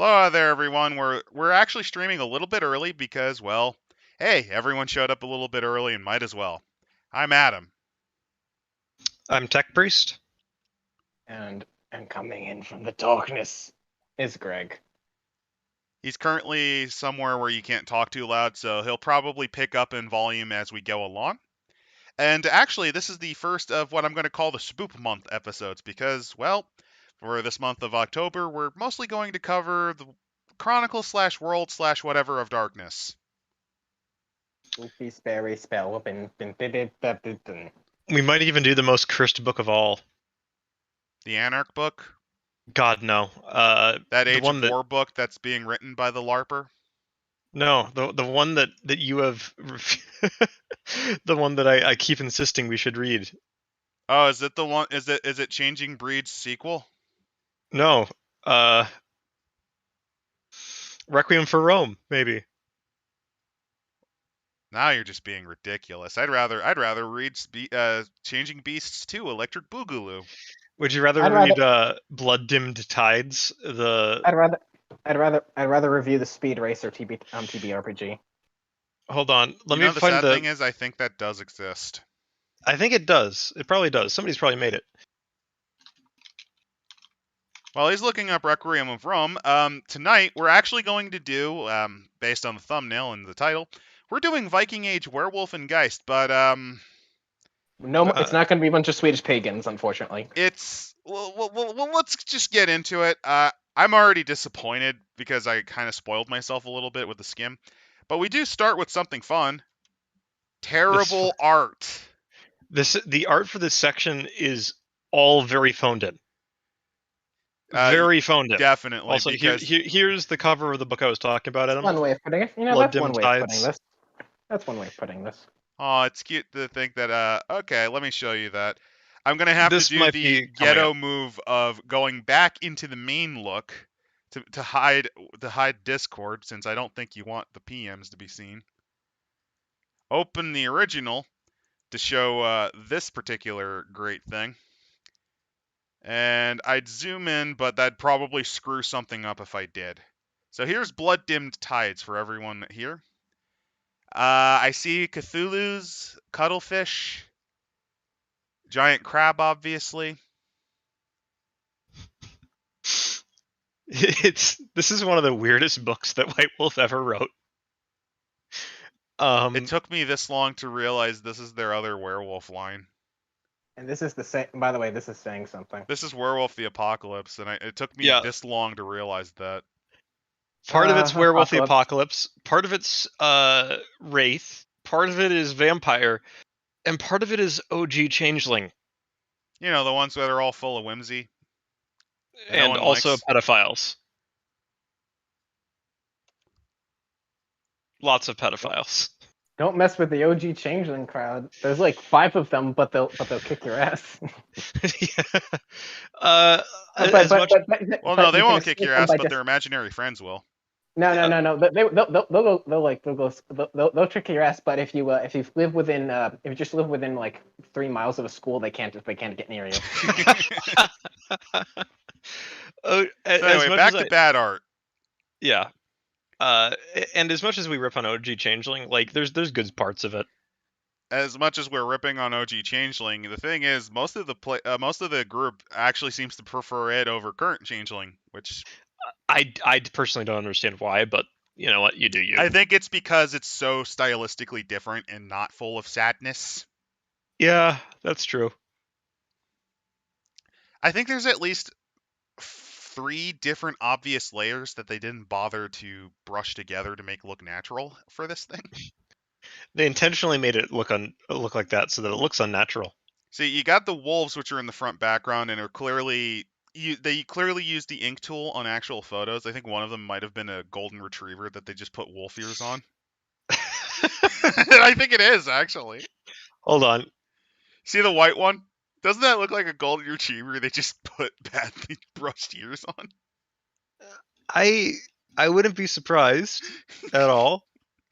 Hello there, everyone. We're actually streaming a little bit early because, well, hey, everyone showed up a little bit early and might as well. I'm Adam. I'm Techpriest. And coming in from the darkness is Greg. He's currently somewhere where you can't talk too loud, so he'll probably pick up in volume as we go along. And actually, this is the first of what I'm going to call the Spoop month episodes because, well, for this month of October, we're mostly going to cover the Chronicles / World / whatever of Darkness. Spooky, sperry, spell, We might even do the most cursed book of all. The Anarch book. God, no. That the Age one of that War book that's being written by the LARPer. no, the one that you have, the one that I keep insisting we should read. Oh, is it the one? Is it Changing Breed's sequel? No, Requiem for Rome, maybe. Now you're just being ridiculous. I'd rather read Changing Beasts 2, Electric Boogaloo. Would you rather read Blood Dimmed Tides? I'd rather review the Speed Racer TBRPG. Hold on, let me the find sad thing is, I think that does exist. I think it does. It probably does. Somebody's probably made it. While he's looking up Requiem of Rome, tonight we're actually going to do, based on the thumbnail and the title, we're doing Viking Age Werewolf and Geist, but no, it's not going to be a bunch of Swedish pagans, unfortunately. Well, let's just get into it. I'm already disappointed because I kind of spoiled myself a little bit with the skim. But we do start with something fun. Terrible art. The art for this section is all very phoned in. Very phoned in. Definitely. Also, because here's the cover of the book I was talking about. Adam. One way of putting it. That's one way of putting this. That's one way of putting this. Oh, it's cute to think that. Okay, let me show you that. I'm gonna have to do the ghetto move of going back into the main look to hide Discord, since I don't think you want the PMs to be seen. Open the original to show this particular great thing. And I'd zoom in, but that'd probably screw something up if I did. So here's Blood Dimmed Tides for everyone here. I see Cthulhu's, cuttlefish, giant crab, obviously. This is one of the weirdest books that White Wolf ever wrote. It took me this long to realize this is their other werewolf line. And this is the same. By the way, this is saying something. This is Werewolf the Apocalypse, and it took me this long to realize that. Part of it's Werewolf the Apocalypse, part of it's Wraith, part of it is Vampire, and part of it is OG Changeling. You know, the ones that are all full of whimsy. And also pedophiles. Lots of pedophiles. Don't mess with the OG Changeling crowd. There's like 5 of them, but they'll kick your ass. Well, no, they won't kick your ass, but their imaginary friends will. No. They'll trick your ass. But if you live within if you just live within like 3 miles of a school, they can't get near you. Anyway, back to bad art. Yeah. And as much as we rip on OG Changeling, like there's good parts of it. As much as we're ripping on OG Changeling, the thing is, most of the group actually seems to prefer it over current Changeling, which I personally don't understand why, but you know what, you do you. I think it's because it's so stylistically different and not full of sadness. Yeah, that's true. I think there's at least 3 different obvious layers that they didn't bother to brush together to make look natural for this thing. They intentionally made it look like that so that it looks unnatural. See, you got the wolves, which are in the front background and are clearly they clearly used the ink tool on actual photos. I think one of them might have been a golden retriever that they just put wolf ears on. I think it is, actually. Hold on. See the white one? Doesn't that look like a golden retriever they just put badly brushed ears on? I wouldn't be surprised at all.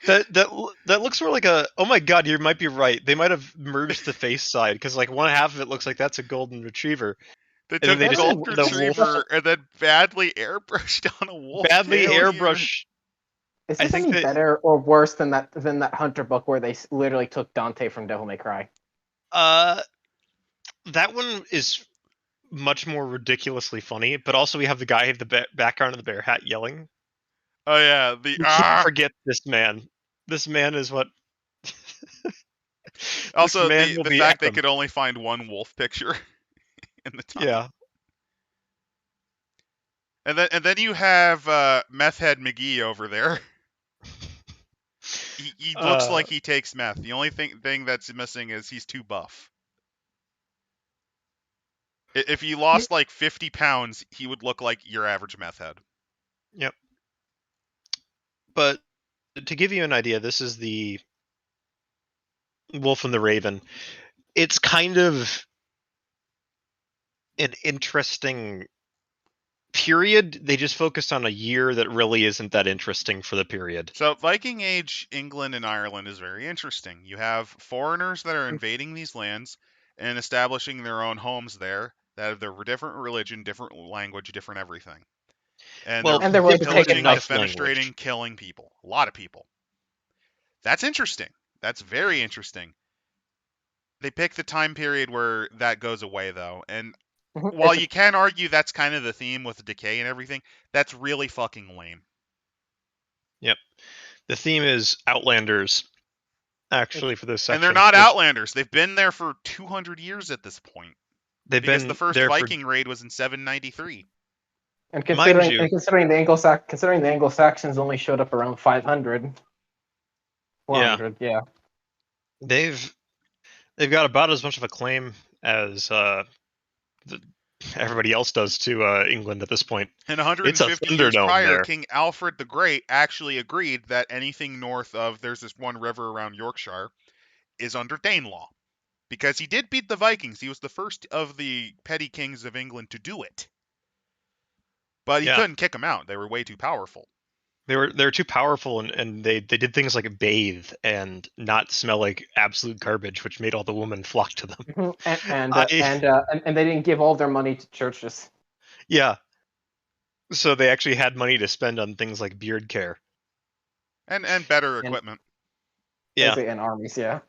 That looks more like a... Oh my god, you might be right. They might have merged the face side, because like one half of it looks like that's a golden retriever. They took the gold retriever and then badly airbrushed on a wolf. Badly airbrushed. Is this any better or worse than that Hunter book where they literally took Dante from Devil May Cry? That one is much more ridiculously funny, but also we have the guy in the background of the bear hat yelling. Oh yeah, you can't forget this man. This man is what. Also, the fact they could only find one wolf picture in the top. Yeah. And then you have Meth Head McGee over there. He looks like he takes meth. The only thing that's missing is he's too buff. If he lost like 50 pounds, he would look like your average meth head. Yep. But to give you an idea, this is the Wolf and the Raven. It's kind of an interesting period. They just focused on a year that really isn't that interesting for the period. So Viking Age England and Ireland is very interesting. You have foreigners that are invading these lands and establishing their own homes there that have their different religion, different language, different everything. And they're pillaging, defenestrating, killing people. A lot of people. That's interesting. That's very interesting. They pick the time period where that goes away, though. And while you can argue that's kind of the theme with the decay and everything, that's really fucking lame. Yep. The theme is Outlanders, actually, for this section. And they're not Outlanders. They've been there for 200 years at this point. Because the first Viking raid was in 793. And considering the Anglo-Saxons only showed up around 500. 400, yeah. They've got about as much of a claim as everybody else does to England at this point. And 150 years prior, King Alfred the Great actually agreed that anything north of, there's this one river around Yorkshire, is under Danelaw. Because he did beat the Vikings. He was the first of the petty kings of England to do it. But he couldn't kick them out. They were way too powerful. They were too powerful, and they did things like bathe and not smell like absolute garbage, which made all the women flock to them. And they didn't give all their money to churches. Yeah. So they actually had money to spend on things like beard care. And better equipment. Yeah. And armies, yeah.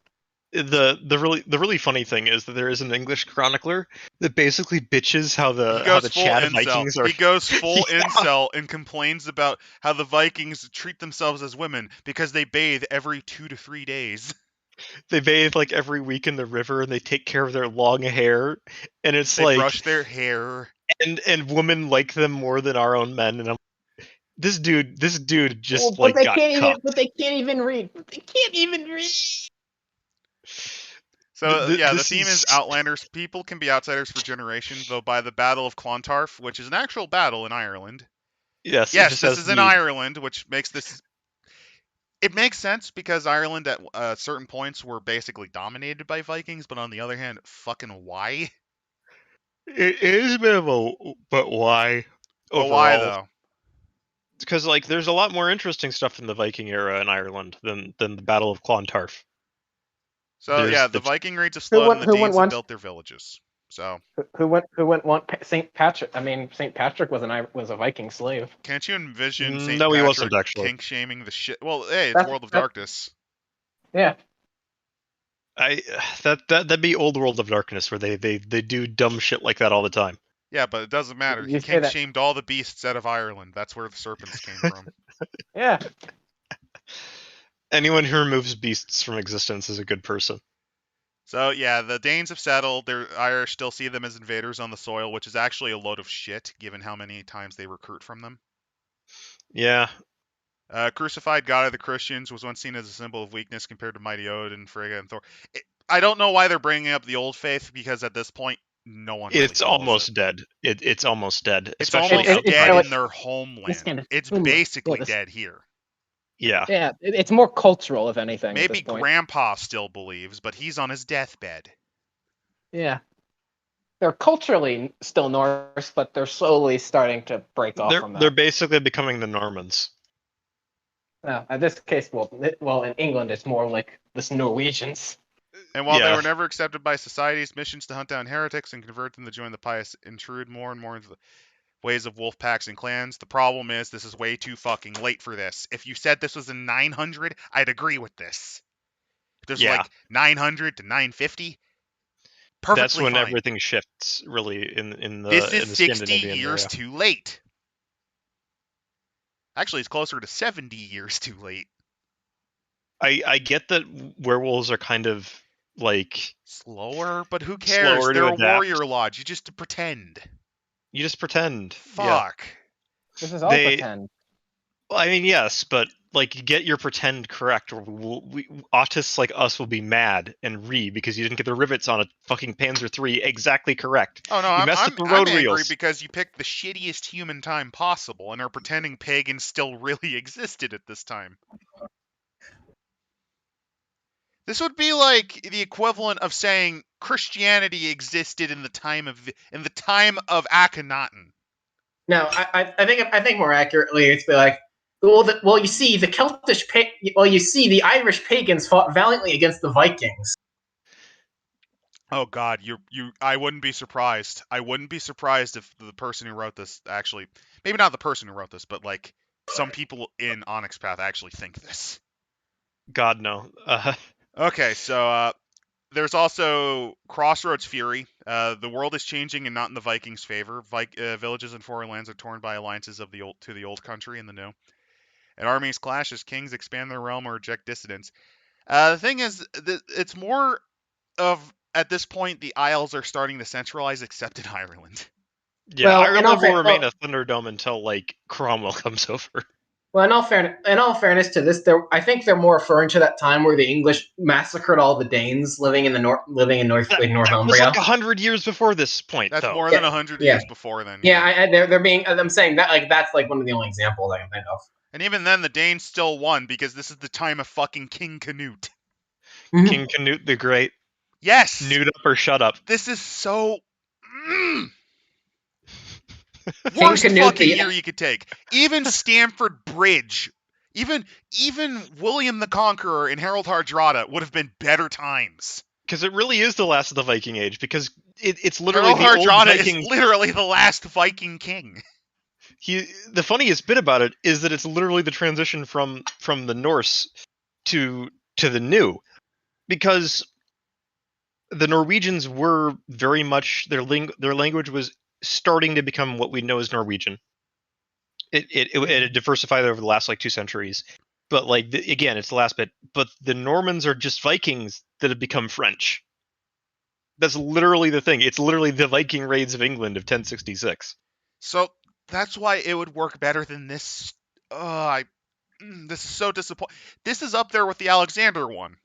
The really funny thing is that there is an English chronicler that basically bitches how the Chad Vikings are. He goes full incel and complains about how the Vikings treat themselves as women because they bathe every 2 to 3 days. They bathe like every week in the river and they take care of their long hair, and it's they brush their hair. And women like them more than our own men, and this dude just but they can't even read. So the theme is Outlanders. People can be outsiders for generations, though by the Battle of Klontarf, which is an actual battle in Ireland. Yes, this is in Ireland, which makes this... It makes sense because Ireland at certain points were basically dominated by Vikings, but on the other hand, fucking why? It is a bit of a... But why? But why, though? Because there's a lot more interesting stuff in the Viking era in Ireland than the Battle of Klontarf. So the Viking raids have slowed and the Danes have built their villages. So who wouldn't want St. Patrick? I mean, St. Patrick was a Viking slave. Can't you envision St. No, Patrick he wasn't actually kink shaming the shit? Well, hey, it's World of Darkness. Yeah. That'd be old World of Darkness where they do dumb shit like that all the time. Yeah, but it doesn't matter. He kink shamed all the beasts out of Ireland. That's where the serpents came from. Yeah. Anyone who removes beasts from existence is a good person. So yeah, the Danes have settled. The Irish still see them as invaders on the soil, which is actually a load of shit, given how many times they recruit from them. Yeah. Crucified god of the Christians was once seen as a symbol of weakness compared to mighty Odin, Frigga, and Thor. I don't know why they're bringing up the old faith, because at this point, no one. It's almost dead. It's almost dead. It's almost dead in their homeland. It's basically dead here. Yeah. Yeah, it's more cultural, if anything. Maybe Grandpa still believes, but he's on his deathbed. Yeah. They're culturally still Norse, but they're slowly starting to break off from that. They're basically becoming the Normans. No, in this case, well, in England, it's more like the Norwegians. And while they were never accepted by societies, missions to hunt down heretics and convert them to join the pious intrude more and more into the ways of wolf packs and clans. The problem is this is way too fucking late for this. If you said this was in 900, I'd agree with this. If this was like 900 to 950, perfectly That's when fine. Everything shifts, really, in the This is in the 60 Scandinavian years area. too late. Actually, it's closer to 70 years too late. I get that werewolves are kind of like slower, but who cares? They're a warrior lodge. You just pretend. You just pretend. Fuck. This is all pretend. Well, I mean, yes, but like, get your pretend correct, or autists like us will be mad and because you didn't get the rivets on a fucking Panzer III exactly correct. Oh no, you messed up the road I'm angry reels. because you picked the shittiest human time possible and are pretending pagans still really existed at this time. This would be like the equivalent of saying Christianity existed in the time of Akhenaten. No, I think more accurately, it's be like, you see, the Irish pagans fought valiantly against the Vikings. Oh God, I wouldn't be surprised. I wouldn't be surprised if the person who wrote this actually, maybe not the person who wrote this, but like some people in Onyx Path actually think this. God no. Okay, so there's also Crossroads Fury. The world is changing and not in the Vikings' favor. Villages and foreign lands are torn by alliances of the old country and the new. And armies clash as kings expand their realm or reject dissidents. The thing is, it's more of, at this point, the Isles are starting to centralize, except in Ireland. Yeah, well, Ireland will remain a Thunderdome until like Cromwell comes over. Well, in all fairness to this, I think they're more referring to that time where the English massacred all the Danes living in Northumbria. That was like 100 years before this point. That's though. more than 100 years before then. Yeah, I'm saying that that's like one of the only examples I can think of. And even then, the Danes still won because this is the time of fucking King Canute. King Canute the Great. Yes. Nude up or shut up. This is so. Worst fucking year you could take. Even Stamford Bridge, even William the Conqueror and Harold Hardrada would have been better times. Because it really is the last of the Viking Age. Because it's literally Harold the Hardrada old Viking... is literally the last Viking king. The funniest bit about it is that it's literally the transition from the Norse to the new, because the Norwegians were very much their language was starting to become what we know as Norwegian. It had diversified over the last like 2 centuries, but like again, it's the last bit. But the Normans are just Vikings that have become French. That's literally the thing. It's literally the Viking raids of England of 1066. So that's why it would work better than this. This is so disappointing. This is up there with the Alexander one.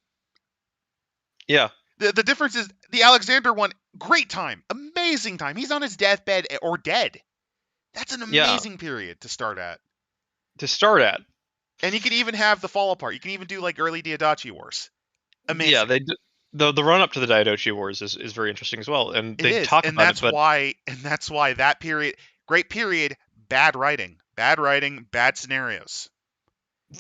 Yeah. The difference is the Alexander one, great time, amazing time. He's on his deathbed or dead. That's an amazing period to start at. And you can even have the fall apart. You can even do like early Diadochi Wars. Amazing. Yeah, the run up to the Diadochi Wars is very interesting as well. And they talk about it, and that's why that period, great period, bad writing, bad scenarios.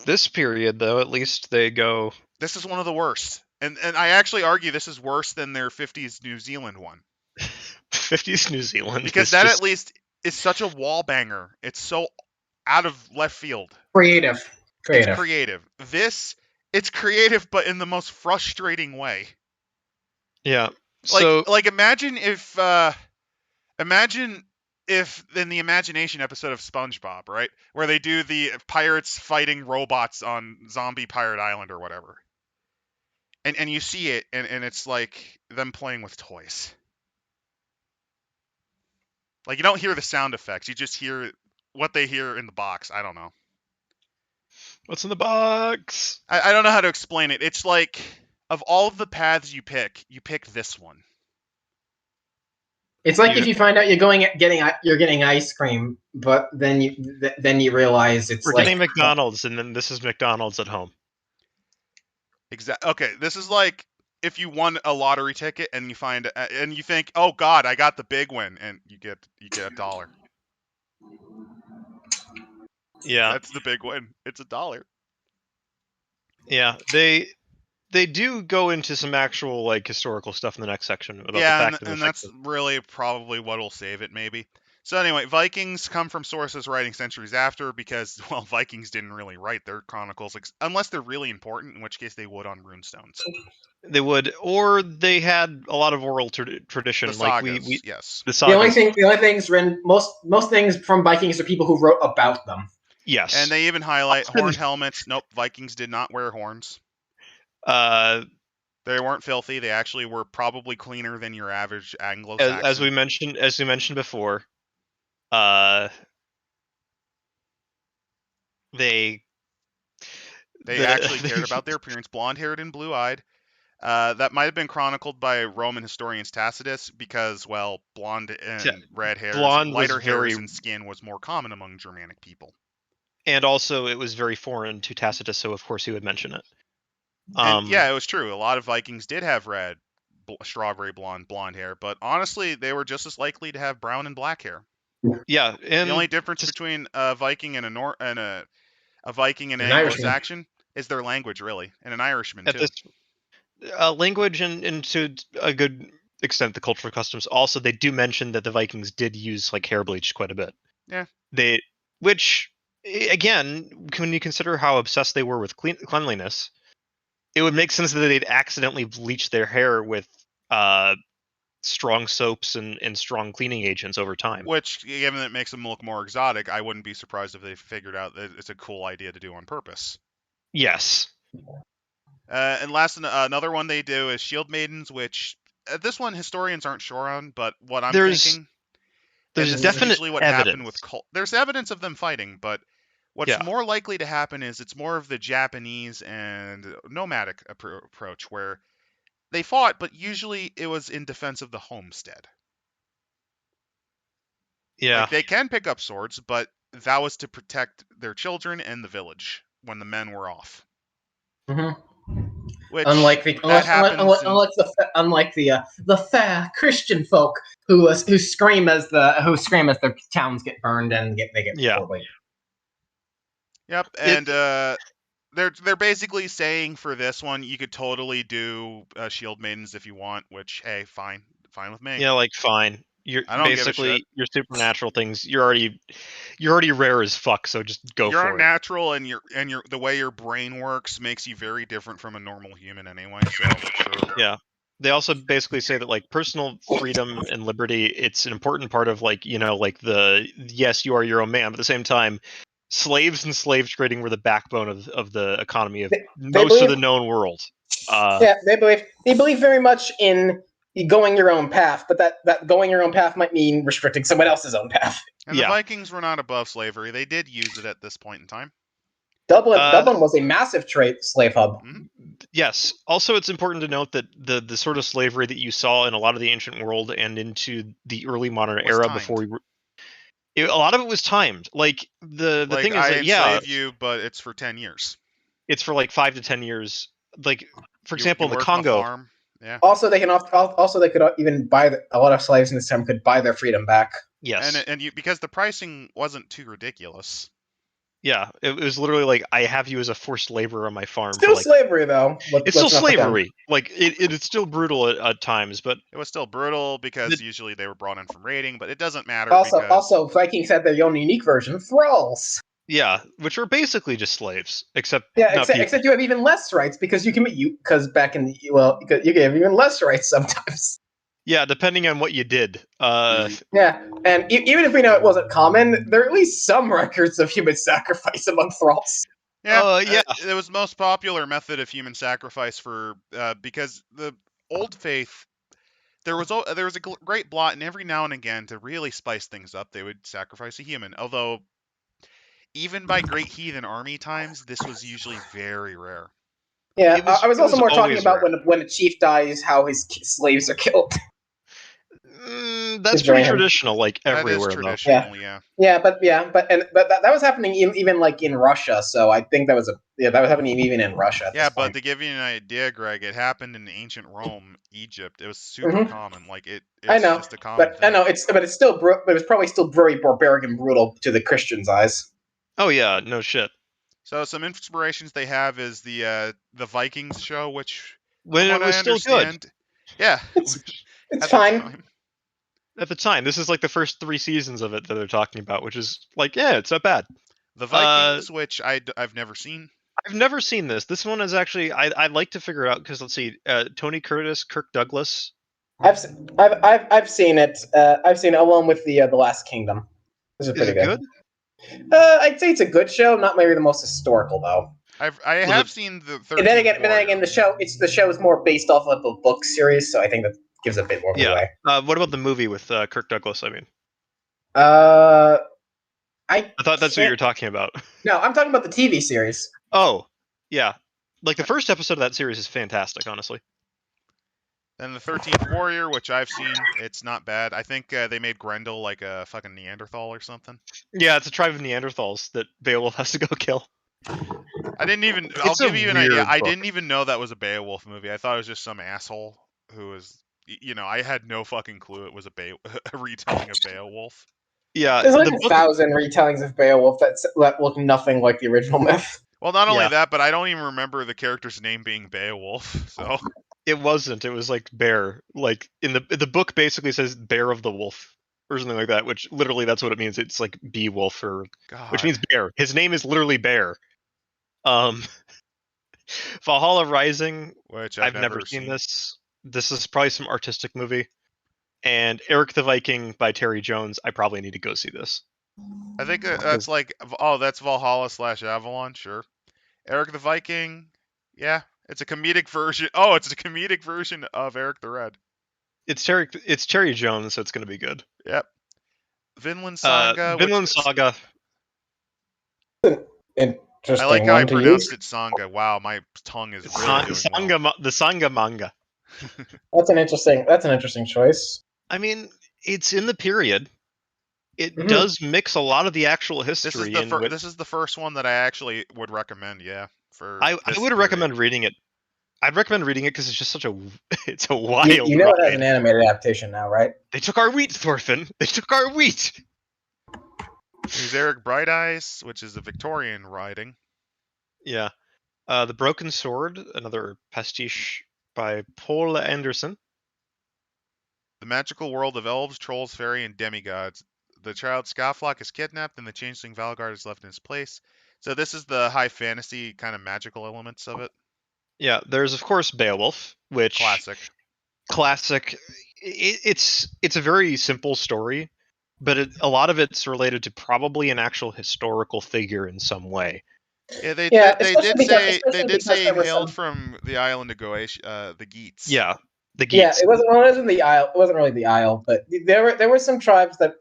This period, though, at least they go. This is one of the worst. And I actually argue this is worse than their 50s New Zealand one. 50s New Zealand. Because that at least is such a wall banger. It's so out of left field. Creative. It's creative. It's creative, but in the most frustrating way. Yeah. Like imagine if in the Imagination episode of SpongeBob, right, where they do the pirates fighting robots on Zombie Pirate Island or whatever. And you see it, and it's like them playing with toys. Like, you don't hear the sound effects. You just hear what they hear in the box. I don't know. What's in the box? I don't know how to explain it. It's like, of all of the paths you pick this one. It's like if you find out you're getting ice cream, but then you realize we're getting McDonald's, and then this is McDonald's at home. Exactly. Okay, this is like if you won a lottery ticket and you find and you think, "Oh God, I got the big win," and you get $1. Yeah, that's the big win. It's $1. Yeah, they They do go into some actual like historical stuff in the next section about the fact and that's really probably what'll save it, maybe. So anyway, Vikings come from sources writing centuries after because, well, Vikings didn't really write their chronicles unless they're really important, in which case they would on runestones. They would, or they had a lot of oral tradition. The Sagas, like we yes. The Sagas. The only things written most things from Vikings are people who wrote about them. Yes, and they even highlight horn helmets. Nope, Vikings did not wear horns. They weren't filthy. They actually were probably cleaner than your average Anglo-Saxon. As we mentioned before, they actually cared about their appearance, blonde-haired and blue-eyed. That might have been chronicled by Roman historians Tacitus because, well, blonde and red hairs, lighter hairs and skin was more common among Germanic people. And also, it was very foreign to Tacitus, so of course he would mention it. And yeah, it was true. A lot of Vikings did have red, strawberry blonde hair, but honestly, they were just as likely to have brown and black hair. Yeah, and the only difference between a Viking and a Viking and an Anglo-Saxon is their language, really, and an Irishman too. Language and to a good extent the cultural customs. Also, they do mention that the Vikings did use like hair bleach quite a bit. Yeah. Which again, when you consider how obsessed they were with cleanliness, it would make sense that they'd accidentally bleach their hair with strong soaps and strong cleaning agents over time. Which, given that it makes them look more exotic, I wouldn't be surprised if they figured out that it's a cool idea to do on purpose. Yes. And last, another one they do is Shield Maidens, which this one historians aren't sure on, but what I'm thinking... There's definitely what happened with there's evidence of them fighting, but what's more likely to happen is it's more of the Japanese and nomadic approach where they fought, but usually it was in defense of the homestead. Yeah. Like, they can pick up swords, but that was to protect their children and the village when the men were off. Mm-hmm. Which unlike the fair Christian folk who scream as their towns get burned and they get poorly. Yep, and they're basically saying for this one you could totally do Shield Maidens if you want, which hey, fine with me. Yeah, like fine. You're basically your supernatural things. You're already rare as fuck. So just go for it. You're natural, and the way your brain works makes you very different from a normal human anyway. So sure. Yeah. They also basically say that like personal freedom and liberty, it's an important part of like you are your own man, but at the same time, slaves and slave trading were the backbone of the economy of most of the known world. They believe very much in going your own path, but that going your own path might mean restricting someone else's own path. And the Vikings were not above slavery. They did use it at this point in time. Dublin was a massive slave hub. Yes. Also, it's important to note that the sort of slavery that you saw in a lot of the ancient world and into the early modern era before a lot of it was timed. Like the thing is that enslave you, but it's for 10 years. It's for like 5 to 10 years. Like for example, in the Congo. Yeah. Also, they could even buy a lot of slaves in this time could buy their freedom back. Yes, and because the pricing wasn't too ridiculous. Yeah, it was literally like I have you as a forced laborer on my farm. Still slavery though. It's still slavery. Like it's still brutal at times, but it was still brutal because usually they were brought in from raiding. But it doesn't matter. Also, Vikings had their own unique version, thralls. Yeah, which were basically just slaves, except you have even less rights because you can you have even less rights sometimes. Yeah, depending on what you did. Yeah, and even if we know it wasn't common, there are at least some records of human sacrifice among thralls. Yeah, it was the most popular method of human sacrifice because the Old Faith. There was a great blot, and every now and again, to really spice things up, they would sacrifice a human. Although, even by Great Heathen Army times, this was usually very rare. Yeah, I was also more talking about when a chief dies, how his slaves are killed. That's pretty traditional, like everywhere. That is traditional, yeah. Yeah, but that was happening even like in Russia. So I think that was happening even in Russia. Yeah, but to give you an idea, Greg, it happened in ancient Rome, Egypt. It was super common. Like it's just a common thing. I know it was probably still very barbaric and brutal to the Christians' eyes. Oh yeah, no shit. So some inspirations they have is the Vikings show, which when it was still good. Yeah, it's fine. At the time, this is like the first 3 seasons of it that they're talking about, which is like, yeah, it's not bad. The Vikings, which I've never seen. I've never seen this. This one is actually I'd like to figure it out because let's see, Tony Curtis, Kirk Douglas. I've seen it. I've seen it along with the Last Kingdom. This is pretty good. I'd say it's a good show. Not maybe the most historical though. I have seen the 13th and then again, the show is more based off of a book series, so I think that gives a bit more away. What about the movie with Kirk Douglas? I mean, I thought that's what you were talking about. No, I'm talking about the TV series. Oh, yeah. Like the first episode of that series is fantastic, honestly. Then the 13th Warrior, which I've seen, it's not bad. I think they made Grendel like a fucking Neanderthal or something. Yeah, it's a tribe of Neanderthals that Beowulf has to go kill. I'll give you an idea. I didn't even know that was a Beowulf movie. I thought it was just some asshole who was, I had no fucking clue it was a retelling of Beowulf. Yeah, there's like 1,000 retellings of Beowulf that look nothing like the original myth. Well, not only that, but I don't even remember the character's name being Beowulf. So it wasn't. It was like Bear. Like in the book, basically says Bear of the Wolf or something like that. Which literally that's what it means. It's like Beowulf which means bear. His name is literally Bear. Valhalla Rising, which I've never seen this. This is probably some artistic movie. And Eric the Viking by Terry Jones. I probably need to go see this. I think that's that's Valhalla / Avalon, sure. Eric the Viking, yeah, it's a comedic version. Oh, it's a comedic version of Eric the Red. It's Terry Jones, so it's going to be good. Yep. Vinland Saga. Vinland Saga. I like how I pronounced it Sanga. Wow, my tongue is really doing well. The Sanga manga. That's an interesting choice. I mean, it's in the period. It does mix a lot of the actual history. This is the first one that I actually would recommend. Yeah, I would recommend reading it. I'd recommend reading it because it's just such a wild. You know it has an animated adaptation now, right? They took our wheat, Thorfinn. They took our wheat. There's Eric Bright Eyes, which is a Victorian writing. Yeah, The Broken Sword, another pastiche by Paul Anderson. The magical world of elves, trolls, fairy, and demigods. The child Skaflock is kidnapped, and the changeling Valgard is left in his place. So this is the high fantasy kind of magical elements of it. Yeah, there's of course Beowulf, which classic. It's a very simple story, but a lot of it's related to probably an actual historical figure in some way. Yeah, they did say he hailed from the island of Goetia, the Geats. Yeah. The Geats. Yeah, it wasn't the Isle. It wasn't really the Isle, but there were some tribes that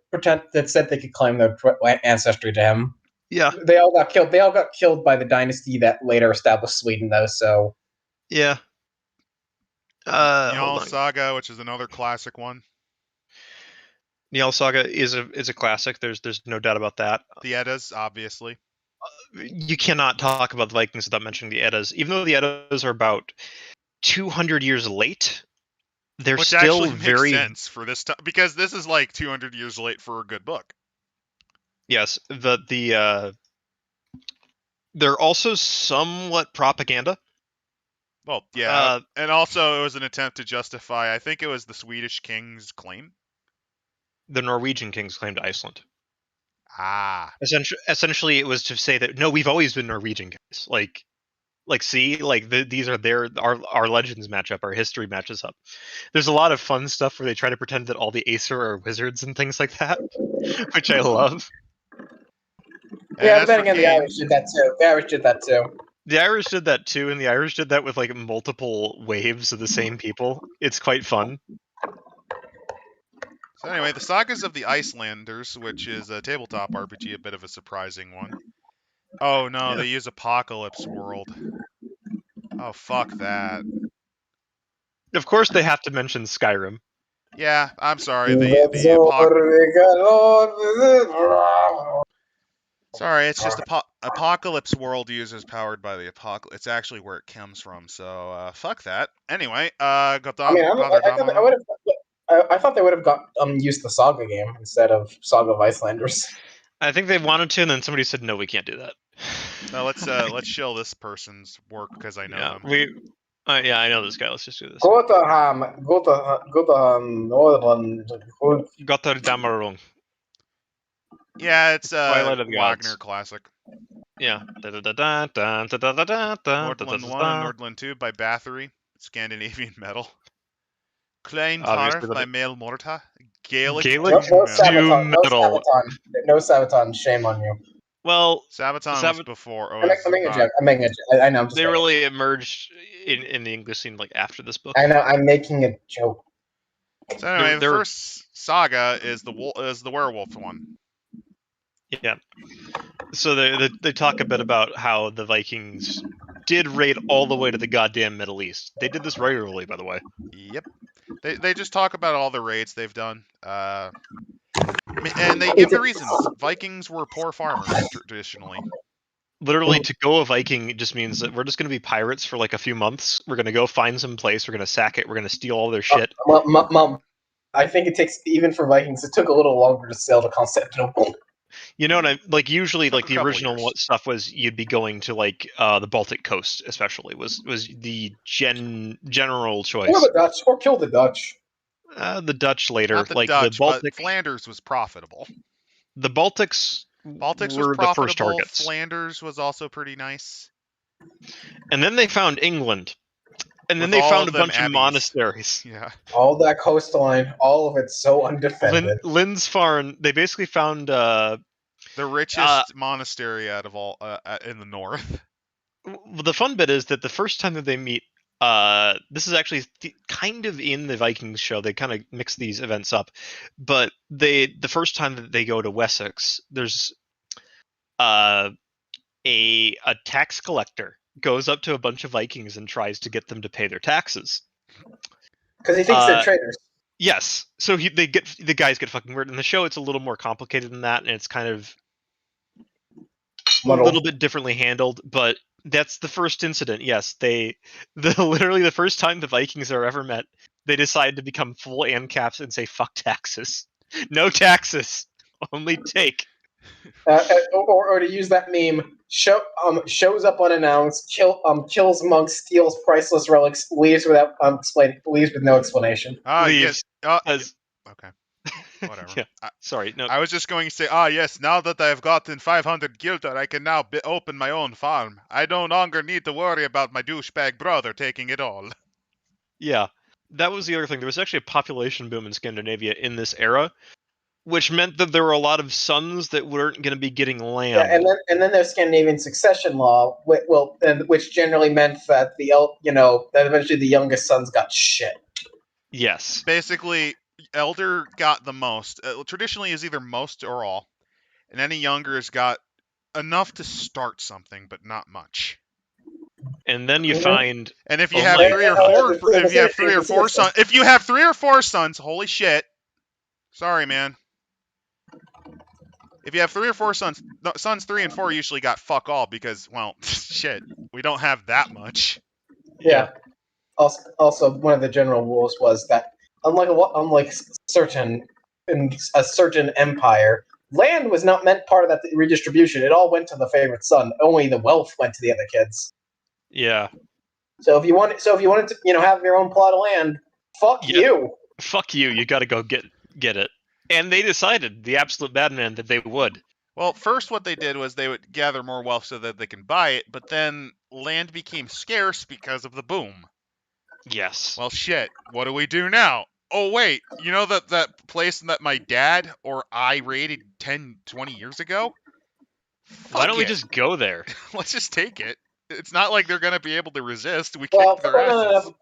said they could claim their ancestry to him. Yeah, they all got killed. They all got killed by the dynasty that later established Sweden, though. So yeah. Njal Saga, which is another classic one. Njal Saga is a classic. There's no doubt about that. The Eddas, obviously. You cannot talk about the Vikings without mentioning the Eddas, even though the Eddas are about 200 years late. They're Which still actually very makes sense for this time because this is like 200 years late for a good book. Yes, they're also somewhat propaganda. Well, yeah, and also it was an attempt to justify. I think it was the Swedish king's claim. The Norwegian king's claim to Iceland. Ah. Essentially, it was to say that no, we've always been Norwegian guys. See, these are our legends match up, our history matches up. There's a lot of fun stuff where they try to pretend that all the Aesir are wizards and things like that, which I love. Yeah, but then again, the Irish did that too. The Irish did that too, and the Irish did that with like multiple waves of the same people. It's quite fun. So anyway, the Sagas of the Icelanders, which is a tabletop RPG, a bit of a surprising one. Oh no, yeah. They use Apocalypse World. Oh, fuck that. Of course they have to mention Skyrim. Yeah, I'm sorry. Sorry, it's just Apocalypse World uses powered by the Apocalypse. It's actually where it comes from, so fuck that. Anyway, I thought they would have used the Saga game instead of Saga of Icelanders. I think they wanted to, and then somebody said, no, we can't do that. Now let's shill this person's work because I know them. Yeah, I know this guy. Let's just do this. Gotterdammerung. Yeah, it's Twilight of the Wagner Gods. classic. Yeah. Nordland 1 and Nordland 2 by Bathory. Scandinavian metal. Klontarf by Mail Morta. Gaelic No metal. Sabaton. Shame on you. Well, Sabaton was before. I'm making a joke. I know. They really emerged in the English scene like after this book. I know. I'm making a joke. So anyway, the first saga is the werewolf one. Yeah. So they talk a bit about how the Vikings did raid all the way to the goddamn Middle East. They did this regularly, by the way. Yep. They just talk about all the raids they've done. And they give the reasons. Vikings were poor farmers traditionally. Literally, to go a Viking just means that we're just going to be pirates for like a few months. We're going to go find some place. We're going to sack it. We're going to steal all their shit. Mom, I think it takes, even for Vikings, it took a little longer to sail to Constantinople. You know what I like? Usually, like the original stuff was you'd be going to like the Baltic coast, especially was the general choice. Or the Dutch, or kill the Dutch. The Dutch later, Not the like Dutch, the Baltic. But Flanders was profitable. The Baltics were the first targets. Flanders was also pretty nice. And then they found England. And then they found a bunch of monasteries. Yeah. All that coastline, all of it so undefended. Lindsfarne, they basically found the richest monastery out of all in the north. The fun bit is that the first time that they meet, this is actually kind of in the Vikings show. They kind of mix these events up, but the first time that they go to Wessex, there's a tax collector goes up to a bunch of Vikings and tries to get them to pay their taxes because he thinks they're traitors. Yes, so the guys get fucking weird. In the show, it's a little more complicated than that, and it's kind of a little bit differently handled, but. That's the first incident. Yes, literally the first time the Vikings are ever met, they decide to become full ANCAPs and say "fuck taxes." No taxes, only take. Or to use that meme, shows up unannounced, kills monks, steals priceless relics, leaves without leaves with no explanation. Leaves. Yes. Okay. Whatever. Yeah. Sorry. No. I was just going to say, yes, now that I have gotten 500 guilder, I can now open my own farm. I no longer need to worry about my douchebag brother taking it all. Yeah. That was the other thing. There was actually a population boom in Scandinavia in this era, which meant that there were a lot of sons that weren't going to be getting land. Yeah, and then there's Scandinavian succession law, which generally meant that that eventually the youngest sons got shit. Yes. Basically, elder got the most. Traditionally, is either most or all, and any younger has got enough to start something, but not much. And then you find, and if you have three or four sons, holy shit! Sorry, man. If you have 3 or 4 sons, sons 3 and 4 usually got fuck all because, well, shit, we don't have that much. Yeah. Also, one of the general rules was that unlike a certain empire, land was not meant part of that redistribution. It all went to the favorite son. Only the wealth went to the other kids. Yeah. So if you wanted to, have your own plot of land, fuck you. Fuck you. You got to go get it. And they decided, the absolute madman, that they would. Well, first what they did was they would gather more wealth so that they can buy it, but then land became scarce because of the boom. Yes. Well, shit. What do we do now? Oh, wait. You know that place that my dad or I raided 10, 20 years ago? Why don't we just go there? Let's just take it. It's not like they're going to be able to resist. We kicked their asses.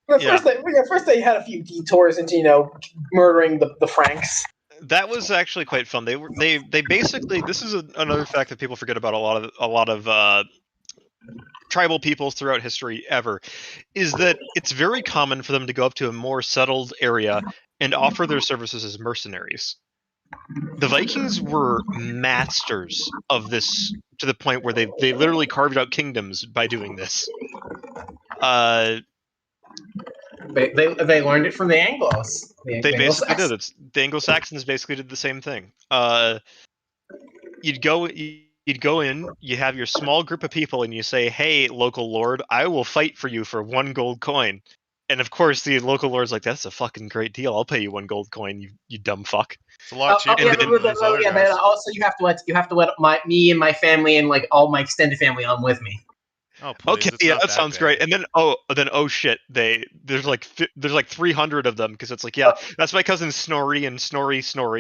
First they had a few detours into, murdering the Franks. That was actually quite fun. They basically, this is another fact that people forget about a lot of tribal peoples throughout history ever, is that it's very common for them to go up to a more settled area and offer their services as mercenaries. The Vikings were masters of this to the point where they literally carved out kingdoms by doing this. They learned it from the Anglos. They basically did it. The Anglo-Saxons basically did the same thing. You'd go You'd go in, you have your small group of people, and you say, "Hey, local lord, I will fight for you for 1 gold coin." And of course, the local lord's like, "That's a fucking great deal. I'll pay you 1 gold coin, you dumb fuck." It's a lot cheaper than those other guys. But also you have to let me and my family and like all my extended family on with me. Oh, please, okay, yeah, that sounds great. And then oh shit, there's like 300 of them because it's like, yeah, that's my cousin Snorri and Snorri,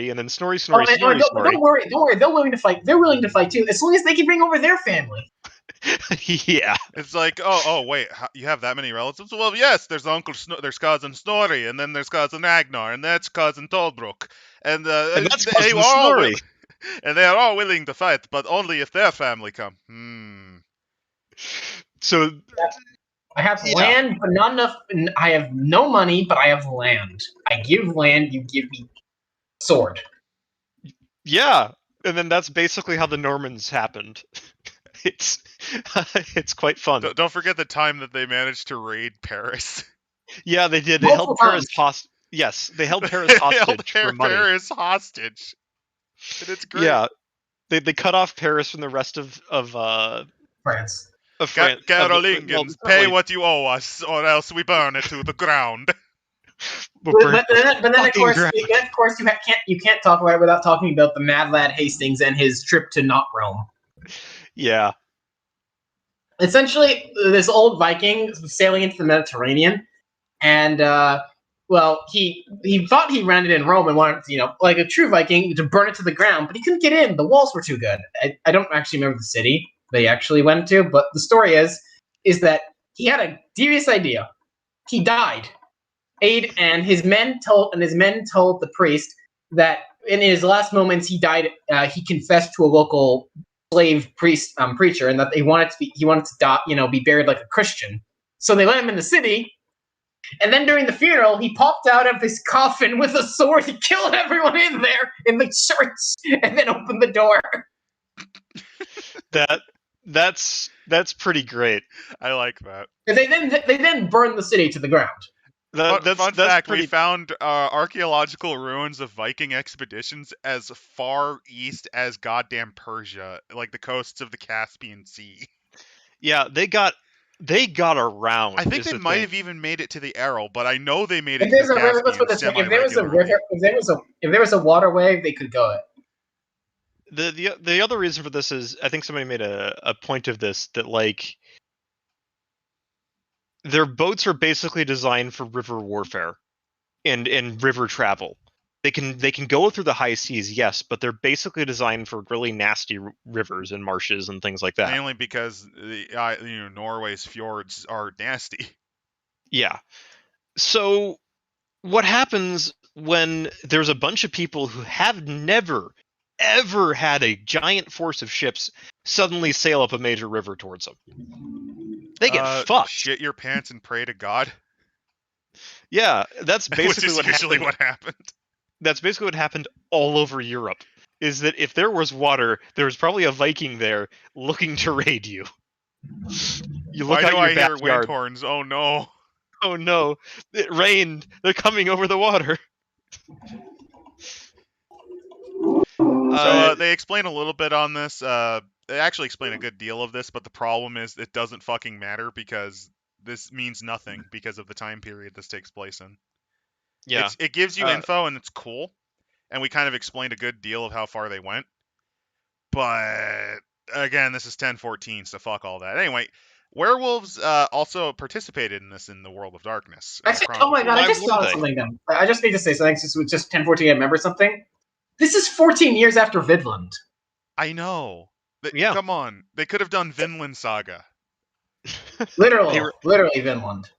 and then Snorri. Don't worry, they're willing to fight. They're willing to fight too, as long as they can bring over their family. Yeah, it's like, oh wait, you have that many relatives? Well, yes, there's there's cousin Snorri, and then there's cousin Ragnar, and that's cousin Tolbrok, and that's cousin Snorri. And they are all willing to fight, but only if their family come. So I have land, but not enough. I have no money, but I have land. I give land, you give me sword. Yeah, and then that's basically how the Normans happened. It's quite fun. Don't forget the time that they managed to raid Paris. Yeah, they did. They held Paris hostage. Yes, they held Paris hostage for money. Paris hostage. And it's great. Yeah, they cut off Paris from the rest of France. Carolingians, pay what you owe us, or else we burn it to the ground. But then of course you can't talk about it without talking about the Mad Lad Hastings and his trip to not Rome. Yeah. Essentially, this old Viking was sailing into the Mediterranean, and he thought he landed in Rome and wanted, like a true Viking, to burn it to the ground, but he couldn't get in. The walls were too good. I don't actually remember the city they actually went to, but the story is that he had a devious idea. He died. And his men told the priest that in his last moments he died. He confessed to a local slave preacher, and that he wanted to die, be buried like a Christian. So they let him in the city, and then during the funeral, he popped out of his coffin with a sword to kill everyone in there in the church, and then opened the door. That's pretty great. I like that. They then burned the city to the ground. Fun fact, we found archaeological ruins of Viking expeditions as far east as goddamn Persia, like the coasts of the Caspian Sea. Yeah, they got around. I think they might have even made it to the Aral, but I know they made it to the Caspian if there was a waterway, they could go it. The other reason for this is, I think somebody made a point of this, that like their boats are basically designed for river warfare and river travel. They can go through the high seas, yes, but they're basically designed for really nasty rivers and marshes and things like that. Mainly because Norway's fjords are nasty. Yeah. So what happens when there's a bunch of people who have never ever had a giant force of ships suddenly sail up a major river towards them? They get fucked. Shit your pants and pray to God. Yeah, that's basically what happened. That's basically what happened all over Europe. Is that if there was water, there was probably a Viking there looking to raid you. You look out your backyard. Hear wind horns? Oh no! Oh no! It rained. They're coming over the water. So they explain a little bit on this. They actually explain a good deal of this, but the problem is it doesn't fucking matter because this means nothing because of the time period this takes place in. Yeah. It gives you info and it's cool, and we kind of explained a good deal of how far they went. But again, this is 1014, so fuck all that. Anyway, werewolves also participated in this in the World of Darkness. Actually, oh my god, I just thought of something now. I just need to say something since it was just 1014. I remember something. This is 14 years after Vinland. I know. Yeah. Come on. They could have done Vinland Saga. Literally Vinland.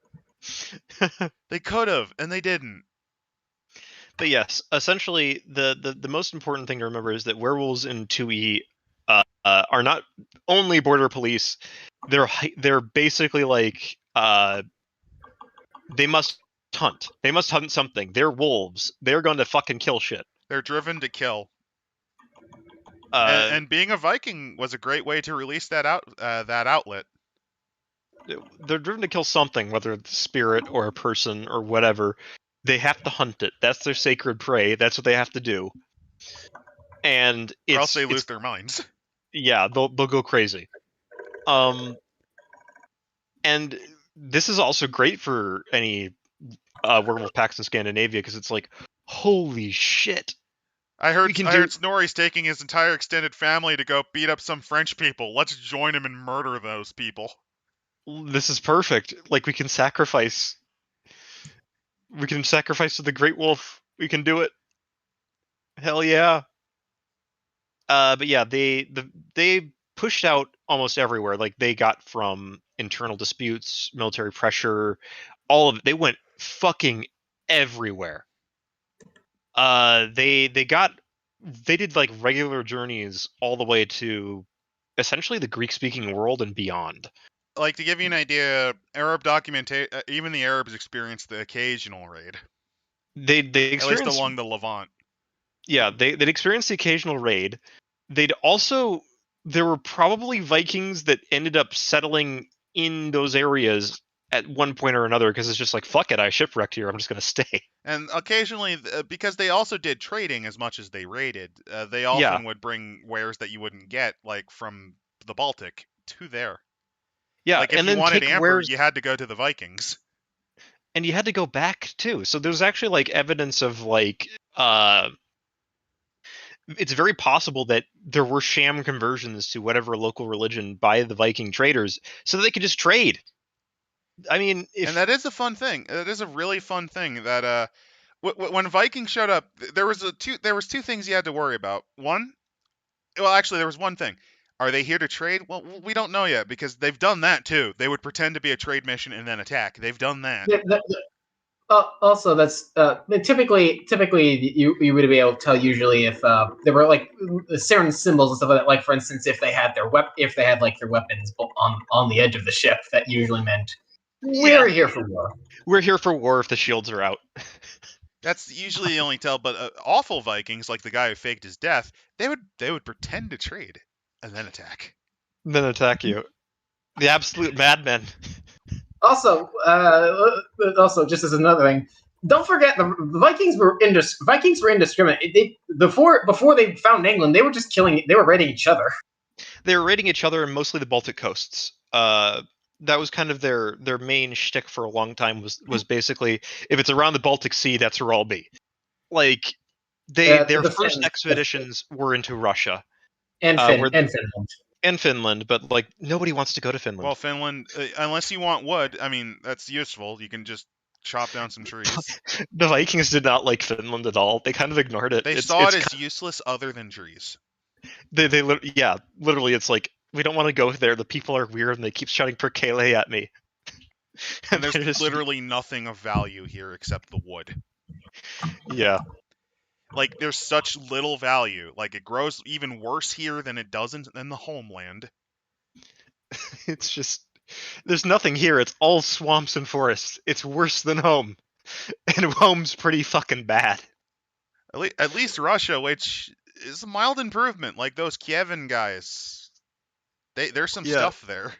They could have, and they didn't. But yes, essentially, the most important thing to remember is that werewolves in 2E are not only border police. They're basically like they must hunt. They must hunt something. They're wolves. They're going to fucking kill shit. They're driven to kill. And being a Viking was a great way to release that outlet. They're driven to kill something, whether it's a spirit or a person or whatever. They have to hunt it. That's their sacred prey. That's what they have to do. And or else they lose their minds. Yeah, they'll go crazy. And this is also great for any werewolf packs in Scandinavia because it's like, holy shit. I heard Snorri's taking his entire extended family to go beat up some French people. Let's join him and murder those people. This is perfect. Like, we can sacrifice to the Great Wolf. We can do it. Hell yeah. But yeah, they pushed out almost everywhere. Like, they got from internal disputes, military pressure, all of it. They went fucking everywhere. They did like regular journeys all the way to essentially the Greek-speaking world and beyond. Like, to give you an idea, Arab documentation, even the Arabs experienced the occasional raid. They experienced, at least along the Levant. Yeah, they'd experienced the occasional raid. There were probably Vikings that ended up settling in those areas at one point or another because it's just like, fuck it, I shipwrecked here, I'm just going to stay. And occasionally, because they also did trading as much as they raided, they often would bring wares that you wouldn't get, like from the Baltic, to there. Yeah, like if and you then wanted amber, you had to go to the Vikings. And you had to go back too. So there's actually like evidence of like it's very possible that there were sham conversions to whatever local religion by the Viking traders so that they could just trade. I mean, and that is a fun thing. It is a really fun thing that when Vikings showed up, there was two things you had to worry about. One, well, actually, there was one thing. Are they here to trade? Well, we don't know yet because they've done that too. They would pretend to be a trade mission and then attack. They've done that. Also, that's typically you would be able to tell usually if there were like certain symbols and stuff like that. Like, for instance, if they had their weapons on the edge of the ship, that usually meant we're here for war. We're here for war if the shields are out. That's usually the only tell. But awful Vikings, like the guy who faked his death, they would pretend to trade and then attack. Then attack you. The absolute madmen. Also, just as another thing, don't forget the Vikings were indiscriminate. Before they found England, they were just killing. They were raiding each other. They were raiding each other in mostly the Baltic coasts. That was kind of their main shtick for a long time. Was basically, if it's around the Baltic Sea, that's where I'll be. Like, their first expeditions were into Russia and Finland. And Finland, but like nobody wants to go to Finland. Well, Finland, unless you want wood, I mean, that's useful. You can just chop down some trees. The Vikings did not like Finland at all. They kind of ignored it. They saw it as useless other than trees. Literally, it's like, we don't want to go there. The people are weird and they keep shouting "Perkele" at me. And there's literally nothing of value here except the wood. Yeah. Like, there's such little value. Like, it grows even worse here than it does in the homeland. It's just, there's nothing here. It's all swamps and forests. It's worse than home. And home's pretty fucking bad. At least Russia, which is a mild improvement. Like, those Kievan guys. There's some stuff there.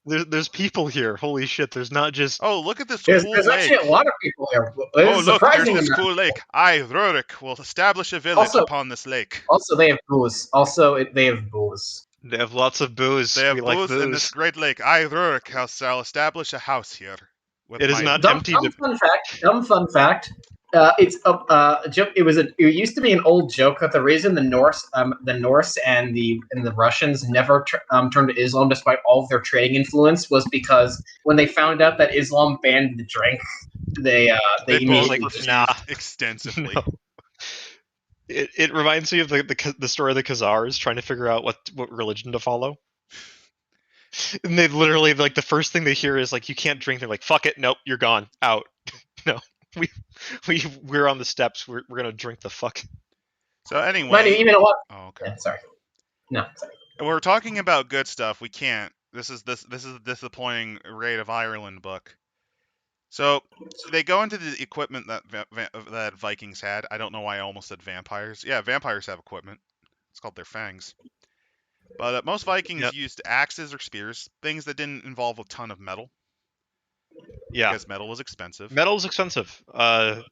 There's people here. Holy shit, there's not just... Oh, look at this cool lake. There's actually a lot of people here. Oh, look, there's this cool lake. I, Rurik, will establish a village upon this lake. Also, they have booze. They have lots of booze. They have booze in this great lake. I, Rurik, shall establish a house here. It is not empty. Dumb fun fact. It's a joke. It used to be an old joke that the reason the Norse and the Russians never turned to Islam despite all of their trading influence was because when they found out that Islam banned the drink, they immediately extensively. No. It reminds me of the story of the Khazars trying to figure out what religion to follow. And they literally, like, the first thing they hear is like, you can't drink. They're like, fuck it, nope, you're gone, out. No. We're on the steps. We're gonna drink the fuck. So anyway, you know what? Oh, okay. Yeah, sorry. No, sorry. We're talking about good stuff. We can't. This is a disappointing Raid of Ireland book. So they go into the equipment that Vikings had. I don't know why I almost said vampires. Yeah, vampires have equipment. It's called their fangs. But most Vikings used axes or spears, things that didn't involve a ton of metal. Yeah, because metal was expensive.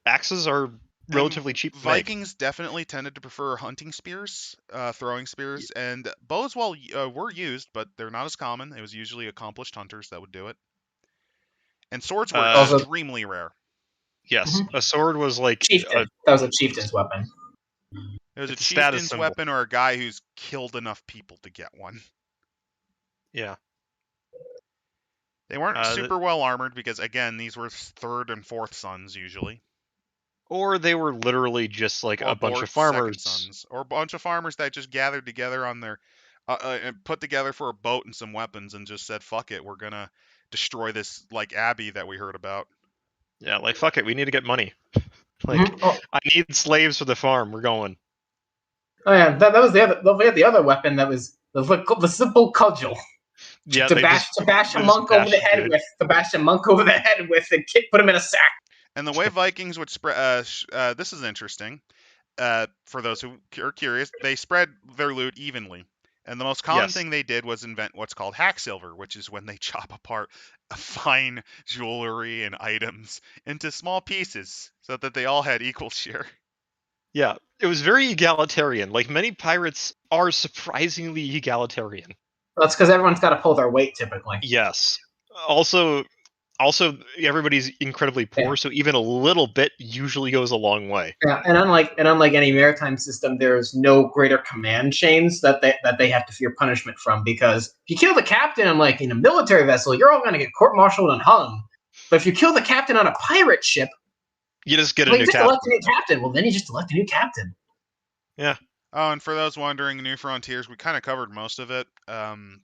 Axes are relatively cheap to make. Vikings definitely tended to prefer hunting spears, throwing spears, and bows were used, but they're not as common. It was usually accomplished hunters that would do it. And swords were extremely rare. Yes, a sword was like that was a chieftain's weapon. It was a chieftain's weapon or a guy who's killed enough people to get one. Yeah. They weren't super well armored because, again, these were third and fourth sons usually. Or they were literally just like a bunch of farmers. Sons, or a bunch of farmers that just gathered together on their, and put together for a boat and some weapons and just said, fuck it, we're going to destroy this like abbey that we heard about. Yeah, like, fuck it, we need to get money. Like, I need slaves for the farm, we're going. Oh yeah, that was the other. We had the other weapon that was the simple cudgel. Yeah, to bash a monk over the head with. To bash a monk over the head with and put him in a sack. And the way Vikings would spread, this is interesting. For those who are curious, they spread their loot evenly. And the most common thing they did was invent what's called hack silver, which is when they chop apart fine jewelry and items into small pieces so that they all had equal share. Yeah, it was very egalitarian. Like, many pirates are surprisingly egalitarian. That's because everyone's got to pull their weight, typically. Yes. Also, everybody's incredibly poor, so even a little bit usually goes a long way. Yeah, and unlike any maritime system, there's no greater command chains that they have to fear punishment from. Because if you kill the captain in a military vessel, you're all going to get court-martialed and hung. But if you kill the captain on a pirate ship, you just get a new captain. Elect a new captain. Well, then you just elect a new captain. Yeah. Oh, and for those wondering, New Frontiers, we kind of covered most of it,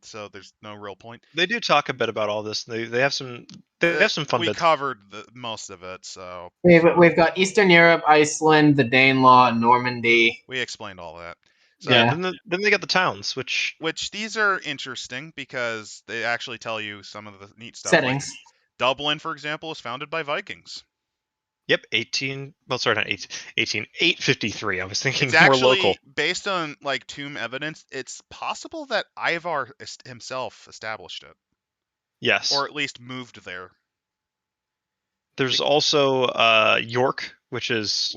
so there's no real point. They do talk a bit about all this. They have some fun bits. We covered most of it, so... We've got Eastern Europe, Iceland, the Danelaw, Normandy. We explained all that. So, yeah, then they got the towns, which these are interesting because they actually tell you some of the neat stuff. Settings. Like Dublin, for example, was founded by Vikings. Yep, 853. I was thinking it's more local. Based on tomb evidence, it's possible that Ivar himself established it. Yes. Or at least moved there. There's also York, which was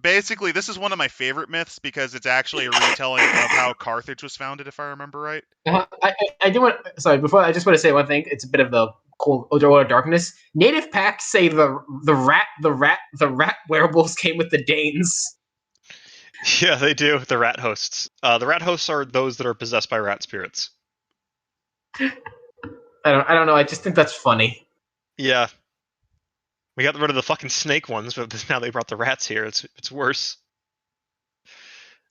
basically, this is one of my favorite myths because it's actually a retelling of how Carthage was founded, if I remember right. I do want. Sorry, before I just want to say one thing. It's a bit of the Underworld of Darkness. Native packs say the rat werewolves came with the Danes. Yeah, they do. The rat hosts. The rat hosts are those that are possessed by rat spirits. I don't know. I just think that's funny. Yeah. We got rid of the fucking snake ones, but now they brought the rats here. It's worse.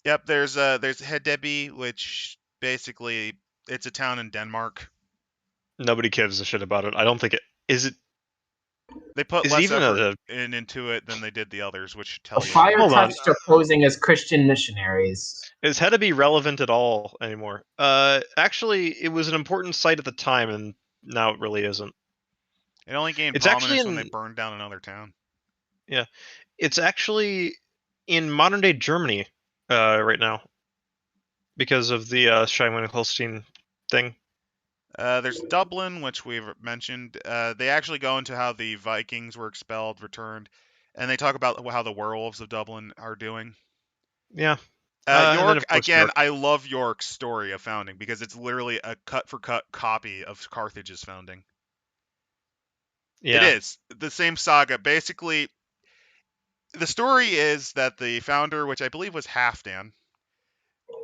Yep, there's Hedeby, which basically it's a town in Denmark. Nobody gives a shit about it. I don't think it is. It they put less effort into it than they did the others, which tell you. Fire touched are posing as Christian missionaries. Is Hedeby relevant at all anymore? Actually, it was an important site at the time, and now it really isn't. It only gained prominence when they burned down another town. Yeah, it's actually in modern day Germany right now because of the Schleswig-Holstein thing. There's Dublin, which we've mentioned. They actually go into how the Vikings were expelled, returned, and they talk about how the werewolves of Dublin are doing. Yeah. York, again, York. I love York's story of founding because it's literally a cut-for-cut copy of Carthage's founding. Yeah. It is. The same saga. Basically, the story is that the founder, which I believe was Halfdan,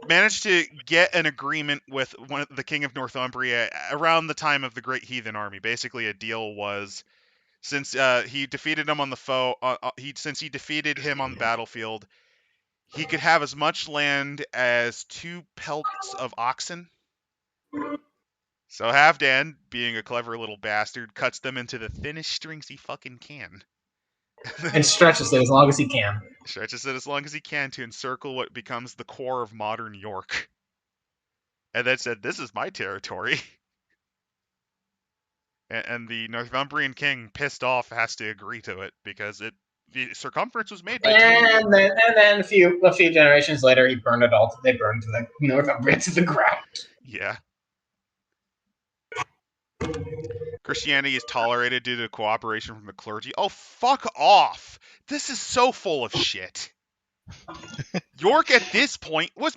managed to get an agreement with the king of Northumbria around the time of the Great Heathen Army. Basically, a deal was, since he defeated him on the since he defeated him on the battlefield, he could have as much land as 2 pelts of oxen. So Halfdan, being a clever little bastard, cuts them into the thinnest strings he fucking can. And stretches it as long as he can. Stretches it as long as he can to encircle what becomes the core of modern York. And then said, this is my territory. And the Northumbrian king, pissed off, has to agree to it because the circumference was made by and then a few generations later, he burned it all. They burned the Northumbria to the ground. Yeah. Christianity is tolerated due to cooperation from the clergy. Oh, fuck off! This is so full of shit. York at this point was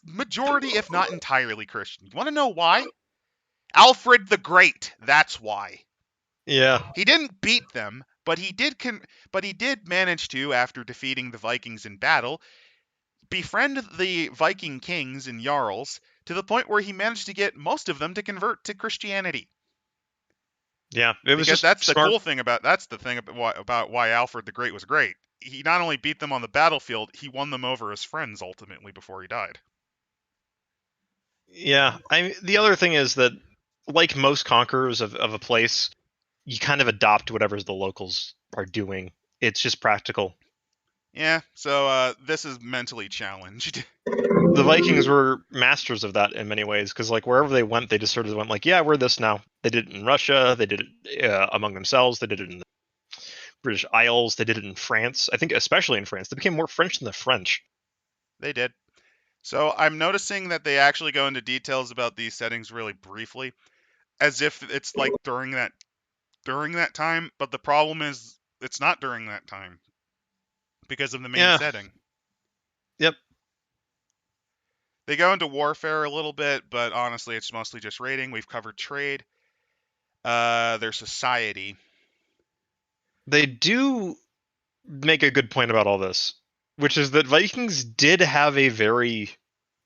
majority, if not entirely, Christian. You want to know why? Alfred the Great. That's why. Yeah. He didn't beat them, but he did manage to, after defeating the Vikings in battle, befriend the Viking kings and jarls to the point where he managed to get most of them to convert to Christianity. Yeah, it was because just that's smart. The cool thing about why Alfred the Great was great. He not only beat them on the battlefield, he won them over as friends ultimately before he died. Yeah, the other thing is that, like most conquerors of a place, you kind of adopt whatever the locals are doing. It's just practical. Yeah, so this is mentally challenged. The Vikings were masters of that in many ways, because like wherever they went, they just sort of went like, yeah, we're this now. They did it in Russia, they did it among themselves, they did it in the British Isles, they did it in France. I think especially in France, they became more French than the French. They did. So I'm noticing that they actually go into details about these settings really briefly, as if it's like during that time, but the problem is it's not during that time because of the main setting. Yep. They go into warfare a little bit, but honestly, it's mostly just raiding. We've covered trade. Their society. They do make a good point about all this, which is that Vikings did have a very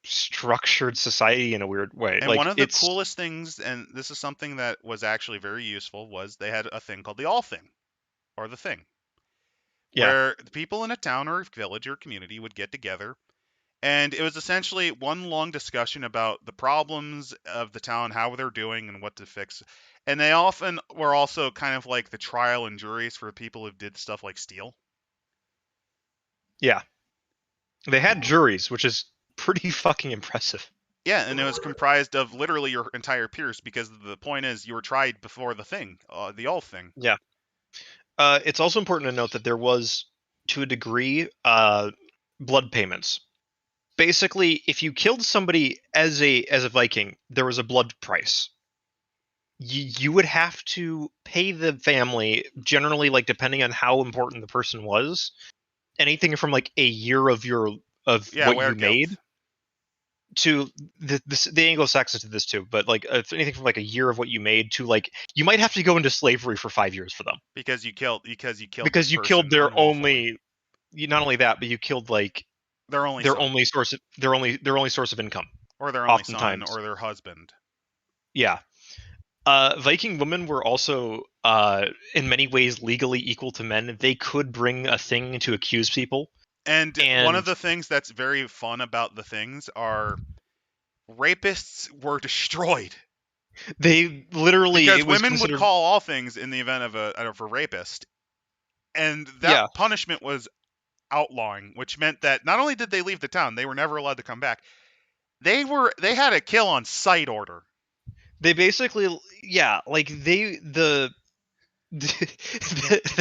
structured society in a weird way. And like, one of the coolest things, and this is something that was actually very useful, was they had a thing called the All Thing, or the Thing, where the people in a town or village or community would get together, and it was essentially one long discussion about the problems of the town, how they're doing, and what to fix. And they often were also kind of like the trial and juries for people who did stuff like steal. Yeah. They had juries, which is pretty fucking impressive. Yeah, and it was comprised of literally your entire peers, because the point is you were tried before the thing, the All Thing. Yeah. It's also important to note that there was, to a degree, blood payments. Basically, if you killed somebody as a Viking, there was a blood price. You would have to pay the family, generally, like depending on how important the person was, anything from like a year of what you made to the Anglo-Saxons did this too, but like anything from like a year of what you made to like you might have to go into slavery for 5 years for them because you killed their only. Not only that, but you killed like their only source of income, or their only son, or their husband. Yeah. Viking women were also in many ways legally equal to men. They could bring a thing to accuse people. And one of the things that's very fun about the things are rapists were destroyed. They literally, because women would call all things in the event of a rapist, and that punishment was outlawing, which meant that not only did they leave the town, they were never allowed to come back. They had a kill on sight order. They basically, like the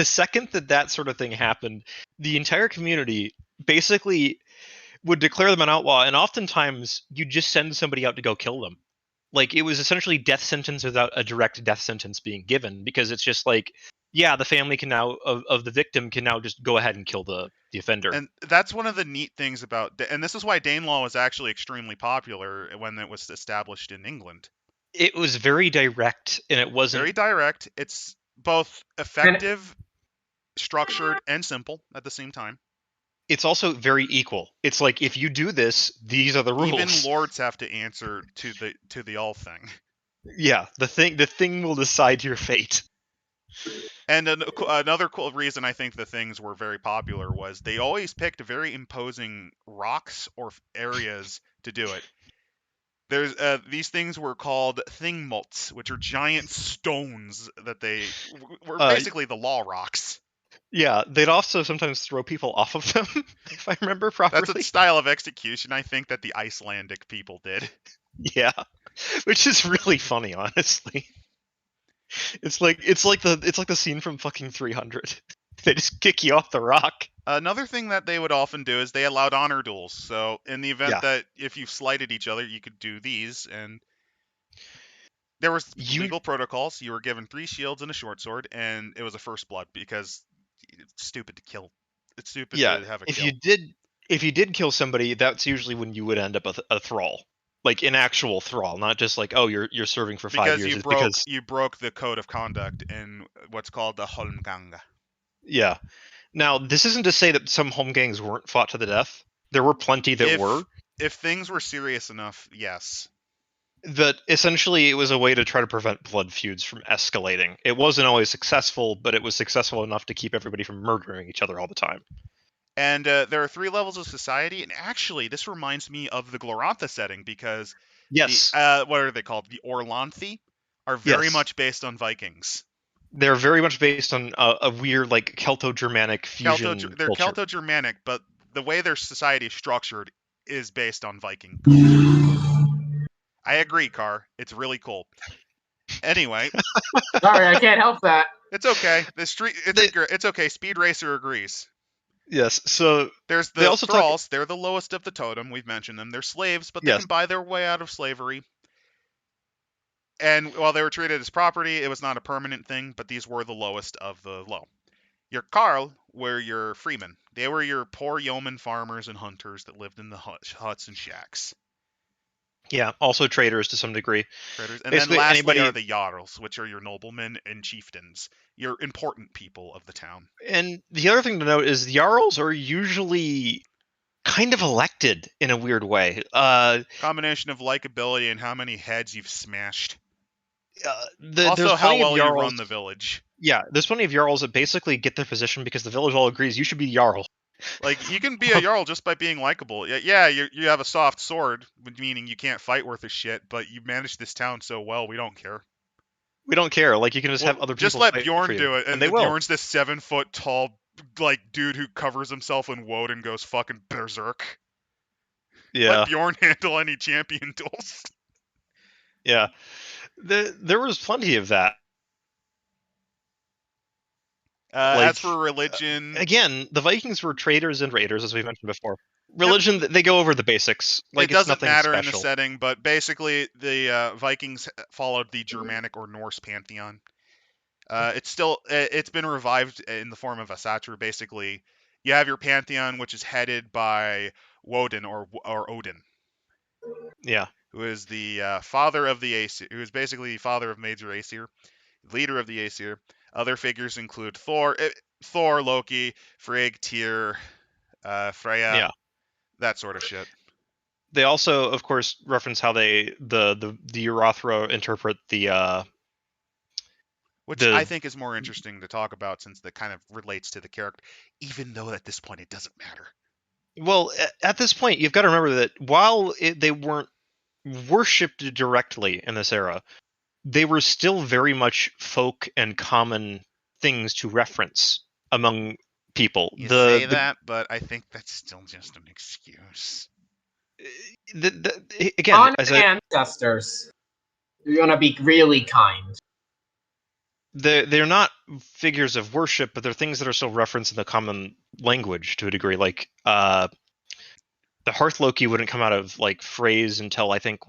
second that sort of thing happened, the entire community basically would declare them an outlaw, and oftentimes you just send somebody out to go kill them. Like, it was essentially death sentence without a direct death sentence being given, because it's just like, the family can now of the victim can now just go ahead and kill the offender. And that's one of the neat things about, and this is why Danelaw was actually extremely popular when it was established in England. It was very direct, and it wasn't very direct. It's both effective, structured, and simple at the same time. It's also very equal. It's like, if you do this, these are the rules. Even lords have to answer to the All Thing. Yeah, the thing will decide your fate. And another cool reason I think the things were very popular was they always picked very imposing rocks or areas to do it. There's these things were called thingmults, which are giant stones that they were basically the law rocks. Yeah, they'd also sometimes throw people off of them, if I remember properly. That's a style of execution I think that the Icelandic people did. Yeah, which is really funny, honestly. It's like the scene from fucking 300. They just kick you off the rock. Another thing that they would often do is they allowed honor duels. So in the event that if you slighted each other, you could do these. And There was legal protocols. You were given 3 shields and a short sword, and it was a first blood because it's stupid to kill. It's stupid to have a kill. If you did kill somebody, that's usually when you would end up a thrall, like an actual thrall, not just like, oh, you're serving for 5 years. Because you broke the code of conduct in what's called the holmganga. Yeah. Now, this isn't to say that some holmgangs weren't fought to the death. There were plenty that were. If things were serious enough, yes. But essentially, it was a way to try to prevent blood feuds from escalating. It wasn't always successful, but it was successful enough to keep everybody from murdering each other all the time. And there are 3 levels of society, and actually, this reminds me of the Glorantha setting, because yes, what are they called? The Orlanthi are very much based on Vikings. They're very much based on a weird, like, Celto-Germanic fusion. They're Celto-Germanic, but the way their society is structured is based on Viking. I agree, Carr. It's really cool. Anyway. Sorry, I can't help that. It's okay. It's okay. Speed Racer agrees. Yes, so there's the thralls. They're the lowest of the totem. We've mentioned them. They're slaves, but they can buy their way out of slavery. And while they were treated as property, it was not a permanent thing, but these were the lowest of the low. Your Carl were your freemen. They were your poor yeoman farmers and hunters that lived in the huts and shacks. Yeah, also traders to some degree. Traders. And basically, then lastly are the Jarls, which are your noblemen and chieftains, your important people of the town. And the other thing to note is the Jarls are usually kind of elected in a weird way. Combination of likability and how many heads you've smashed. Also, how well you run the village. Yeah, there's plenty of Jarls that basically get their position because the village all agrees you should be Jarl. Like, you can be a Jarl just by being likable. Yeah, you have a soft sword, meaning you can't fight worth a shit, but you manage this town so well, we don't care. We don't care. Like, you can just have other people just let Bjorn do it, and they will. Bjorn's this 7-foot tall, like, dude who covers himself in woad and goes fucking berserk. Yeah. Let Bjorn handle any champion duels. Yeah. There was plenty of that. As for religion... again, the Vikings were traders and raiders, as we mentioned before. Religion, they go over the basics. Like, it doesn't matter special in the setting, but basically the Vikings followed the Germanic or Norse pantheon. It's been revived in the form of a satyr. Basically, you have your pantheon, which is headed by Woden or Odin. Yeah. Who is the father of the Aesir, who is basically the father of Major Aesir, leader of the Aesir. Other figures include Thor, Loki, Frigg, Tyr, Freya, that sort of shit. They also, of course, reference how the Urathra interpret the... which I think is more interesting to talk about since that kind of relates to the character, even though at this point it doesn't matter. Well, at this point, you've got to remember that while they weren't worshipped directly in this era, they were still very much folk and common things to reference among people. You say that, but I think that's still just an excuse. Again, ancestors. You're gonna be really kind. They're not figures of worship, but they're things that are still referenced in the common language to a degree. Like, the Hearth Loki wouldn't come out of, like, phrase until, I think,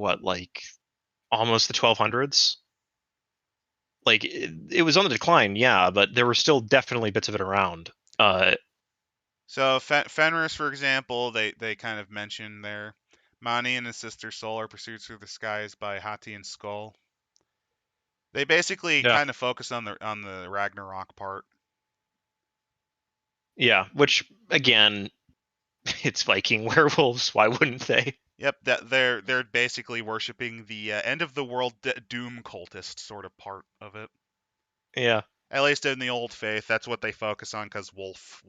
almost the 1200s? Like, it was on the decline, yeah, but there were still definitely bits of it around. So, Fenris, for example, they kind of mention there. Mani and his sister Sol are pursued through the skies by Hati and Skull. They basically kind of focus on the Ragnarok part. Yeah, which, again, it's Viking werewolves. Why wouldn't they? Yep, they're basically worshipping the end of the world doom cultist sort of part of it. Yeah. At least in the old faith, that's what they focus on, because wolf.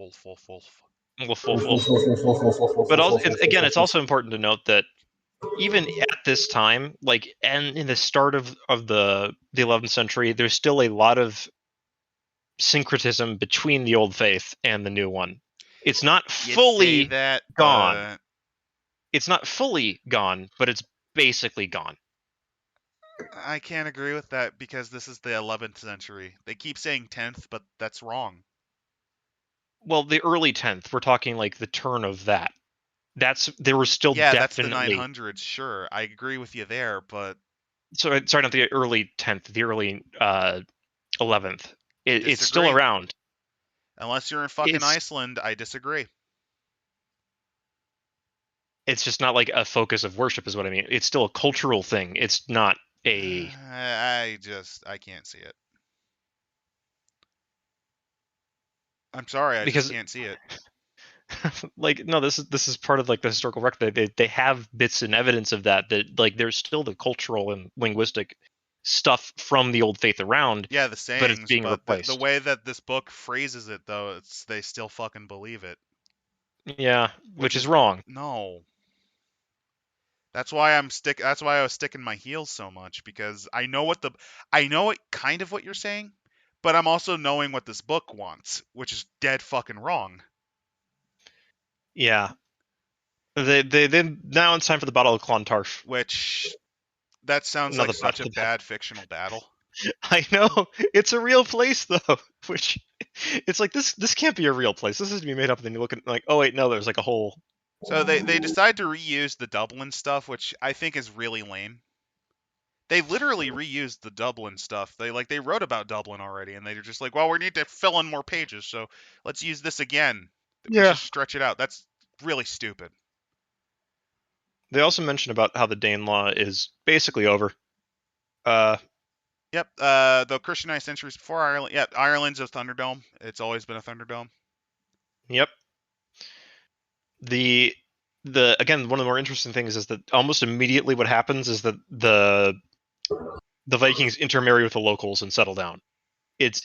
But also, again, it's also important to note that even at this time, like, and in the start of the 11th century, there's still a lot of syncretism between the old faith and the new one. It's not fully gone. It's not fully gone, but it's basically gone. I can't agree with that because this is the 11th century. They keep saying 10th, but that's wrong. Well, the early 10th, we're talking like the turn of that. There was still definitely... that's the 900s, sure. I agree with you there, but sorry, not the early 10th, the early 11th. It's still Disagree. around. Unless you're in fucking Iceland, I disagree. It's just not like a focus of worship, is what I mean. It's still a cultural thing. It's not a. I can't see it. I'm sorry, I just can't see it. Like, no, this is part of like the historical record. They have bits and evidence of that like there's still the cultural and linguistic stuff from the old faith around. Yeah, the sayings, but it's being replaced. The way that this book phrases it, though, they still fucking believe it. Yeah, which is wrong. No. That's why That's why I was sticking my heels so much, because I know kind of what you're saying, but I'm also knowing what this book wants, which is dead fucking wrong. Yeah. They now it's time for the Battle of Klontarf. Which that sounds like such a bad fictional battle. I know. It's a real place though, which it's like this can't be a real place. This is to be made up, and then you look at like, oh wait, no, there's like a whole. So they decide to reuse the Dublin stuff, which I think is really lame. They literally reused the Dublin stuff. They wrote about Dublin already, and they're just like, well, we need to fill in more pages, so let's use this again. Yeah. Let's just stretch it out. That's really stupid. They also mention about how the Danelaw is basically over. Yep. The Christianized centuries before Ireland. Yep. Ireland's a Thunderdome. It's always been a Thunderdome. Yep. The again, one of the more interesting things is that almost immediately what happens is that the Vikings intermarry with the locals and settle down. It's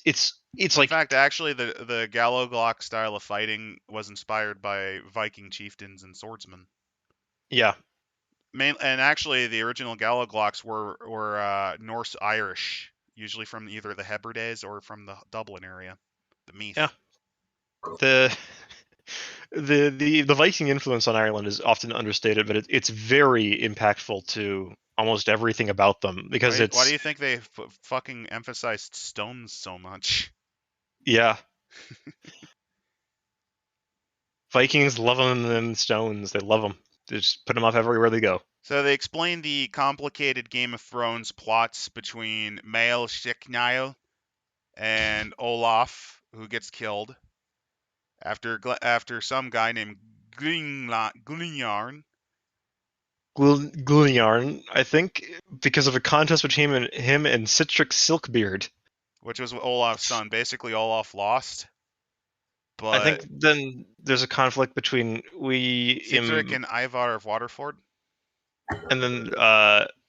like, in fact, actually, the Galloglock style of fighting was inspired by Viking chieftains and swordsmen. Yeah. And actually, the original Galloglocks were Norse Irish, usually from either the Hebrides or from the Dublin area, the Meath. Yeah. The Viking influence on Ireland is often understated, but it's very impactful to almost everything about them, because why do you think they fucking emphasized stones so much? Yeah. Vikings love them and stones. They love them. They just put them up everywhere they go. So they explain the complicated Game of Thrones plots between Mael Shichnile and Olaf, who gets killed after some guy named Glunjarn. Glunjarn, I think, because of a contest between him and Citric Silkbeard, which was Olaf's son. Basically, Olaf lost. But I think then there's a conflict between Citric and Ivar of Waterford. And then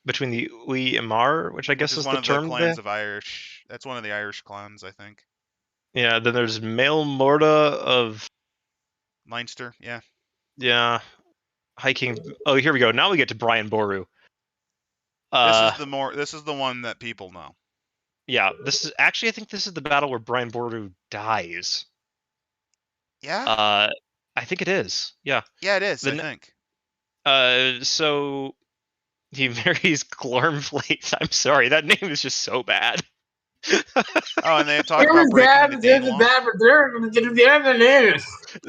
between the Imar, which I guess is one the term. Of the clans of Irish. That's one of the Irish clans, I think. Yeah, then there's Mael Morda of Leinster, yeah. Yeah. Hiking. Oh, here we go. Now we get to Brian Boru. This is the one that people know. Yeah, this is actually, I think this is the battle where Brian Boru dies. Yeah? I think it is. Yeah. Yeah, it is, I think. So he marries Glormflate. I'm sorry, that name is just so bad. Oh, and they talk about breaking the Danelaw.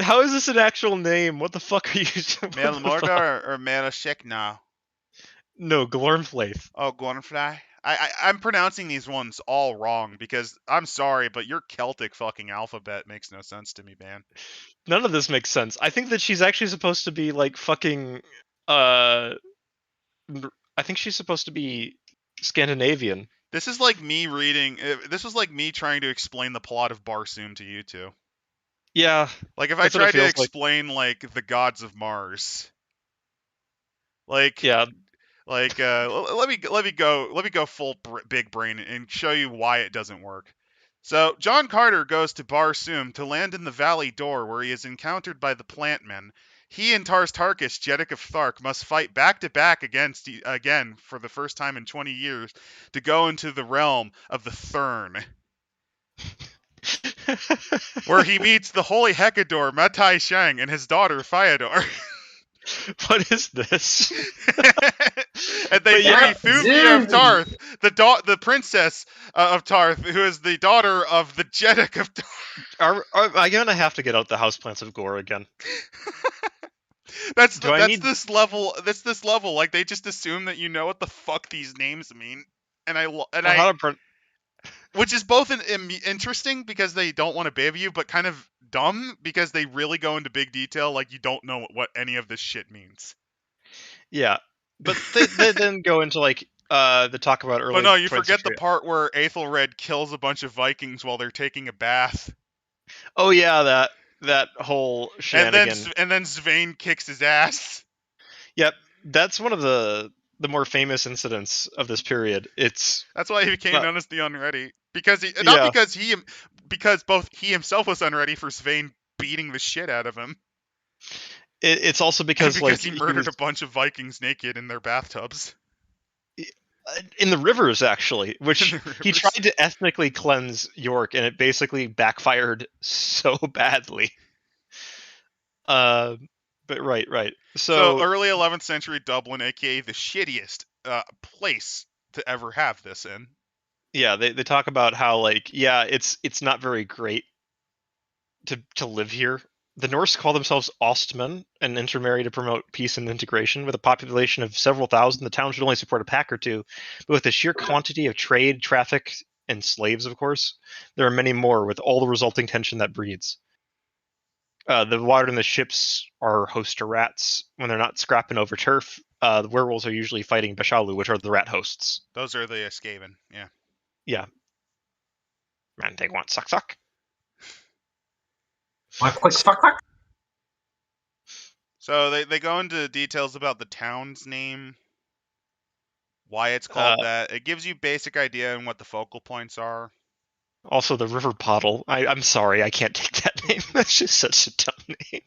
How is this an actual name? What the fuck are you doing? Mael Morda or Mael Shichnile? No, Glormflate. Oh, Glormflate. I'm pronouncing these ones all wrong, because I'm sorry, but your Celtic fucking alphabet makes no sense to me, man. None of this makes sense. I think that she's actually supposed to be like fucking I think she's supposed to be Scandinavian. This is like me this was like me trying to explain the plot of Barsoom to you two. Yeah. Like if I tried to explain like the gods of Mars. Like yeah. Like let me go full big brain and show you why it doesn't work. So John Carter goes to Barsoom to land in the Valley Door, where he is encountered by the Plantmen. He and Tars Tarkas, Jeddak of Thark, must fight back to back again for the first time in 20 years to go into the realm of the Thurn, where he meets the holy Hekador Matai Shang and his daughter Fyodor. What is this? And they free Thuvia of Tarth, the princess of Tarth, who is the daughter of the Jeddak of Tarth. Are I gonna have to get out the houseplants of Gore again? That's this level. That's this level. Like they just assume that you know what the fuck these names mean, which is both interesting because they don't want to baby you, but kind of dumb because they really go into big detail. Like you don't know what any of this shit means. Yeah, but they then go into like the talk about early. But no, you forget the part where Aethelred kills a bunch of Vikings while they're taking a bath. Oh yeah, that whole shenanigan. And then Svein kicks his ass. Yep, that's one of the more famous incidents of this period. That's why he became known as the Unready, because because both he himself was unready for Svein beating the shit out of him. It's also because he murdered a bunch of Vikings naked in their bathtubs. In the rivers, actually, which he tried to ethnically cleanse York, and it basically backfired so badly. But right. So early 11th century Dublin, aka the shittiest place to ever have this in. Yeah, they talk about how it's not very great to live here. The Norse call themselves Ostmen and intermarry to promote peace and integration. With a population of several thousand, the town should only support a pack or two. But with the sheer quantity of trade, traffic, and slaves, of course, there are many more, with all the resulting tension that breeds. The water in the ships are host to rats. When they're not scrapping over turf, the werewolves are usually fighting Bashalu, which are the rat hosts. Those are the Skaven, yeah. Yeah. Man, they want suck. Quick fuck. So they go into details about the town's name, why it's called that. It gives you basic idea on what the focal points are. Also, the River Pottle. I'm sorry, I can't take that name. That's just such a dumb name.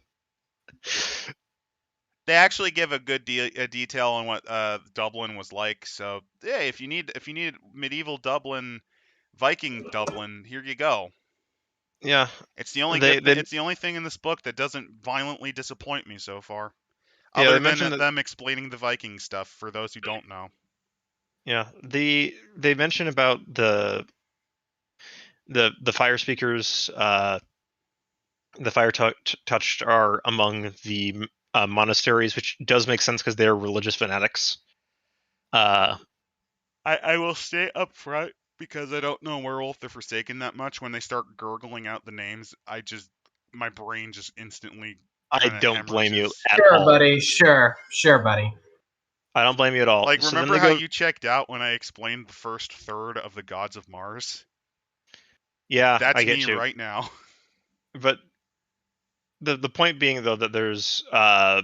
They actually give a good detail on what Dublin was like. So yeah, if you need medieval Dublin, Viking Dublin, here you go. Yeah, it's the only it's the only thing in this book that doesn't violently disappoint me so far. Other than them explaining the Viking stuff for those who don't know. Yeah, they mention about the fire speakers. The fire touched are among the monasteries, which does make sense because they're religious fanatics. I will stay up front because I don't know Werewolf the Forsaken that much. When they start gurgling out the names, my brain just instantly. I don't blame you at sure, all. Buddy. Sure, buddy. I don't blame you at all. Like, remember how you checked out when I explained the first third of the Gods of Mars? Yeah, that's I get me you right now. But the point being, though, that there's a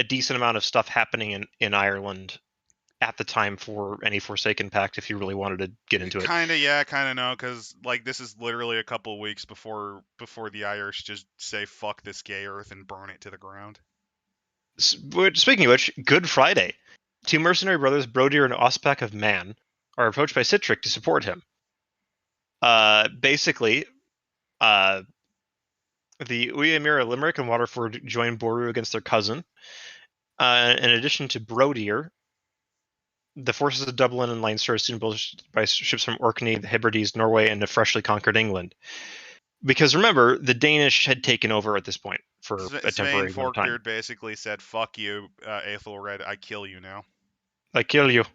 decent amount of stuff happening in Ireland at the time for any Forsaken Pact, if you really wanted to get into it. Kind of no, because like this is literally a couple weeks before the Irish just say fuck this gay earth and burn it to the ground. Speaking of which, Good Friday. Two mercenary brothers, Brodir and Ospak of Man, are approached by Sihtric to support him. Basically, the Uyamira, Limerick, and Waterford join Boru against their cousin. In addition to Brodir, the forces of Dublin and Leinster are soon bullied by ships from Orkney, the Hebrides, Norway, and the freshly conquered England. Because remember, the Danish had taken over at this point for a temporary time. Forkbeard basically said, "Fuck you, Aethelred. I kill you now. I kill you.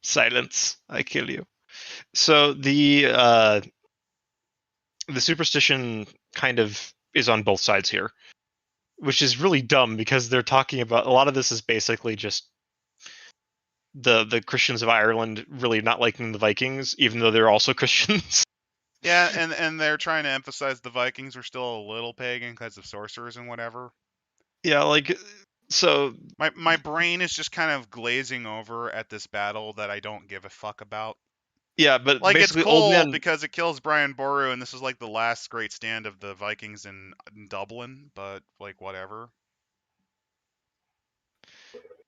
Silence. I kill you." So the superstition kind of is on both sides here, which is really dumb because they're talking about a lot of this is basically just the Christians of Ireland really not liking the Vikings, even though they're also Christians. Yeah, and they're trying to emphasize the Vikings are still a little pagan because of sorcerers and whatever. Yeah, like, so... My brain is just kind of glazing over at this battle that I don't give a fuck about. Yeah, but like, basically, it's cool old men... because it kills Brian Boru, and this is like the last great stand of the Vikings in Dublin, but like, whatever.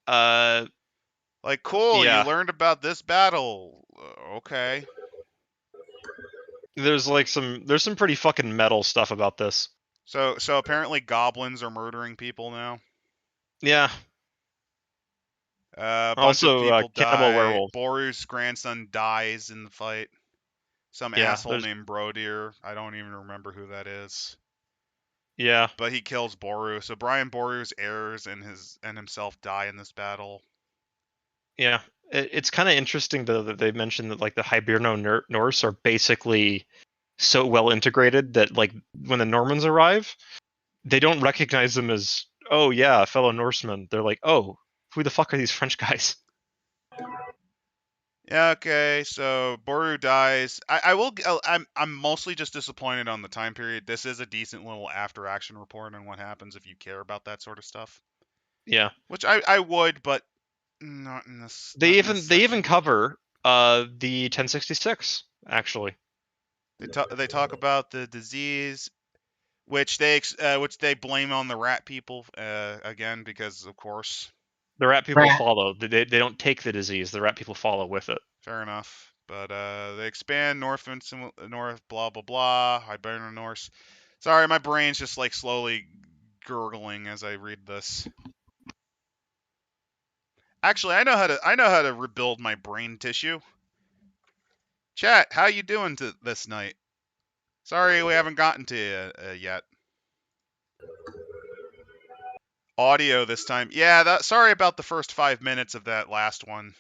Like, cool, yeah. You learned about this battle. Okay. There's some pretty fucking metal stuff about this. So apparently goblins are murdering people now. Yeah. A bunch of people die. Werewolf. Boru's grandson dies in the fight. Some asshole named Brodir. I don't even remember who that is. Yeah. But he kills Boru. So Brian Boru's heirs and himself die in this battle. Yeah. It's kind of interesting though that they mentioned that like the Hiberno Norse are basically so well integrated that like when the Normans arrive, they don't recognize them as, oh yeah, fellow Norsemen. They're like, oh, who the fuck are these French guys? Yeah, okay, so Boru dies. I'm mostly just disappointed on the time period. This is a decent little after action report on what happens if you care about that sort of stuff. Yeah. Which I would, but not in this. They even cover the 1066 actually. They talk about the disease, which they blame on the rat people again, because of course the rat people follow. They don't take the disease. The rat people follow with it. Fair enough. But they expand north, blah blah blah. Hiberno Norse. Sorry, my brain's just like slowly gurgling as I read this. Actually, I know how to rebuild my brain tissue. Chat, how you doing this night? Sorry, we haven't gotten to you yet. Audio this time. Yeah, sorry about the first 5 minutes of that last one.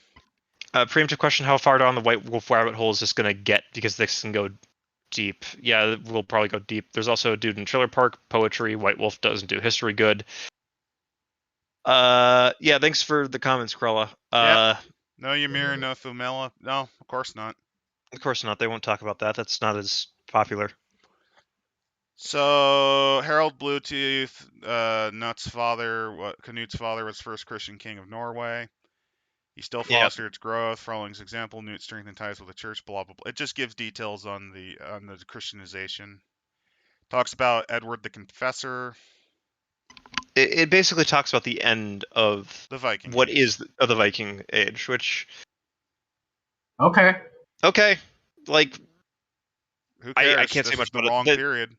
Preemptive question: how far down the White Wolf rabbit hole is this going to get? Because this can go deep. Yeah, we'll probably go deep. There's also a dude in Trailer Park Poetry. White Wolf doesn't do history good. Yeah, thanks for the comments, Krella. Yep. No Ymir, no Thumela. No, of course not. Of course not. They won't talk about that. That's not as popular. So Harold Bluetooth, Knut's father, Canut's father was first Christian king of Norway. He still fostered its growth, following his example. Newt strengthened ties with the church. Blah blah blah. It just gives details on the Christianization. Talks about Edward the Confessor. It basically talks about the end of the Viking. What is of the Viking Age? Which okay, like who cares? I can't say much about the wrong period.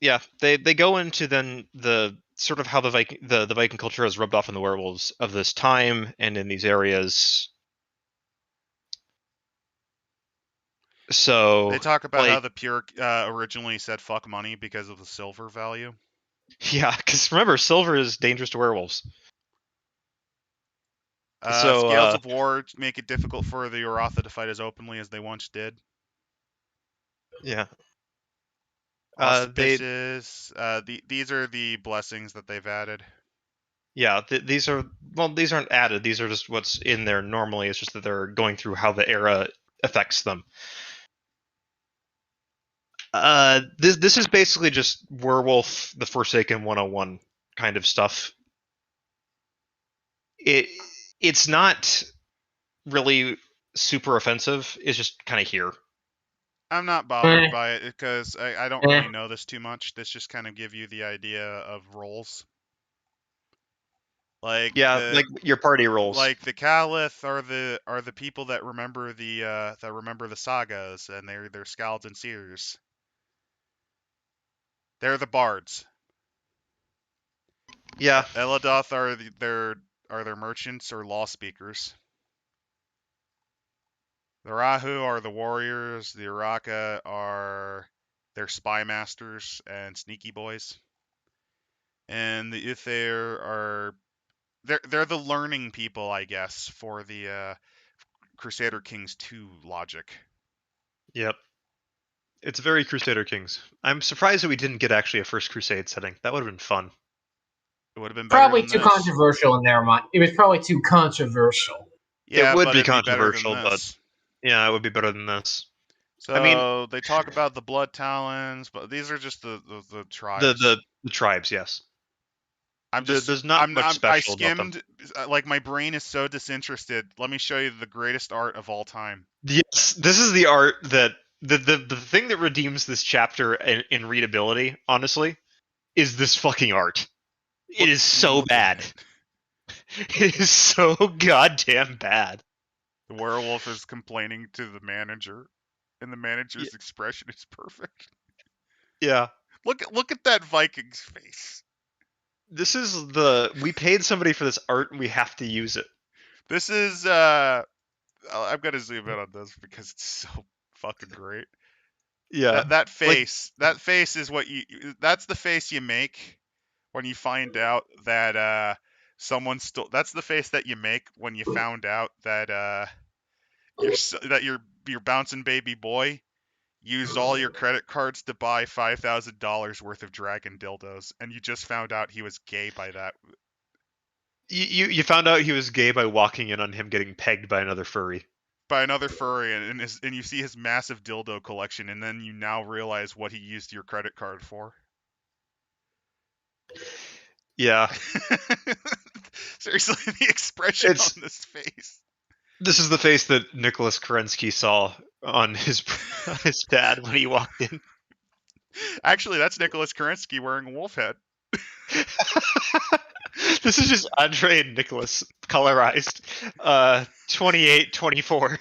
Yeah, they go into then the sort of how the Viking culture has rubbed off on the werewolves of this time and in these areas. So they talk about how the pure originally said fuck money because of the silver value. Yeah, because remember, silver is dangerous to werewolves. Scales of war make it difficult for the Uratha to fight as openly as they once did. Yeah. Auspicious. These are the blessings that they've added. Yeah, these aren't added. These are just what's in there normally. It's just that they're going through how the era affects them. This is basically just Werewolf the Forsaken 101 kind of stuff. It's not really super offensive. It's just kind of here. I'm not bothered by it because I don't really know this too much. This just kind of give you the idea of roles. Like like your party roles. Like the Caliph are the people that remember the sagas, and they're Scalds and Seers. They're the bards. Yeah. Eladoth are their merchants or law speakers. The Rahu are the warriors. The Uraka are their spy masters and sneaky boys. And the Uther are they're the learning people, I guess, for the Crusader Kings 2 logic. Yep. It's very Crusader Kings. I'm surprised that we didn't get actually a First Crusade setting. That would have been fun. It would have been probably too controversial in their mind. It was probably too controversial. Yeah, it would be controversial, but yeah, it would be better than this. So I mean, they talk about the blood talons, but these are just the tribes. The tribes, yes. There's not much special I skimmed, about them. Like my brain is so disinterested. Let me show you the greatest art of all time. Yes, this is the art that the thing that redeems this chapter in readability, honestly, is this fucking art. It is so bad. It is so goddamn bad. The werewolf is complaining to the manager, and the manager's expression is perfect. Yeah. Look at that Viking's face. This is we paid somebody for this art and we have to use it. This is I'm gonna zoom in on this because it's so fucking great. Yeah. That face. That face is what you. That's the face you make when you find out that someone stole. That's the face that you make when you found out that your bouncing baby boy used all your credit cards to buy $5,000 worth of dragon dildos, and you just found out he was gay by that. You found out he was gay by walking in on him getting pegged by another furry. And you see his massive dildo collection, and then you now realize what he used your credit card for. Yeah. Seriously, the expression on this face. This is the face that Nicholas Kerensky saw on his dad when he walked in. Actually, that's Nicholas Kerensky wearing a wolf head. This is just Andre and Nicholas colorized. 28, 24.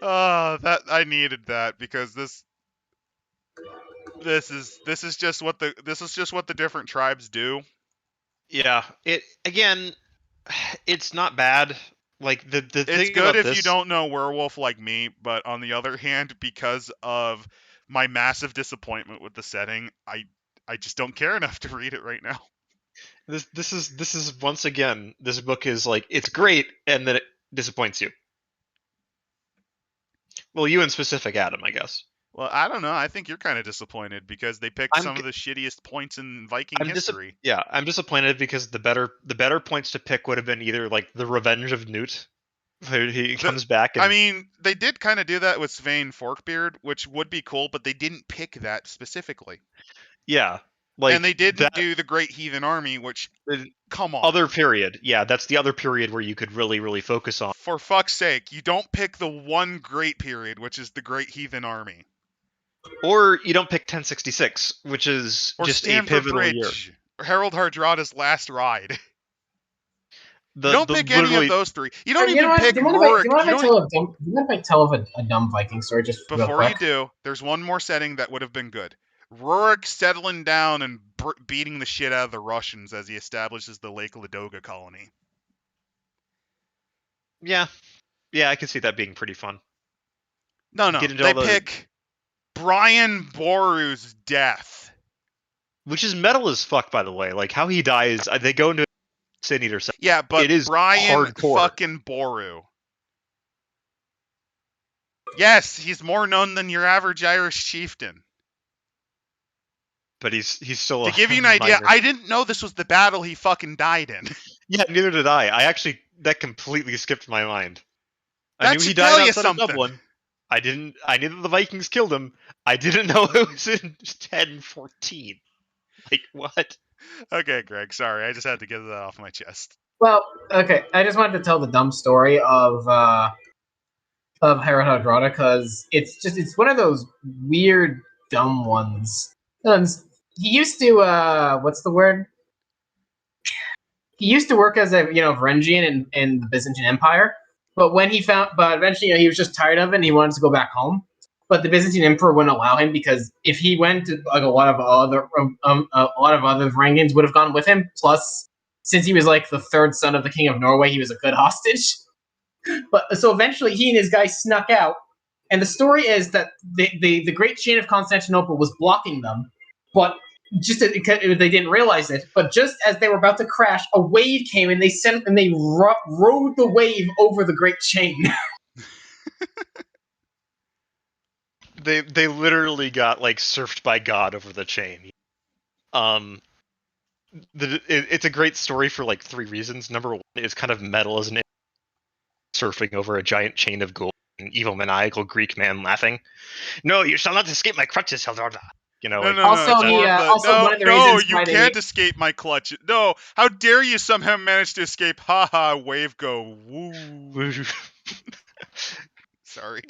That I needed that because this is just what the different tribes do. Yeah, it's not bad. Like the it's thing good about if this... you don't know Werewolf like me, but on the other hand, because of my massive disappointment with the setting, I just don't care enough to read it right now. This is once again, this book is like, it's great, and then it disappoints you. Well, you in specific, Adam, I guess. Well, I don't know. I think you're kind of disappointed because they picked some of the shittiest points in Viking history. I'm disappointed because the better points to pick would have been either like the Revenge of Newt. He comes back. I mean, they did kind of do that with Svein Forkbeard, which would be cool, but they didn't pick that specifically. Yeah. And they didn't do the Great Heathen Army, which, come on. Other period. Yeah, that's the other period where you could really, really focus on. For fuck's sake, you don't pick the one great period, which is the Great Heathen Army. Or you don't pick 1066, which is just a pivotal year. Or Harold Hardrada's last ride. You don't pick any of those three. You don't even pick Rurik. Do you want to tell a dumb Viking story just before you do? There's one more setting that would have been good. Rurik settling down and beating the shit out of the Russians as he establishes the Lake Ladoga colony. Yeah, I can see that being pretty fun. No, they pick Brian Boru's death, which is metal as fuck, by the way. Like how he dies, they go into Sin Eater. Yeah, but it is Brian hardcore. Fucking Boru. Yes, he's more known than your average Irish chieftain. But he's still to give you an idea. I didn't know this was the battle he fucking died in. Yeah, neither did I. That completely skipped my mind. I knew he died outside of Dublin. I knew that the Vikings killed him. I didn't know it was in 1014. Like what? Okay, Greg. Sorry, I just had to get that off my chest. Well, okay. I just wanted to tell the dumb story of Harold Hardrada because it's one of those weird dumb ones. He used to what's the word? He used to work as a Varangian in the Byzantine Empire, but eventually he was just tired of it and he wanted to go back home. But the Byzantine Emperor wouldn't allow him because if he went, like a lot of other Varangians would have gone with him. Plus, since he was like the third son of the King of Norway, he was a good hostage. But so eventually he and his guys snuck out, and the story is that the Great Chain of Constantinople was blocking them. But they didn't realize it. But just as they were about to crash, a wave came and they rode the wave over the Great Chain. They literally got like surfed by God over the chain. It's a great story for like 3 reasons. Number one, it's kind of metal as an surfing over a giant chain of gold, an evil maniacal Greek man laughing. No, you shall not escape my crutches, Heldarda. No, you can't escape my clutch. No, how dare you somehow manage to escape? Haha, wave go. Woo. Sorry.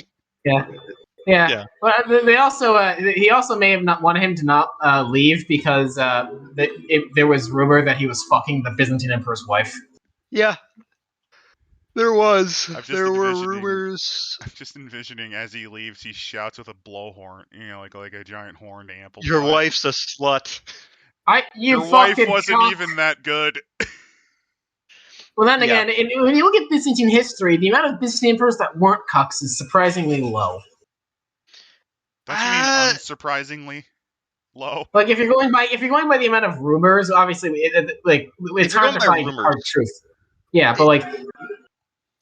Yeah. But they also he also may have not wanted him to not leave because there was rumor that he was fucking the Byzantine Emperor's wife. Yeah. There were rumors. I'm just envisioning as he leaves, he shouts with a blowhorn, like a giant horn to amplify. Your wife's a slut. Your wife wasn't even that good. Well, then again, when you look at Byzantine history, the amount of Byzantine emperors that weren't cucks is surprisingly low. Don't you mean unsurprisingly low? Like if you're going by the amount of rumors, obviously, it's hard to find hard truth. Yeah, but like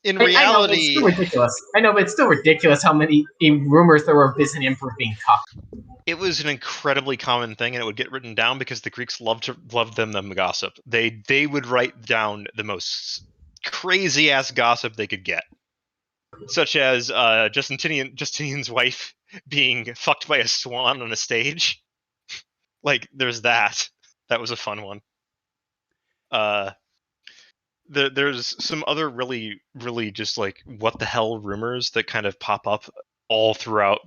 in reality, I know, it's still ridiculous. I know, but it's still ridiculous how many rumors there were of Byzantine emperors being cucked. It was an incredibly common thing, and it would get written down because the Greeks loved them gossip. They would write down the most crazy ass gossip they could get, such as Justinian's wife being fucked by a swan on a stage. Like, there's that. That was a fun one. There's some other really, really just like what the hell rumors that kind of pop up all throughout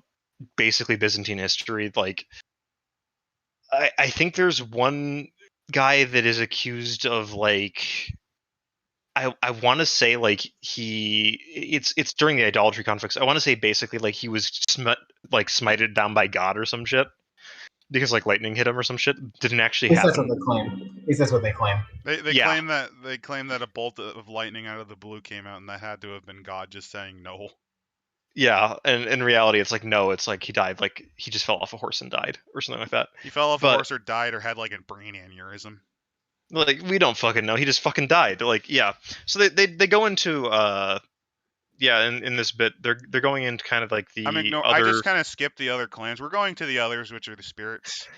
basically Byzantine history. Like, I think there's one guy that is accused of like, I want to say like it's during the idolatry conflicts. I want to say basically like he was smited down by God or some shit because like lightning hit him or some shit. Didn't actually happen. That's what they claim. At least that's what they claim. They claim that a bolt of lightning out of the blue came out, and that had to have been God just saying no. Yeah, and in reality, it's like no, it's like he died, like he just fell off a horse and died, or something like that. He fell off a horse or died, or had like a brain aneurysm. Like, we don't fucking know. He just fucking died. Like, yeah. So they go into in this bit they're going into kind of like the I just kind of skipped the other clans. We're going to the others, which are the spirits.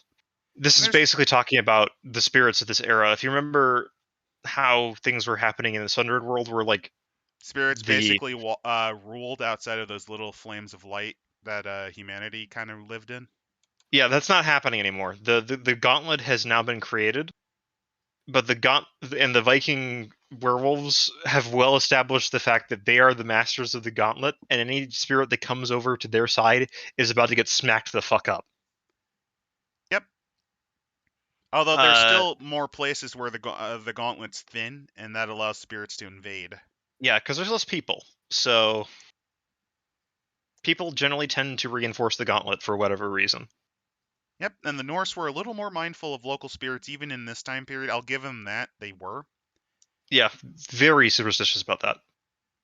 This is basically talking about the spirits of this era. If you remember how things were happening in the Sundered world, where like spirits basically ruled outside of those little flames of light that humanity kind of lived in. Yeah, that's not happening anymore. The gauntlet has now been created, but the Viking werewolves have well established the fact that they are the masters of the gauntlet, and any spirit that comes over to their side is about to get smacked the fuck up. Yep. Although there's still more places where the gauntlet's thin, and that allows spirits to invade. Yeah, because there's less people, so people generally tend to reinforce the gauntlet for whatever reason. Yep, and the Norse were a little more mindful of local spirits even in this time period. I'll give them that. They were. Yeah, very superstitious about that.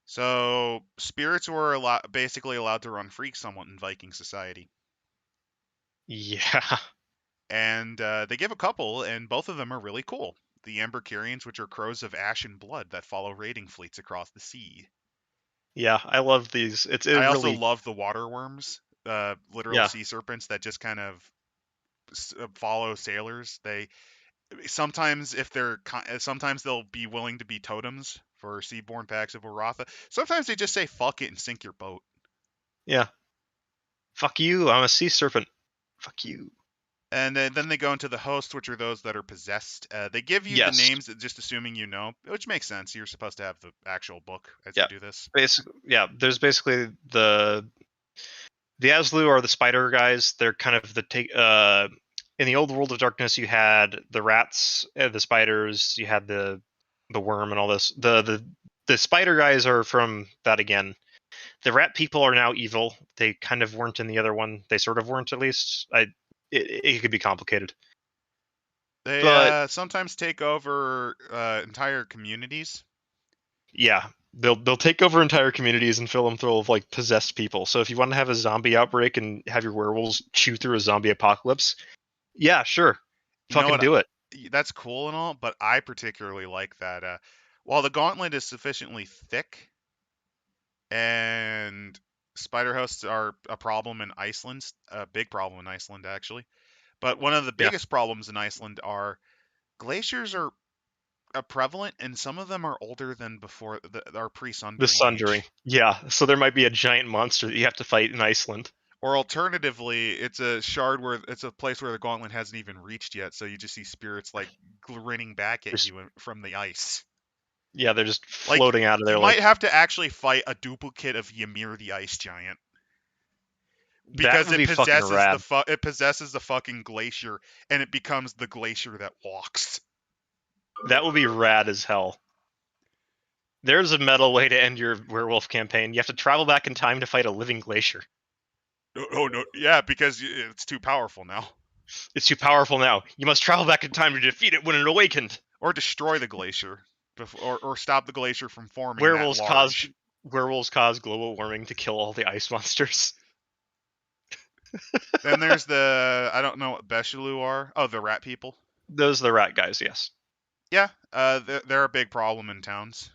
So spirits were basically allowed to run free somewhat in Viking society. Yeah. And they give a couple, and both of them are really cool. The Emberkirians, which are crows of ash and blood that follow raiding fleets across the sea. Yeah, I love these. I also love the water worms, literal sea serpents that just kind of follow sailors. They sometimes they'll be willing to be totems for seaborne packs of Oratha. Sometimes they just say fuck it and sink your boat. Yeah. Fuck you, I'm a sea serpent. Fuck you. And then they go into the host, which are those that are possessed. They give you the names, just assuming you know, which makes sense. You're supposed to have the actual book as you do this. There's basically the Aslu are the spider guys. They're kind of in the old world of darkness, you had the rats, the spiders, you had the worm and all this. The spider guys are from that again. The rat people are now evil. They kind of weren't in the other one. They sort of weren't, at least. It could be complicated. They sometimes take over entire communities. Yeah, they'll take over entire communities and fill them full of like possessed people. So if you want to have a zombie outbreak and have your werewolves chew through a zombie apocalypse, yeah, sure, fucking do it. That's cool and all, but I particularly like that. While the gauntlet is sufficiently thick, and spider hosts are a problem in Iceland, a big problem in Iceland actually. But one of the biggest problems in Iceland are glaciers are prevalent, and some of them are older than before our pre-sundering. The sundering, yeah. So there might be a giant monster that you have to fight in Iceland. Or alternatively, it's a shard where it's a place where the gauntlet hasn't even reached yet, so you just see spirits like grinning back at you from the ice. Yeah, they're just floating out of there. You might have to actually fight a duplicate of Ymir the Ice Giant. Because it possesses the fucking glacier, and it becomes the glacier that walks. That would be rad as hell. There's a metal way to end your werewolf campaign. You have to travel back in time to fight a living glacier. Oh no, yeah, because it's too powerful now. It's too powerful now. You must travel back in time to defeat it when it awakened. Or destroy the glacier. or stop the glacier from forming that large. Werewolves cause global warming to kill all the ice monsters. Then there's I don't know what Becheloux are. Oh, the rat people. Those are the rat guys, yes. Yeah, they're a big problem in towns.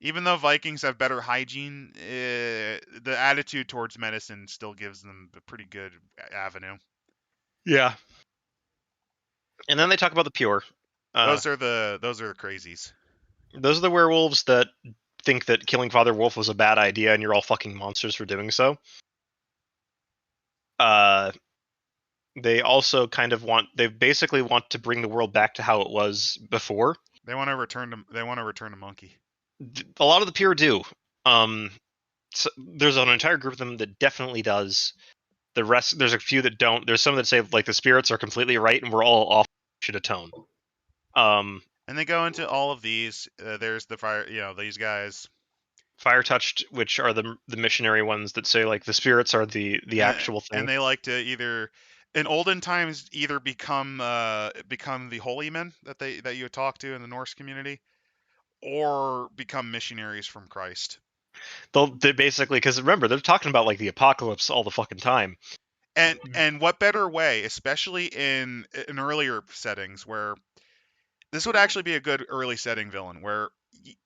Even though Vikings have better hygiene, the attitude towards medicine still gives them a pretty good avenue. Yeah. And then they talk about the pure. Those are the crazies. Those are the werewolves that think that killing Father Wolf was a bad idea and you're all fucking monsters for doing so. They also they basically want to bring the world back to how it was before. They want to return to monkey. A lot of the pure do. So there's an entire group of them that definitely does. The rest, there's a few that don't. There's some that say like the spirits are completely right and we're all off, should atone. And they go into all of these. There's the fire, these guys. Fire touched, which are the missionary ones that say like the spirits are the actual thing. And they like to either, in olden times, either become the holy men that you would talk to in the Norse community, or become missionaries from Christ. They basically, because remember, they're talking about like the apocalypse all the fucking time. And what better way, especially in earlier settings, where this would actually be a good early setting villain, where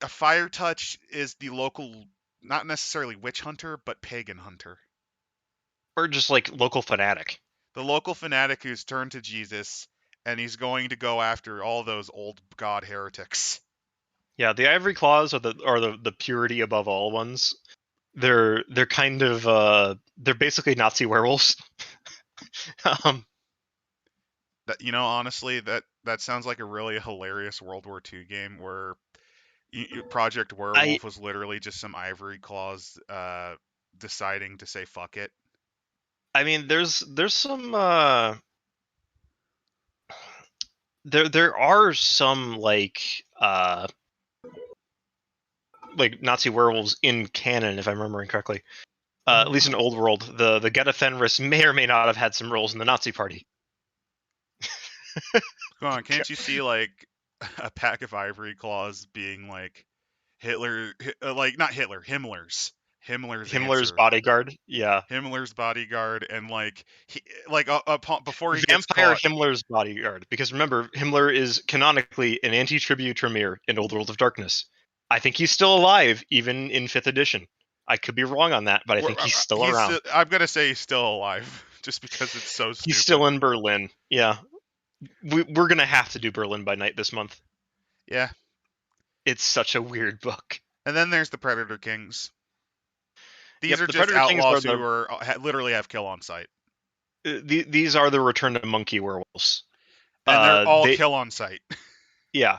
a fire touch is the local, not necessarily witch hunter, but pagan hunter. Or just like local fanatic. The local fanatic who's turned to Jesus, and he's going to go after all those old god heretics. Yeah, the Ivory Claws are the purity above all ones. They're kind of they're basically Nazi werewolves. Honestly, that sounds like a really hilarious World War II game where Project Werewolf was literally just some Ivory Claws deciding to say fuck it. I mean, there's some there are some like Nazi werewolves in canon, if I'm remembering correctly. At least in Old World, the Geta Fenris may or may not have had some roles in the Nazi Party. Come on, can't you see like a pack of Ivory Claws being like Hitler, not Hitler, Himmler's answer. Bodyguard, yeah. Himmler's bodyguard, and before he Vampire gets caught, Himmler's bodyguard. Because remember, Himmler is canonically an anti-tribute Tremere in Old World of Darkness. I think he's still alive, even in 5th edition. I could be wrong on that, but I think he's still around. I'm gonna say he's still alive, just because it's so stupid. He's still in Berlin, yeah. We're gonna have to do Berlin by Night this month. Yeah. It's such a weird book. And then there's the Predator Kings. These are just outlaws who literally have kill on sight. These are the Return to Monkey werewolves. And they're all kill on sight. Yeah.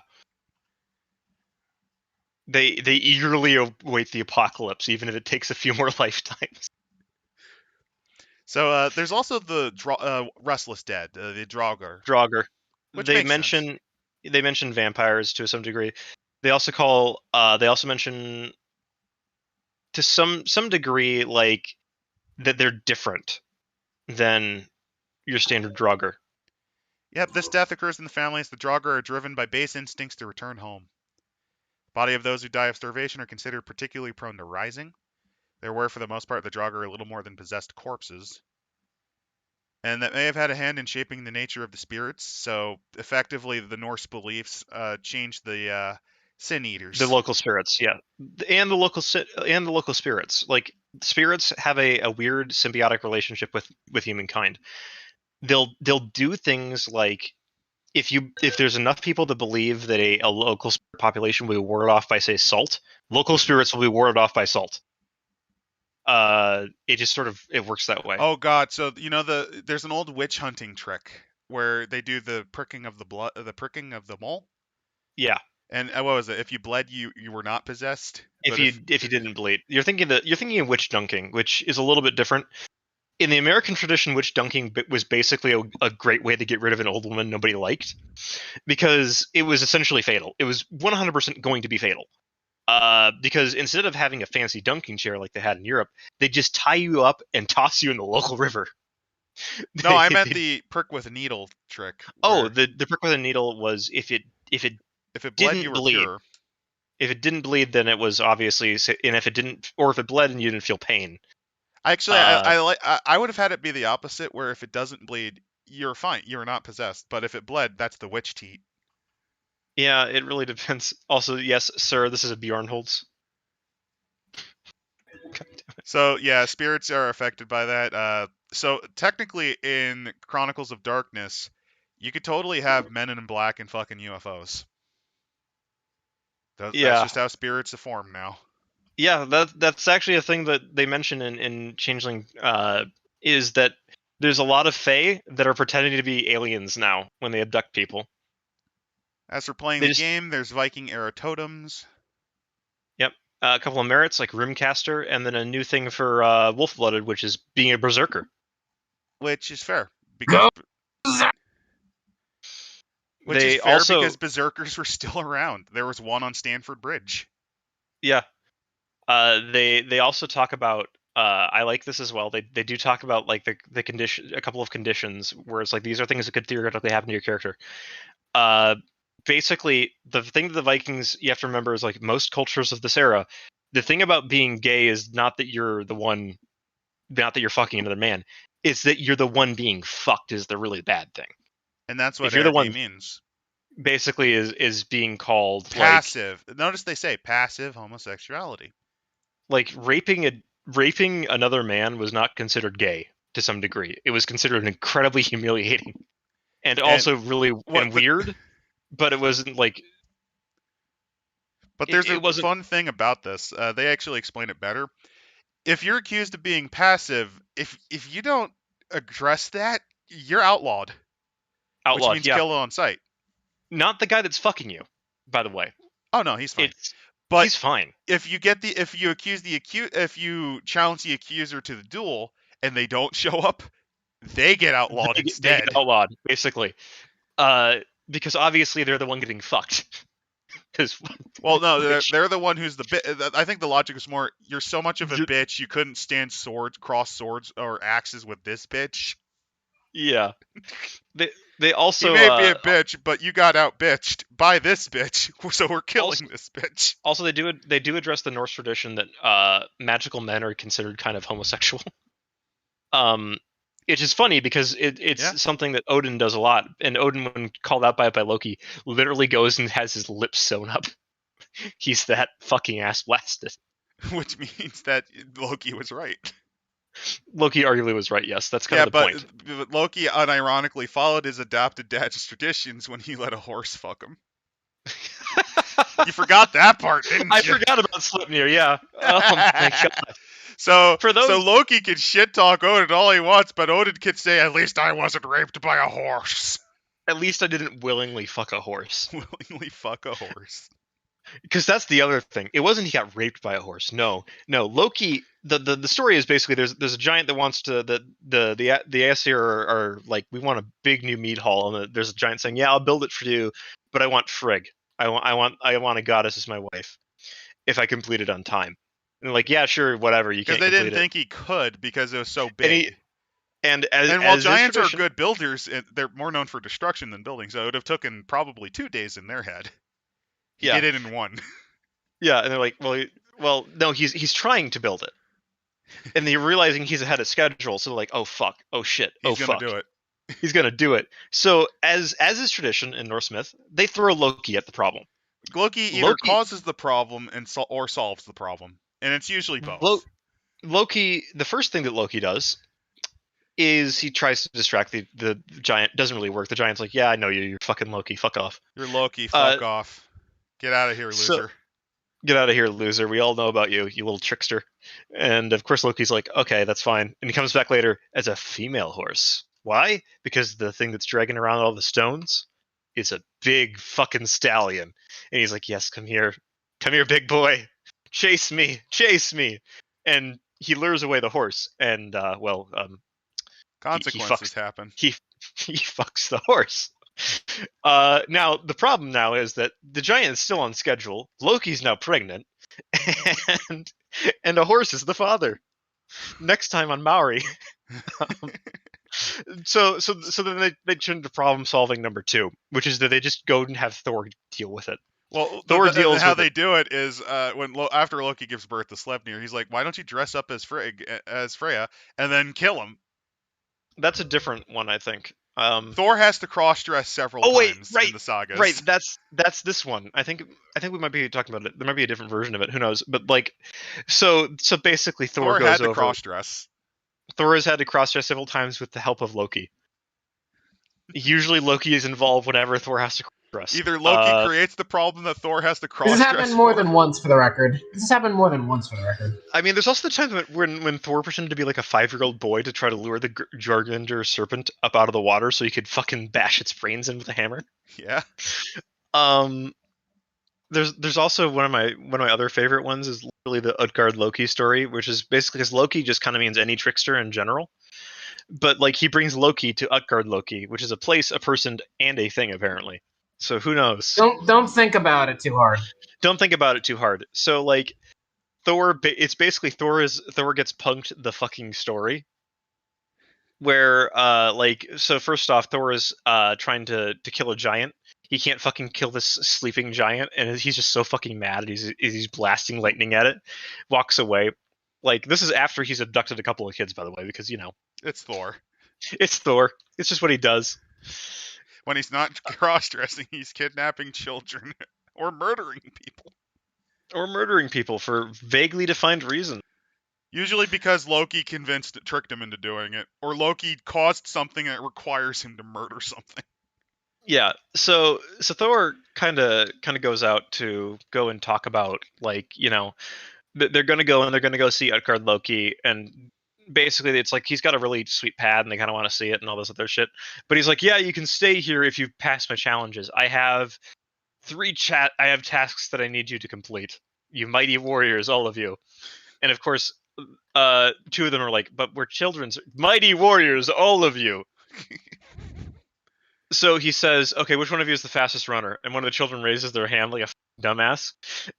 They eagerly await the apocalypse, even if it takes a few more lifetimes. So there's also the Restless Dead, the Draugr. Draugr. They mention vampires to some degree. They also mention to some degree like that they're different than your standard Draugr. Yep, this death occurs in the families. The Draugr are driven by base instincts to return home. The body of those who die of starvation are considered particularly prone to rising. They were, for the most part, the Draugr are little more than possessed corpses. And that may have had a hand in shaping the nature of the spirits. So, effectively, the Norse beliefs changed the Sin Eaters. The local spirits, yeah. And the local spirits. Like, spirits have a weird symbiotic relationship with humankind. They'll do things like if there's enough people that believe that a local spirit population will be warded off by, say, salt, local spirits will be warded off by salt. It just sort of works that way. Oh god, so there's an old witch hunting trick where they do the pricking of the mole. Yeah. And what was it? If you bled, you were not possessed. If you didn't bleed, you're thinking of witch dunking, which is a little bit different. In the American tradition, witch dunking was basically a great way to get rid of an old woman nobody liked, because it was essentially fatal. It was 100% going to be fatal. Because instead of having a fancy dunking chair like they had in Europe, they just tie you up and toss you in the local river. No, I meant the prick with a needle trick. Oh, the prick with a needle was if it If it bled, you were pure. If it didn't bleed, then it was obviously, and if it bled and you didn't feel pain. Actually, I would have had it be the opposite, where if it doesn't bleed, you're fine. You're not possessed. But if it bled, that's the witch teat. Yeah, it really depends. Also, yes, sir, this is a Bjornholz. So yeah, spirits are affected by that. So technically, in Chronicles of Darkness, you could totally have men in black and fucking UFOs. That's just how spirits form now. Yeah, that's actually a thing that they mention in Changeling, is that there's a lot of Fae that are pretending to be aliens now when they abduct people. As for playing the game, there's Viking era totems. Yep, a couple of merits like Rimcaster, and then a new thing for Wolf-Blooded, which is being a Berserker. Which is fair, because because Berserkers were still around. There was one on Stanford Bridge. Yeah. They also talk about, I like this as well. They do talk about like the condition, a couple of conditions where it's like these are things that could theoretically happen to your character. Basically, the thing that the Vikings you have to remember is like most cultures of this era, the thing about being gay is not that you're fucking another man. It's that you're the one being fucked is the really bad thing. And that's what you're the one means. Basically, is being called passive. Notice they say passive homosexuality. Like raping another man was not considered gay to some degree. It was considered incredibly humiliating, and also really weird. But it wasn't like. But there's a fun thing about this. They actually explain it better. If you're accused of being passive, if you don't address that, you're outlawed. Which means kill on sight. Not the guy that's fucking you, by the way. Oh no, he's fine. But he's fine. If you challenge the accuser to the duel and they don't show up, they get outlawed instead. They get outlawed, basically. Because obviously they're the one getting fucked. Well, no, they're the one who's the bitch. I think the logic is more, you're so much of a bitch, you couldn't stand cross swords or axes with this bitch. Yeah. They also... You may be a bitch, but you got out-bitched by this bitch, so we're killing this bitch. Also, they do address the Norse tradition that magical men are considered kind of homosexual. It's just funny because it's something that Odin does a lot, and Odin, when called out by Loki, literally goes and has his lips sewn up. He's that fucking ass blasted. Which means that Loki was right. Loki arguably was right, yes. That's kind of the point. But Loki unironically followed his adopted dad's traditions when he let a horse fuck him. You forgot that part, didn't you? I forgot about Sleipnir, yeah. Oh my god. So Loki can shit talk Odin all he wants, but Odin can say, at least I wasn't raped by a horse. At least I didn't willingly fuck a horse. Willingly fuck a horse. Because that's the other thing. It wasn't he got raped by a horse. No. Loki. The story is basically there's a giant that wants to the Aesir are like, we want a big new mead hall, and there's a giant saying, yeah, I'll build it for you, but I want Frigg. I want a goddess as my wife if I complete it on time. And they're like, yeah, sure, whatever. You can't. Because they didn't think he could because it was so big. And while giants are good builders, they're more known for destruction than building. So it would have taken probably 2 days in their head. He did it in 1. Yeah, and they're like, well, no, he's trying to build it, and they're realizing he's ahead of schedule. So they're like, oh fuck, oh shit, he's gonna do it. He's gonna do it. So as is tradition in Norse myth, they throw Loki at the problem. Loki either causes the problem or solves the problem, and it's usually both. Loki, the first thing that Loki does is he tries to distract the giant. Doesn't really work. The giant's like, yeah, I know you. You're fucking Loki. Fuck off. You're Loki. Fuck off. Get out of here, loser. Get out of here, loser. We all know about you, you little trickster. And of course Loki's like, okay, that's fine. And he comes back later as a female horse. Why? Because the thing that's dragging around all the stones is a big fucking stallion. And he's like, yes, come here. Come here, big boy. Chase me. Chase me. And he lures away the horse. And, consequences happen. He fucks the horse. Now the problem now is that the giant is still on schedule. Loki's now pregnant, and a horse is the father. Next time on Maori. So then they turn to problem solving number 2, which is that they just go and have Thor deal with it. Well, Thor deals how with they it. do it is after Loki gives birth to Sleipnir, he's like, "Why don't you dress up as Freya and then kill him?" That's a different one, I think. Thor has to cross-dress several times in the sagas. Right, that's this one. I think we might be talking about it. There might be a different version of it. Who knows? But like, so basically, Thor goes had to over. Cross-dress. Thor has had to cross-dress several times with the help of Loki. Usually, Loki is involved whenever Thor has to cross-dress. Either Loki creates the problem that Thor has to cross-dress. This has happened more than once for the record. I mean, there's also the time when Thor pretended to be like a 5-year-old boy to try to lure the Jormungandr serpent up out of the water so he could fucking bash its brains in with a hammer. Yeah. There's also one of my other favorite ones is literally the Utgard Loki story, which is basically because Loki just kind of means any trickster in general. But like he brings Loki to Utgard Loki, which is a place, a person, and a thing apparently. So who knows? Don't think about it too hard. Don't think about it too hard. So like Thor, it's basically Thor gets punked the fucking story. Where so first off, Thor is trying to kill a giant. He can't fucking kill this sleeping giant, and he's just so fucking mad. He's blasting lightning at it. Walks away. Like this is after he's abducted a couple of kids, by the way, because it's Thor. It's Thor. It's just what he does. When he's not cross-dressing, he's kidnapping children or murdering people. For vaguely defined reason. Usually because Loki tricked him into doing it, or Loki caused something that requires him to murder something. Yeah, so Thor kind of goes out to go and talk about they're gonna go see Utgard Loki, and basically it's like he's got a really sweet pad and they kind of want to see it and all this other shit. But he's like, yeah, you can stay here if you pass my challenges. I have tasks that I need you to complete. You mighty warriors, all of you. And of course, 2 of them are like, but we're children's mighty warriors, all of you. So he says, okay, which one of you is the fastest runner? And one of the children raises their hand like a dumbass.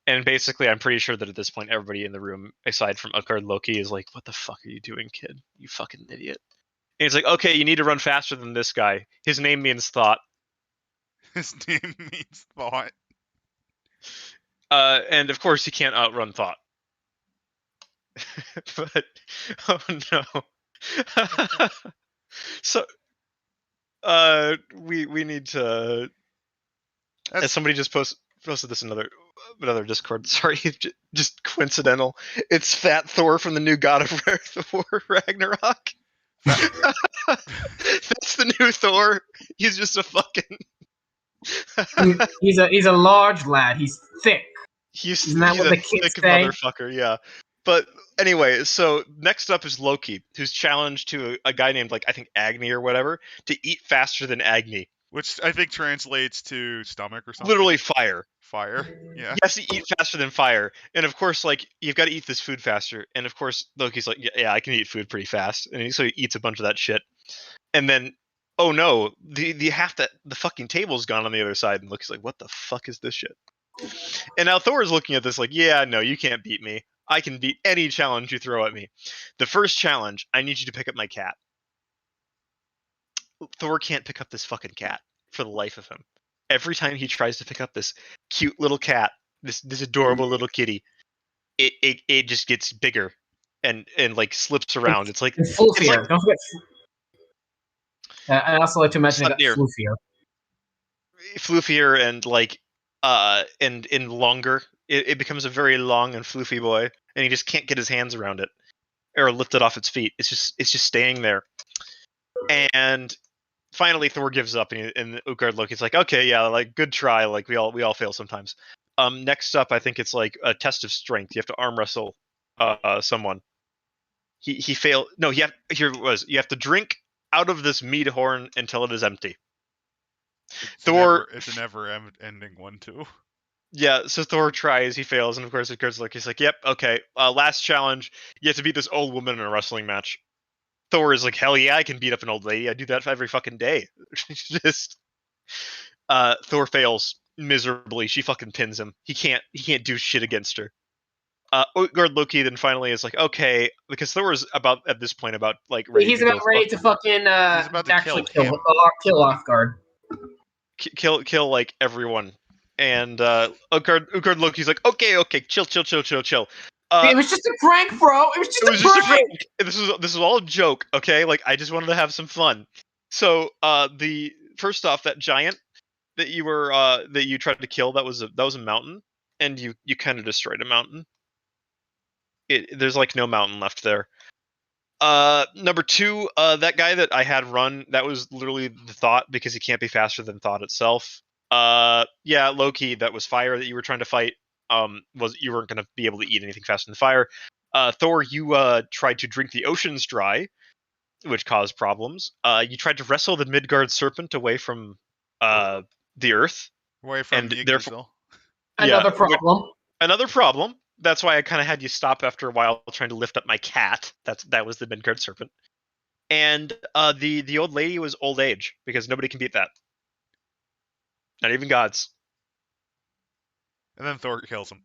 And basically, I'm pretty sure that at this point, everybody in the room, aside from Utgard Loki, is like, what the fuck are you doing, kid? You fucking idiot. And he's like, okay, you need to run faster than this guy. His name means thought. His name means thought. And of course, he can't outrun thought. But, oh no. So, we need to. As somebody just posted this in another Discord. Sorry, just coincidental. It's Fat Thor from the new God of War Ragnarok. That's the new Thor. He's just a fucking. he's a large lad. He's thick. Isn't that what the kids say? Motherfucker, yeah. But anyway, so next up is Loki, who's challenged to a guy named I think Agni or whatever to eat faster than Agni, which I think translates to stomach or something. Literally fire. Fire, yeah. He has to eat faster than fire, and of course, you've got to eat this food faster. And of course, Loki's like, yeah, I can eat food pretty fast, and so he eats a bunch of that shit. And then, oh no, the fucking table's gone on the other side, and Loki's like, what the fuck is this shit? And now Thor is looking at this like, yeah, no, you can't beat me. I can beat any challenge you throw at me. The first challenge, I need you to pick up my cat. Thor can't pick up this fucking cat for the life of him. Every time he tries to pick up this cute little cat, this adorable little kitty, it just gets bigger and slips around. It's like fluffier. Don't forget. I also like to mention that fluffier and longer. It becomes a very long and floofy boy, and he just can't get his hands around it or lift it off its feet. It's just staying there. And finally, Thor gives up, and Utgard Loki's like, okay, yeah, good try. We all fail sometimes. Next up, I think it's a test of strength. You have to arm wrestle someone. He failed. No, here it was. You have to drink out of this mead horn until it is empty. It's a never-ending one too. Yeah, so Thor tries, he fails, and of course Utgard Loki's like, yep, okay, last challenge, you have to beat this old woman in a wrestling match. Thor is like, hell yeah, I can beat up an old lady. I do that every fucking day. Thor fails miserably. She fucking pins him. He can't do shit against her. Utgard Loki then finally is like, okay, because Thor is at this point like ready He's to about go ready to fucking He's about to actually kill him. kill Othgard. Kill like everyone. And Utgard Loki's like, okay, chill. It was just a prank, bro. It was just a prank. This is all a joke, okay? Like I just wanted to have some fun. So the first off, that giant that you tried to kill, that was a mountain, and you kind of destroyed a mountain. There's like no mountain left there. Number 2, that guy that I had run, that was literally the Thought, because he can't be faster than Thought itself. Yeah, Loki, that was fire that you were trying to fight. You weren't going to be able to eat anything faster than fire. Thor, you tried to drink the oceans dry, which caused problems. You tried to wrestle the Midgard serpent away from the Earth. Away from therefore, another problem. Another problem. That's why I kind of had you stop after a while trying to lift up my cat. That was the Midgard serpent. And the old lady was old age, because nobody can beat that. Not even gods. And then Thor kills him.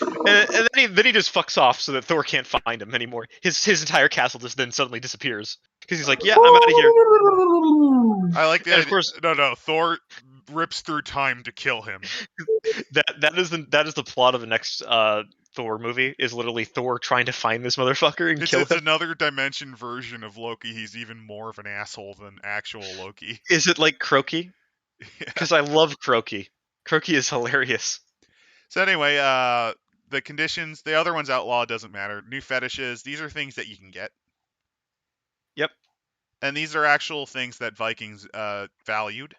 and then he just fucks off so that Thor can't find him anymore. His entire castle just then suddenly disappears. Because he's like, yeah, I'm out of here. I like the idea. Of course, no. Thor rips through time to kill him. that is the plot of the next Thor movie, is literally Thor trying to find this motherfucker and kill him. It's another dimension version of Loki. He's even more of an asshole than actual Loki. Is it like Croaky? Because I love Croaky. Croaky is hilarious. So anyway, the conditions, the other one's outlaw, doesn't matter. New fetishes, these are things that you can get. Yep. And these are actual things that Vikings valued.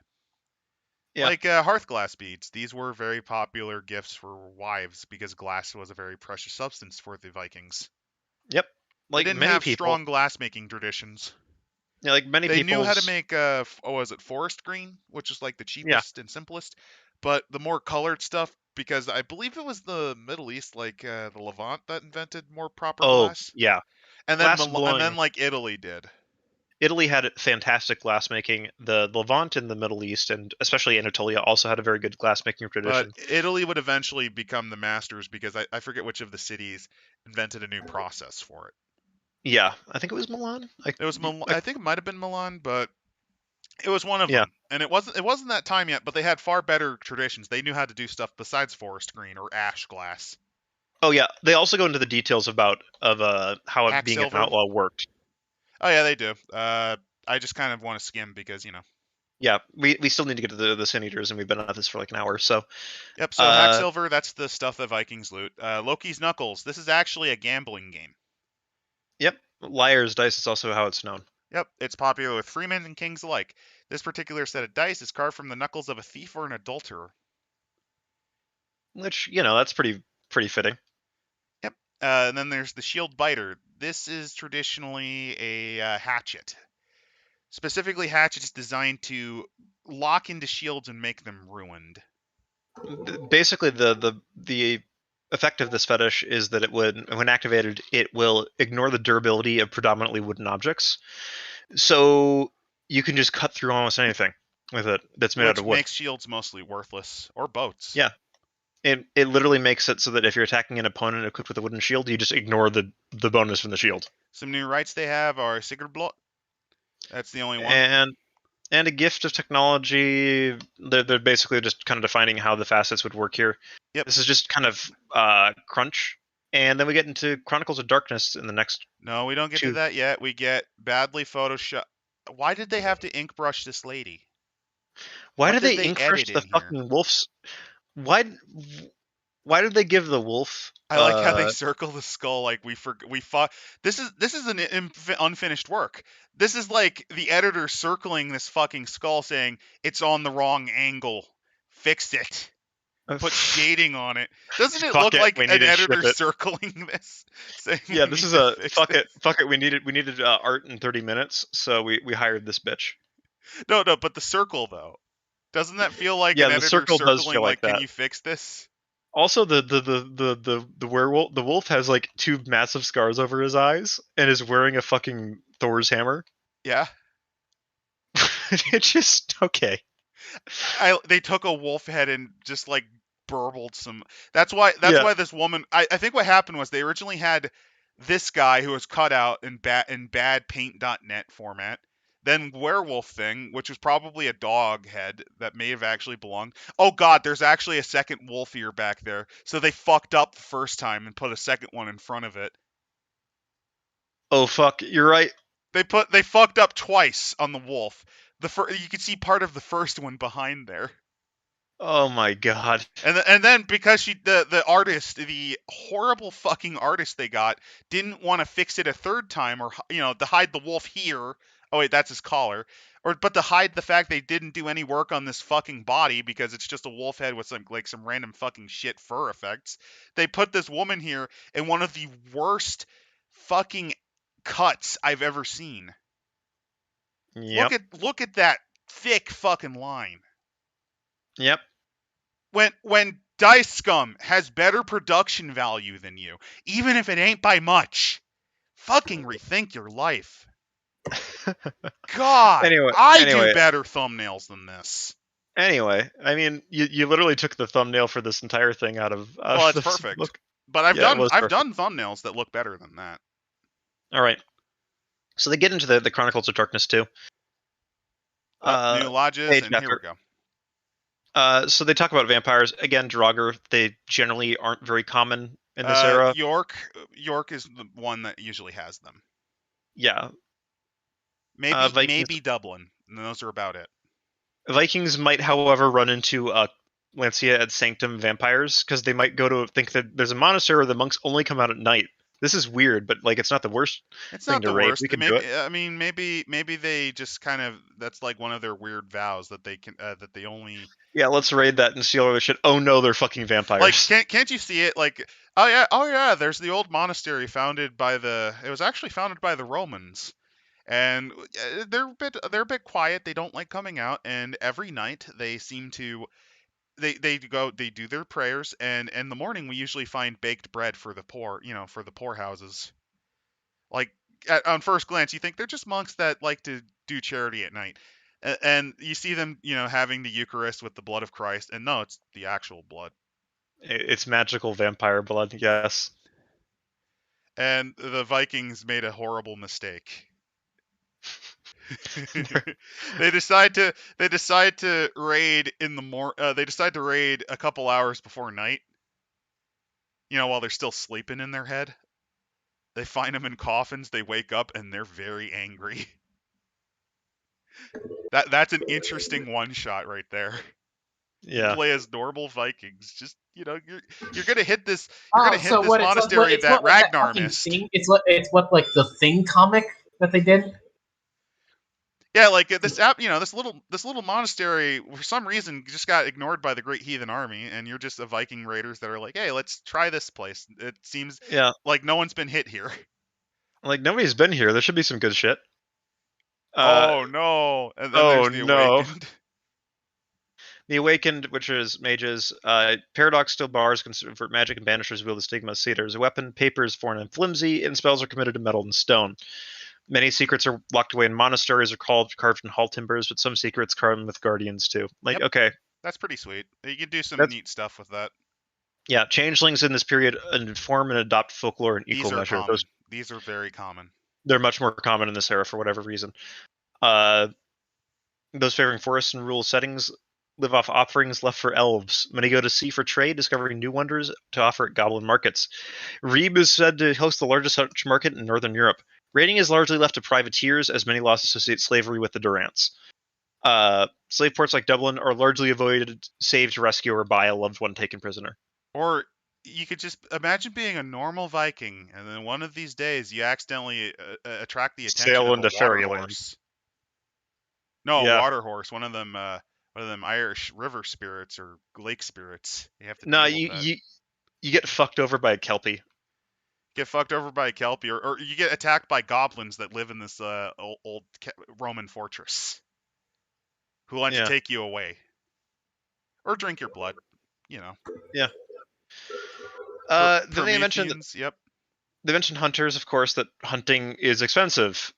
Yeah. Like hearth glass beads. These were very popular gifts for wives because glass was a very precious substance for the Vikings. Yep. Like they didn't many have people. Strong glass making traditions. Yeah, like many people. They knew how to make forest green, which is like the cheapest and simplest. But the more colored stuff, because I believe it was the Middle East, like the Levant, that invented more proper glass. Yeah. And then like Italy did. Italy had fantastic glassmaking. The Levant in the Middle East, and especially Anatolia, also had a very good glassmaking tradition. But Italy would eventually become the masters because I forget which of the cities invented a new process for it. Yeah, I think it was Milan. I think it might have been Milan, but it was one of them. And it wasn't that time yet, but they had far better traditions. They knew how to do stuff besides forest green or ash glass. Oh yeah, they also go into the details of how it being an outlaw worked. Oh yeah, they do. I just kind of want to skim because, you know. Yeah, we still need to get to the Sin Eaters, and we've been at this for like an hour, so. Yep, so Hacksilver, that's the stuff that Vikings loot. Loki's Knuckles, this is actually a gambling game. Yep, Liar's Dice is also how it's known. Yep, it's popular with freemen and kings alike. This particular set of dice is carved from the knuckles of a thief or an adulterer. Which, that's pretty fitting. Yep, and then there's the Shield Biter. This is traditionally a hatchet. Specifically, hatchets designed to lock into shields and make them ruined. Basically, the effect of this fetish is that when activated, it will ignore the durability of predominantly wooden objects. So you can just cut through almost anything with it that's made out of wood. Which makes shields mostly worthless, or boats. Yeah. It literally makes it so that if you're attacking an opponent equipped with a wooden shield, you just ignore the bonus from the shield. Some new rights they have are Sigurdblot. That's the only one. And a gift of technology. They're basically just kind of defining how the facets would work here. Yep. This is just kind of crunch. And then we get into Chronicles of Darkness in the next. No, we don't get to that yet. We get badly Photoshop. Why did they have to ink brush this lady? Why did they ink brush the fucking wolf's? Why did they give the wolf? I like how they circle the skull like we fought. This is an unfinished work. This is like the editor circling this fucking skull saying it's on the wrong angle. Fix it. Put shading on it. Doesn't it look like an editor circling this? Yeah, this is a fuck it. We needed art in 30 minutes, so we hired this bitch. No, but the circle though. Doesn't that feel like an editor circle circling does feel like that. Can you fix this? Also, the werewolf, the wolf has like 2 massive scars over his eyes and is wearing a fucking Thor's hammer. Yeah. It's just okay. They took a wolf head and just like burbled some. That's why this woman. I think what happened was they originally had this guy who was cut out in bad paint.net format. Then Werewolf thing, which was probably a dog head that may have actually belonged. Oh god, there's actually a second wolf ear back there. So they fucked up the first time and put a second one in front of it. Oh fuck, you're right. They fucked up twice on the wolf. You can see part of the first one behind there. Oh my god. And then because the artist, the horrible fucking artist they got, didn't want to fix it a third time, or to hide the wolf here. Oh wait, that's his collar. But to hide the fact they didn't do any work on this fucking body because it's just a wolf head with some random fucking shit fur effects. They put this woman here in one of the worst fucking cuts I've ever seen. Yep. Look at that thick fucking line. Yep. When Dice Scum has better production value than you, even if it ain't by much, fucking rethink your life. God, I do better thumbnails than this. Anyway, I mean, you literally took the thumbnail for this entire thing out of. Well, it's perfect. Look. But I've done thumbnails that look better than that. All right. So they get into the Chronicles of Darkness too. New lodges, and here we go. So they talk about vampires again. Draugr. They generally aren't very common in this era. York is the one that usually has them. Yeah. Maybe Dublin, and those are about it. Vikings might, however, run into Lancia et Sanctum vampires because they might go to think that there's a monastery where the monks only come out at night. This is weird, but it's not the worst. It's not the worst. We can do it. I mean, maybe they just kind of that's like one of their weird vows that they can that they only. Yeah, let's raid that and steal all their shit. Oh no, they're fucking vampires. Like, can't you see it? Like, oh yeah, there's the old monastery founded by it was actually founded by the Romans. And they're a bit quiet. They don't like coming out, and every night they seem to they do their prayers, and in the morning we usually find baked bread for the poor, for the poor houses. Like on first glance, you think they're just monks that like to do charity at night, and you see them, having the Eucharist with the blood of Christ, and no, it's the actual blood. It's magical vampire blood, yes. And the Vikings made a horrible mistake. They decide to raid in the they decide to raid a couple hours before night. While they're still sleeping in their head. They find them in coffins. They wake up and they're very angry. That's an interesting one shot right there. Yeah. You play as normal Vikings. Just you're gonna hit this. You're gonna hit this monastery that Ragnar missed. It's what like the Thing comic that they did. Yeah, like this this little monastery for some reason just got ignored by the Great Heathen Army, and you're just a Viking raiders that are like, hey, let's try this place. It seems like no one's been hit here. Like nobody's been here. There should be some good shit. Oh no! And then there's the Awakened. The Awakened, which is mages, paradox steel bars convert magic and banishers wield the stigma of cedar as a weapon. Paper is foreign and flimsy, and spells are committed to metal and stone. Many secrets are locked away in monasteries or carved in hall timbers, but some secrets carved with guardians too. Okay. That's pretty sweet. You can do some neat stuff with that. Yeah, changelings in this period inform and adopt folklore in equal measure. These are very common. They're much more common in this era for whatever reason. Those favoring forests and rural settings live off offerings left for elves. Many go to sea for trade, discovering new wonders to offer at goblin markets. Reeb is said to host the largest such market in Northern Europe. Raiding is largely left to privateers, as many laws associate slavery with the Durance. Slave ports like Dublin are largely avoided, save to rescue or buy a loved one taken prisoner. Or you could just imagine being a normal Viking, and then one of these days you accidentally attract the attention of a water horse. No, a water horse. One of them Irish river spirits or lake spirits. You have to. You get fucked over by a Kelpie. Get fucked over by a Kelpie, or you get attacked by goblins that live in this old Roman fortress, who want to take you away, or drink your blood, Yeah. Then they mentioned They mentioned hunters, of course, that hunting is expensive,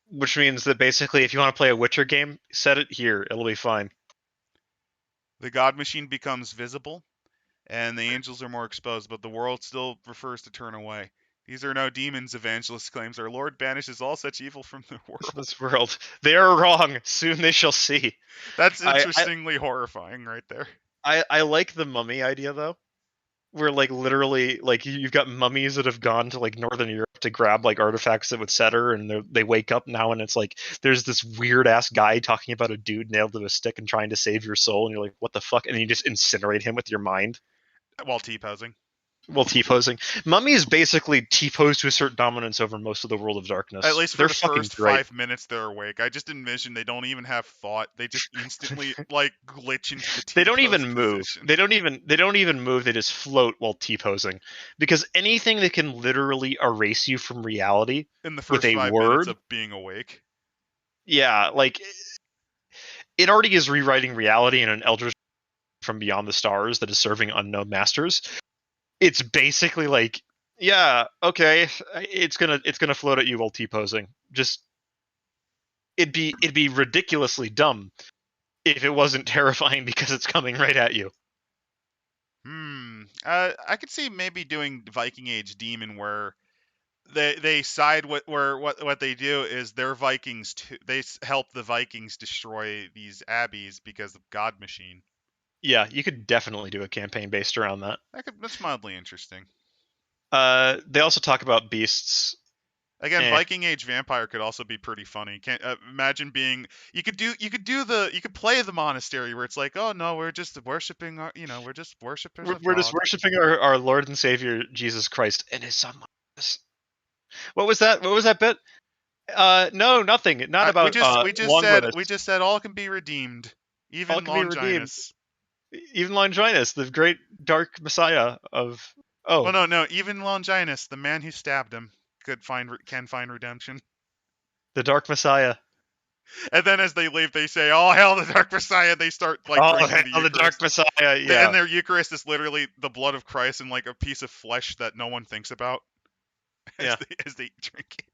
which means that basically, if you want to play a Witcher game, set it here; it'll be fine. The god machine becomes visible, and the angels are more exposed, but the world still prefers to turn away. These are no demons, Evangelist claims. Our Lord banishes all such evil from the world. This world. They are wrong. Soon they shall see. That's interestingly horrifying right there. I like the mummy idea, though. Where, like, literally, like, you've got mummies that have gone to, like, Northern Europe to grab, like, artifacts that would set her, and they wake up now, and it's like, there's this weird-ass guy talking about a dude nailed to a stick and trying to save your soul, and you're like, what the fuck? And then you just incinerate him with your mind. While T-posing. Well, T-posing. Mummies basically T-pose to assert dominance over most of the world of darkness. At least for the first 5 minutes they're awake. I just envision they don't even have thought. They just instantly like glitch into the T-pose They don't even move. position. They don't even move. They just float while T-posing. Because anything that can literally erase you from reality in the first with a 5 word, minutes of being awake. Yeah, like it already is rewriting reality in an eldritch from beyond the stars that is serving unknown masters. It's basically like, yeah, okay, it's gonna float at you while T-posing. Just it'd be ridiculously dumb if it wasn't terrifying because it's coming right at you. I could see maybe doing Viking Age Demon where they side what they do is they're Vikings too. They help the Vikings destroy these abbeys because of God Machine. Yeah, you could definitely do a campaign based around that. That's mildly interesting. They also talk about beasts. Again, Viking Age vampire could also be pretty funny. Can't imagine being you could play the monastery where it's like, oh no, we're just worshiping we're just worshiping our Lord and Savior Jesus Christ and His Son. What was that? What was that bit? No, nothing. Not about. We just said all can be redeemed, even Longinus. Even Longinus, the great dark messiah of. Oh. Well, no. Even Longinus, the man who stabbed him, can find redemption. The dark messiah. And then as they leave, they say, "Oh, hail the dark messiah!" They start drinking the dark messiah. Yeah. And their Eucharist is literally the blood of Christ and like a piece of flesh that no one thinks about. As they drink it.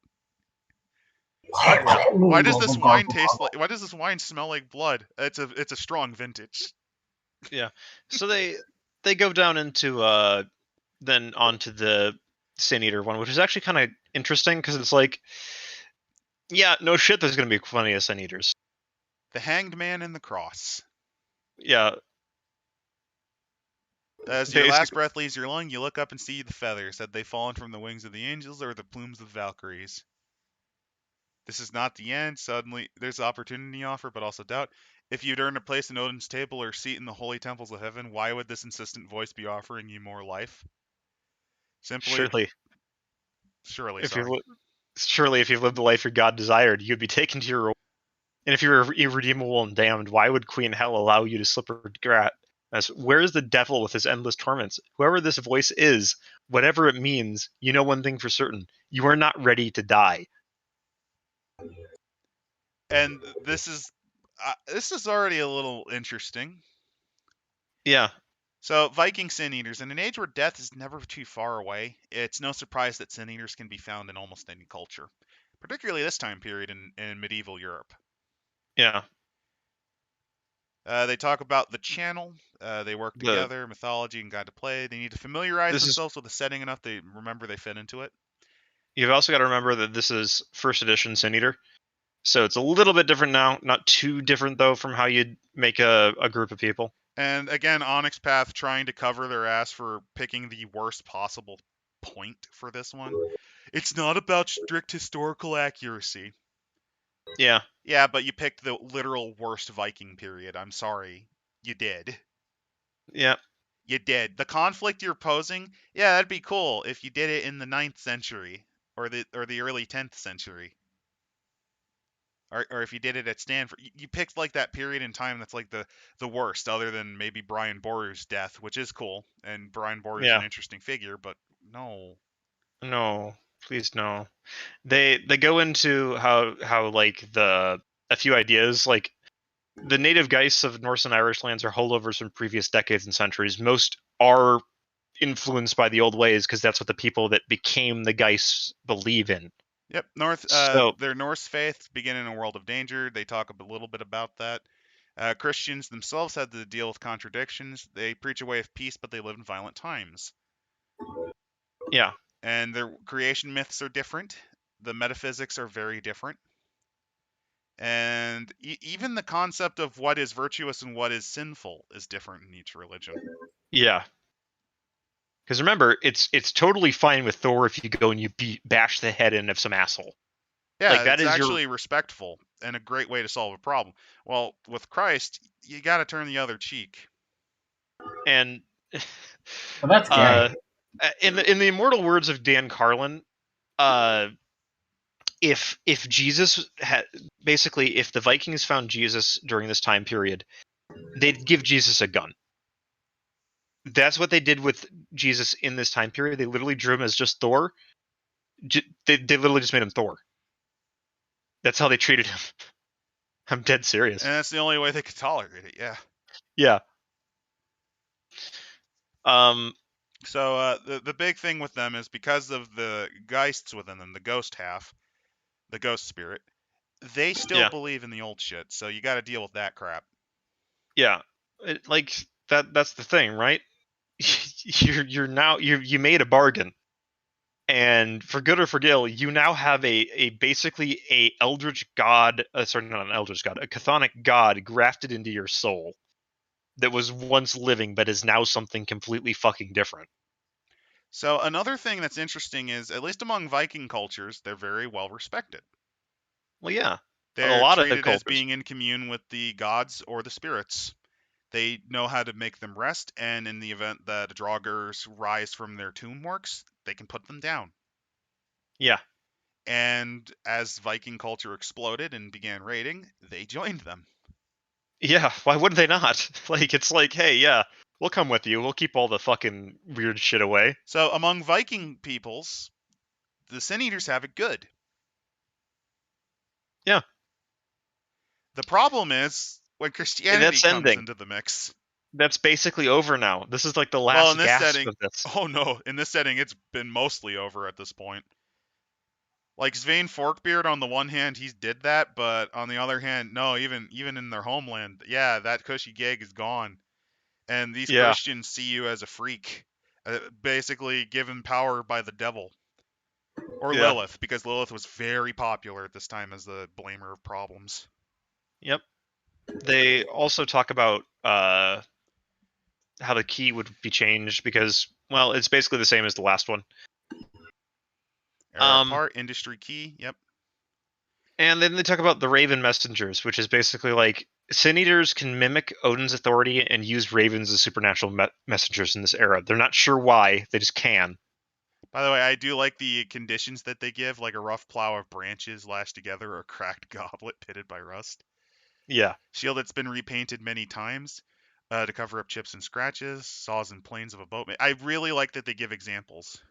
Why does this wine taste like? Why does this wine smell like blood? It's a strong vintage. Yeah. So they go down into then onto the Sin Eater one, which is actually kind of interesting because it's like, yeah, no shit, there's gonna be plenty of Sin Eaters. The Hanged Man and the Cross. Yeah. As your last breath leaves your lung, you look up and see the feathers. Had they fallen from the wings of the angels or the plumes of the Valkyries? This is not the end. Suddenly, there's opportunity offer, but also doubt. If you'd earned a place in Odin's table or seat in the holy temples of heaven, why would this insistent voice be offering you more life? Simply. Surely. Surely, if you've lived the life your God desired, you'd be taken to your reward. And if you were irredeemable and damned, why would Queen Hell allow you to slip her grat? Where is the devil with his endless torments? Whoever this voice is, whatever it means, you know one thing for certain: you are not ready to die. And this is already a little interesting. Yeah. So, Viking Sin Eaters. In an age where death is never too far away, it's no surprise that Sin Eaters can be found in almost any culture, particularly this time period in medieval Europe. Yeah. They talk about the channel. They work together, mythology, and guide to play. They need to familiarize themselves with the setting enough they remember they fit into it. You've also got to remember that this is first edition Sin Eater. So it's a little bit different now. Not too different, though, from how you'd make a group of people. And again, Onyx Path trying to cover their ass for picking the worst possible point for this one. It's not about strict historical accuracy. Yeah. Yeah, but you picked the literal worst Viking period. I'm sorry. You did. Yeah. You did. The conflict you're posing, yeah, that'd be cool if you did it in the 9th century or the early 10th century. Or if you did it at Stanford, you picked like that period in time that's like the worst, other than maybe Brian Boru's death, which is cool, and Brian Boru's an interesting figure, but no, please no. They go into how like a few ideas, like the native Geists of Norse and Irish lands are holdovers from previous decades and centuries. Most are influenced by the old ways because that's what the people that became the Geists believe in. Yep, their Norse faiths begin in a world of danger. They talk a little bit about that. Christians themselves had to deal with contradictions. They preach a way of peace, but they live in violent times. Yeah. And their creation myths are different. The metaphysics are very different. And even the concept of what is virtuous and what is sinful is different in each religion. Yeah. Because remember, it's totally fine with Thor if you go and you bash the head in of some asshole. Yeah, like, that it's actually respectful and a great way to solve a problem. Well, with Christ, you got to turn the other cheek. And well, that's gay. In the immortal words of Dan Carlin, if Jesus had basically, if the Vikings found Jesus during this time period, they'd give Jesus a gun. That's what they did with Jesus in this time period. They literally drew him as just Thor. They literally just made him Thor. That's how they treated him. I'm dead serious. And that's the only way they could tolerate it, yeah. Yeah. So the big thing with them is because of the geists within them, the ghost half, the ghost spirit, they still believe in the old shit. So you got to deal with that crap. Yeah, that's the thing, right? You made a bargain, and for good or for ill, you now have a basically a eldritch god. Sorry, not an eldritch god, a chthonic god grafted into your soul that was once living, but is now something completely fucking different. So another thing that's interesting is, at least among Viking cultures, they're very well respected. Well, yeah, they're a lot treated as being in commune with the gods or the spirits. They know how to make them rest, and in the event that Draugrs rise from their tomb works, they can put them down. Yeah. And as Viking culture exploded and began raiding, they joined them. Yeah, why wouldn't they not? It's like, hey, yeah, we'll come with you. We'll keep all the fucking weird shit away. So among Viking peoples, the Sin Eaters have it good. Yeah. The problem is when Christianity comes into the mix. That's basically over now. This is like the last gasp of this. Oh no, in this setting, it's been mostly over at this point. Like Svein Forkbeard, on the one hand, he's did that, but on the other hand, no, even in their homeland, yeah, that cushy gig is gone. And these Christians see you as a freak, basically given power by the devil. Or Lilith, because Lilith was very popular at this time as the blamer of problems. Yep. They also talk about how the key would be changed because, well, it's basically the same as the last one. Part industry key, yep. And then they talk about the Raven Messengers, which is basically like Sin Eaters can mimic Odin's authority and use ravens as supernatural messengers in this era. They're not sure why, they just can. By the way, I do like the conditions that they give, like a rough plow of branches lashed together or a cracked goblet pitted by rust. Yeah. Shield that's been repainted many times to cover up chips and scratches, saws and planes of a boat. I really like that they give examples.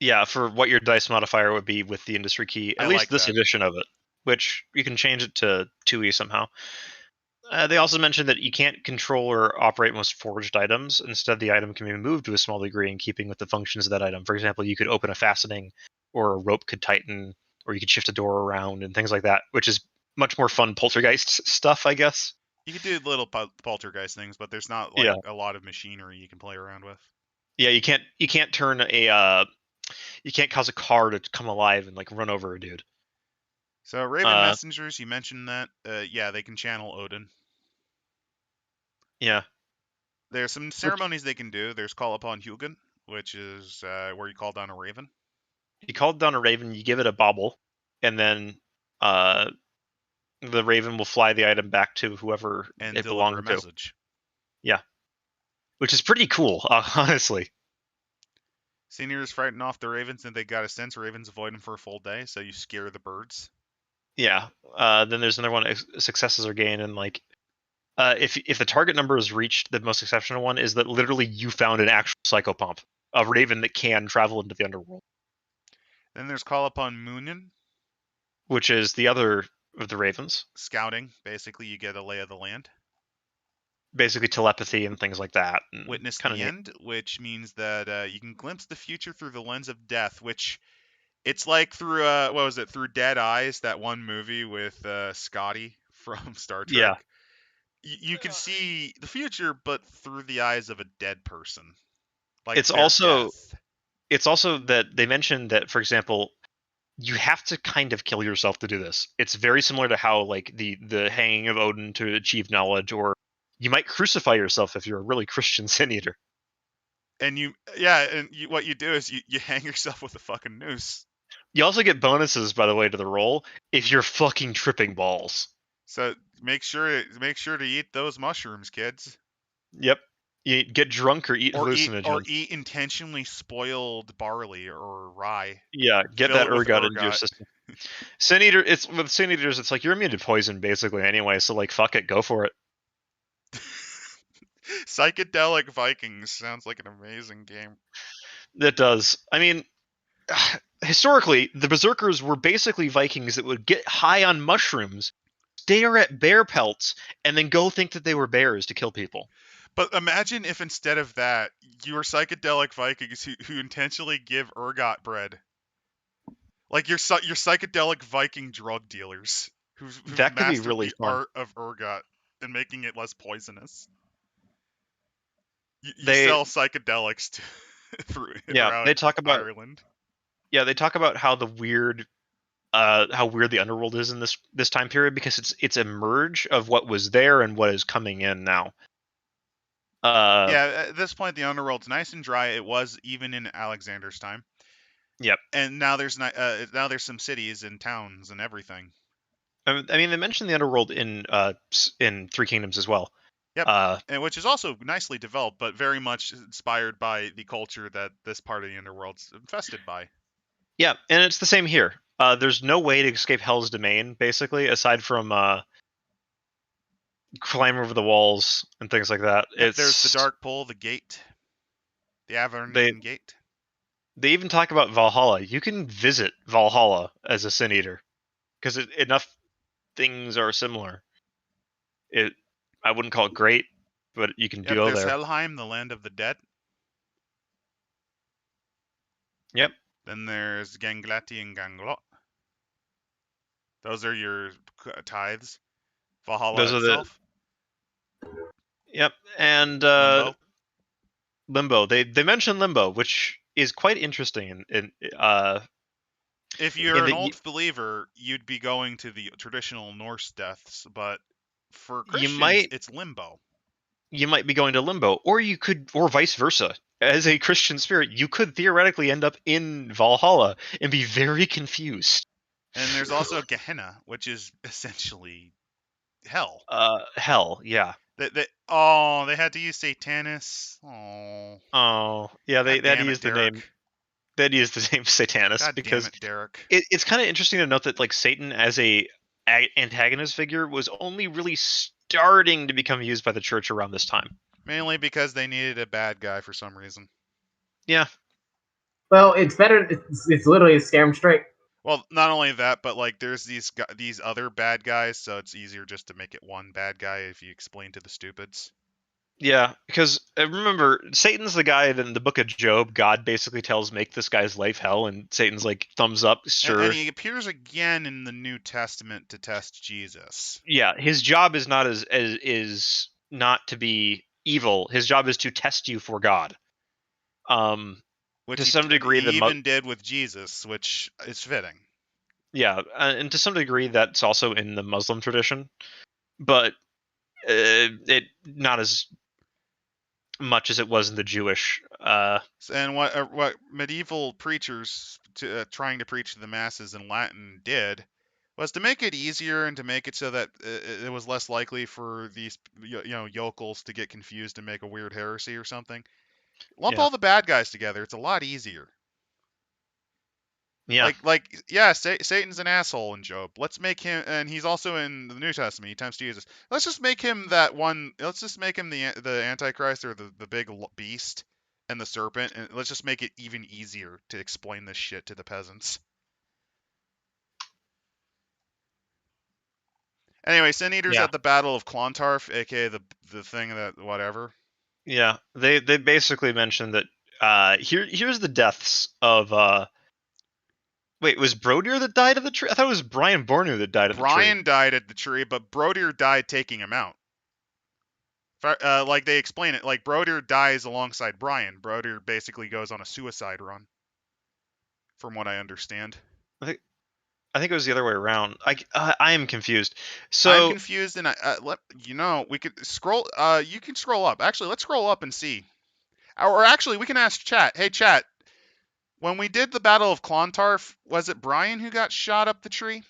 Yeah, for what your dice modifier would be with the industry key. At least this edition of it, which you can change it to 2e somehow. They also mentioned that you can't control or operate most forged items. Instead, the item can be moved to a small degree in keeping with the functions of that item. For example, you could open a fastening, or a rope could tighten, or you could shift a door around and things like that, which is much more fun poltergeist stuff, I guess. You could do little poltergeist things, but there's not a lot of machinery you can play around with. Yeah, you can't turn you can't cause a car to come alive and run over a dude. So Raven Messengers, you mentioned that. Yeah, they can channel Odin. Yeah. There's some ceremonies they can do. There's Call Upon Hugin, which is where you call down a raven. You call down a raven, you give it a bauble, and then the raven will fly the item back to whoever it belonged to. Message. Yeah. Which is pretty cool, honestly. Seniors frighten off the ravens, and they got a sense ravens avoid them for a full day, so you scare the birds. Yeah. Then there's another one, successes are gained, and if the target number is reached, the most exceptional one is that literally you found an actual psychopomp, a raven that can travel into the underworld. Then there's Call Upon Munin, which is the other of the ravens. Scouting, basically you get a lay of the land. Basically telepathy and things like that. Witness the End, which means that you can glimpse the future through the lens of death, which it's like through through Dead Eyes, that one movie with Scotty from Star Trek. Yeah. you can see the future, but through the eyes of a dead person. Like it's also that they mentioned that, for example, you have to kind of kill yourself to do this. It's very similar to how like the hanging of Odin to achieve knowledge, or you might crucify yourself if you're a really Christian sin eater. And what you do is you hang yourself with a fucking noose. You also get bonuses, by the way, to the roll if you're fucking tripping balls. So make sure to eat those mushrooms, kids. Yep. You get drunk or eat hallucinogens. Or eat intentionally spoiled barley or rye. Yeah, get that ergot into your system. Sin Eater, with Sin Eaters, it's like you're immune to poison basically anyway, so like fuck it, go for it. Psychedelic Vikings sounds like an amazing game. It does. I mean, historically, the Berserkers were basically Vikings that would get high on mushrooms, stare at bear pelts, and then go think that they were bears to kill people. But imagine if instead of that, you were psychedelic Vikings who intentionally give ergot bread. Like you're psychedelic Viking drug dealers who've that could mastered be really the fun. art of ergot and making it less poisonous. You sell psychedelics throughout they talk about Ireland. Yeah, they talk about how weird the underworld is in this time period, because it's a merge of what was there and what is coming in now. At this point, the underworld's nice and dry. It was even in Alexander's time. Yep. And now there's some cities and towns and everything. I mean, they mentioned the underworld in Three Kingdoms as well. Yep. And which is also nicely developed, but very much inspired by the culture that this part of the underworld's infested by. Yeah, and it's the same here. There's no way to escape Hell's domain, basically, aside from climb over the walls and things like that. Yep, there's the Dark Pole, the gate, the Avernian Gate. They even talk about Valhalla. You can visit Valhalla as a Sin Eater, because enough things are similar. I wouldn't call it great, but you can go there. There's Helheim, the land of the dead. Yep. Then there's Ganglati and Ganglot. Those are your tithes. Valhalla itself. Yep, and Limbo. They mention Limbo, which is quite interesting. If you're an old believer, you'd be going to the traditional Norse deaths, but for Christians, it's Limbo. You might be going to Limbo, or vice versa. As a Christian spirit, you could theoretically end up in Valhalla and be very confused. And there's also Gehenna, which is essentially hell. Hell, yeah. They had to use Satanus. Oh, yeah. They had to use the name. They had to use the name Satanus. God because damn it, Derek. It's kind of interesting to note that like Satan as a antagonist figure was only really starting to become used by the church around this time. Mainly because they needed a bad guy for some reason. Yeah. Well, it's better. It's literally scare 'em straight. Well, not only that, but like there's these other bad guys, so it's easier just to make it one bad guy if you explain to the stupids. Yeah, because remember, Satan's the guy that in the book of Job, God basically tells, make this guy's life hell, and Satan's like, thumbs up, sure. And he appears again in the New Testament to test Jesus. Yeah, his job is not is not to be evil. His job is to test you for God. Which to some degree, he even did with Jesus, which is fitting. Yeah, and to some degree, that's also in the Muslim tradition, but it not as much as it was in the Jewish. And what medieval preachers trying to preach to the masses in Latin did was to make it easier and to make it so that it was less likely for these yokels to get confused and make a weird heresy or something. Lump all the bad guys together. It's a lot easier. Yeah. Satan's an asshole in Job. Let's make him, and he's also in the New Testament. He tempts Jesus. Let's just make him that one. Let's just make him the Antichrist, or the big beast and the serpent, and let's just make it even easier to explain this shit to the peasants. Anyway, Sin Eater's at the Battle of Klontarf, aka the thing that whatever. Yeah, they basically mentioned that here's the deaths of wait, was Brodir that died of the tree? I thought it was Brian Bornu that died of the tree. Brian died at the tree, but Brodir died taking him out. Like they explain it, like Brodir dies alongside Brian. Brodir basically goes on a suicide run, from what I understand. I think it was the other way around. I am confused. I'm confused, and we could scroll. You can scroll up. Actually, let's scroll up and see. Or actually, we can ask chat. Hey, chat. When we did the Battle of Klontarf, was it Brian who got shot up the tree?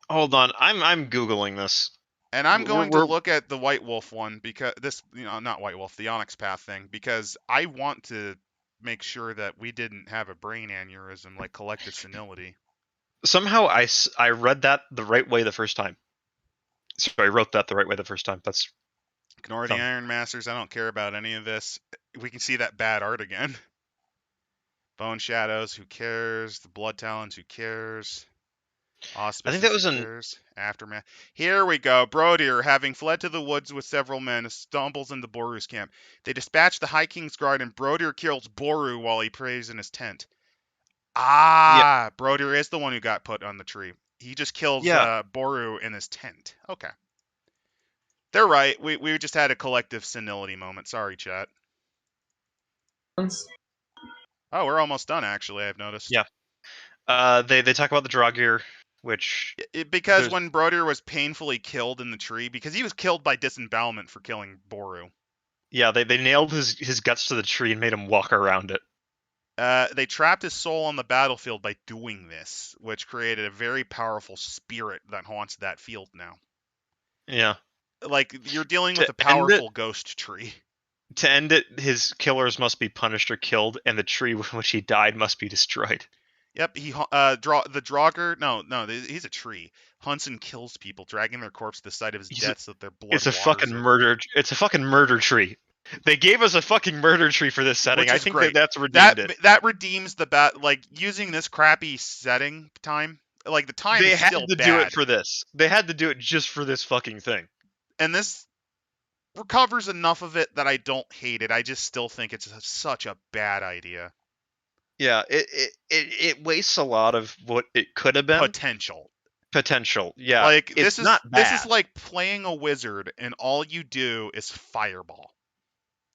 Hold on, I'm googling this. And I'm going to look at the White Wolf one because not White Wolf, the Onyx Path thing, because I want to make sure that we didn't have a brain aneurysm like collective senility. Somehow I read that the right way the first time. So I wrote that the right way the first time. That's ignore the Iron Masters. I don't care about any of this. We can see that bad art again. Bone Shadows, who cares? The Blood Talons, who cares? Auspices, I think that was cares? Aftermath. Here we go. Brodir, having fled to the woods with several men, stumbles into Boru's camp. They dispatch the High King's guard, and Brodir kills Boru while he prays in his tent. Yeah. Brodir is the one who got put on the tree. He just kills Boru in his tent. Okay. They're right. We just had a collective senility moment. Sorry, chat. Oh, we're almost done, actually, I've noticed. Yeah. They talk about the Draugr, which... Because when Brodir was painfully killed in the tree, because he was killed by disembowelment for killing Boru. Yeah, they nailed his guts to the tree and made him walk around it. They trapped his soul on the battlefield by doing this, which created a very powerful spirit that haunts that field now. Yeah. Like, you're dealing with a powerful ghost tree. To end it, his killers must be punished or killed, and the tree with which he died must be destroyed. Yep, the Draugr, no, he's a tree. Hunts and kills people, dragging their corpse to the site of his death so that their blood It's a fucking murder. It's a fucking murder tree. They gave us a fucking murder tree for this setting. I think that's redeemed it. That redeems the like using this crappy setting time. Like the time is still bad. They had to do it for this. They had to do it just for this fucking thing. And this recovers enough of it that I don't hate it. I just still think it's such a bad idea. Yeah, it wastes a lot of what it could have been. Potential, yeah. Like this is not bad. This is like playing a wizard, and all you do is fireball.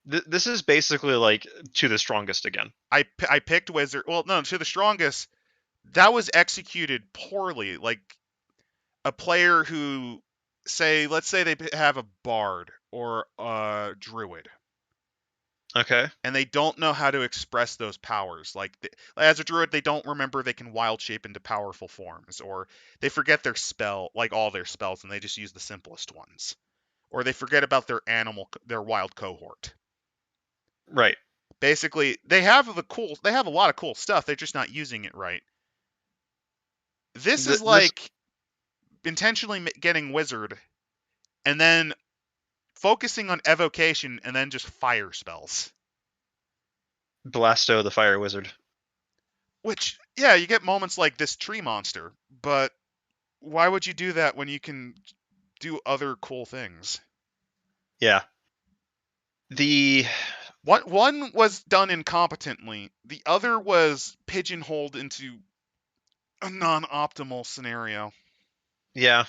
This is basically like To the Strongest again. I picked wizard. Well, no, To the Strongest. That was executed poorly. Like a player who, let's say they have a bard or a druid. Okay. And they don't know how to express those powers. Like as a druid, they don't remember they can wild shape into powerful forms, or they forget their spell, like all their spells, and they just use the simplest ones, or they forget about their wild cohort. Right. Basically, they have a lot of cool stuff. They're just not using it right. This is like intentionally getting wizard, and then focusing on evocation, and then just fire spells. Blasto, the fire wizard. Which, yeah, you get moments like this tree monster, but why would you do that when you can do other cool things? Yeah. One was done incompetently. The other was pigeonholed into a non-optimal scenario. Yeah.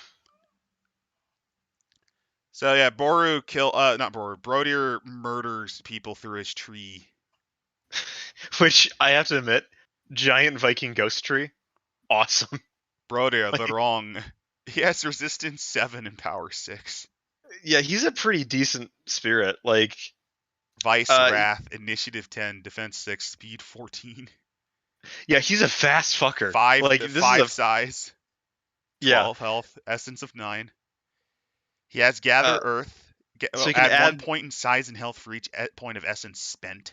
So yeah, Brodir murders people through his tree. Which, I have to admit, giant Viking ghost tree, awesome. Brodir, the wrong. He has resistance 7 and power 6. Yeah, he's a pretty decent spirit. Like Vice, Wrath, Initiative 10, Defense 6, Speed 14. Yeah, he's a fast fucker. 5 size. 12 health, Essence of 9. He has Gather Earth. So you can add 1 point in size and health for each point of essence spent.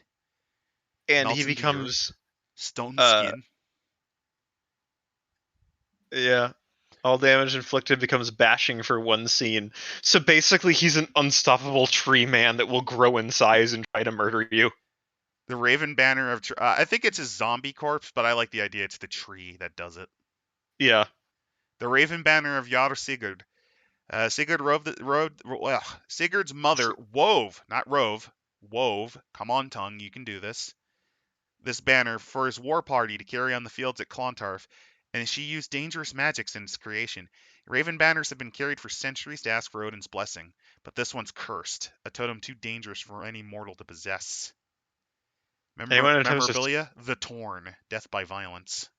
And he becomes Stone Skin. Yeah. All damage inflicted becomes bashing for 1 scene. So basically, he's an unstoppable tree man that will grow in size and try to murder you. The Raven Banner of... I think it's a zombie corpse, but I like the idea it's the tree that does it. Yeah. The Raven Banner of Jarl Sigurd. Sigurd's mother, wove, come on tongue, you can do this banner for his war party to carry on the fields at Klontarf, and she used dangerous magics in its creation. Raven banners have been carried for centuries to ask for Odin's blessing, but this one's cursed. A totem too dangerous for any mortal to possess. Memorabilia? The Torn. Death by violence.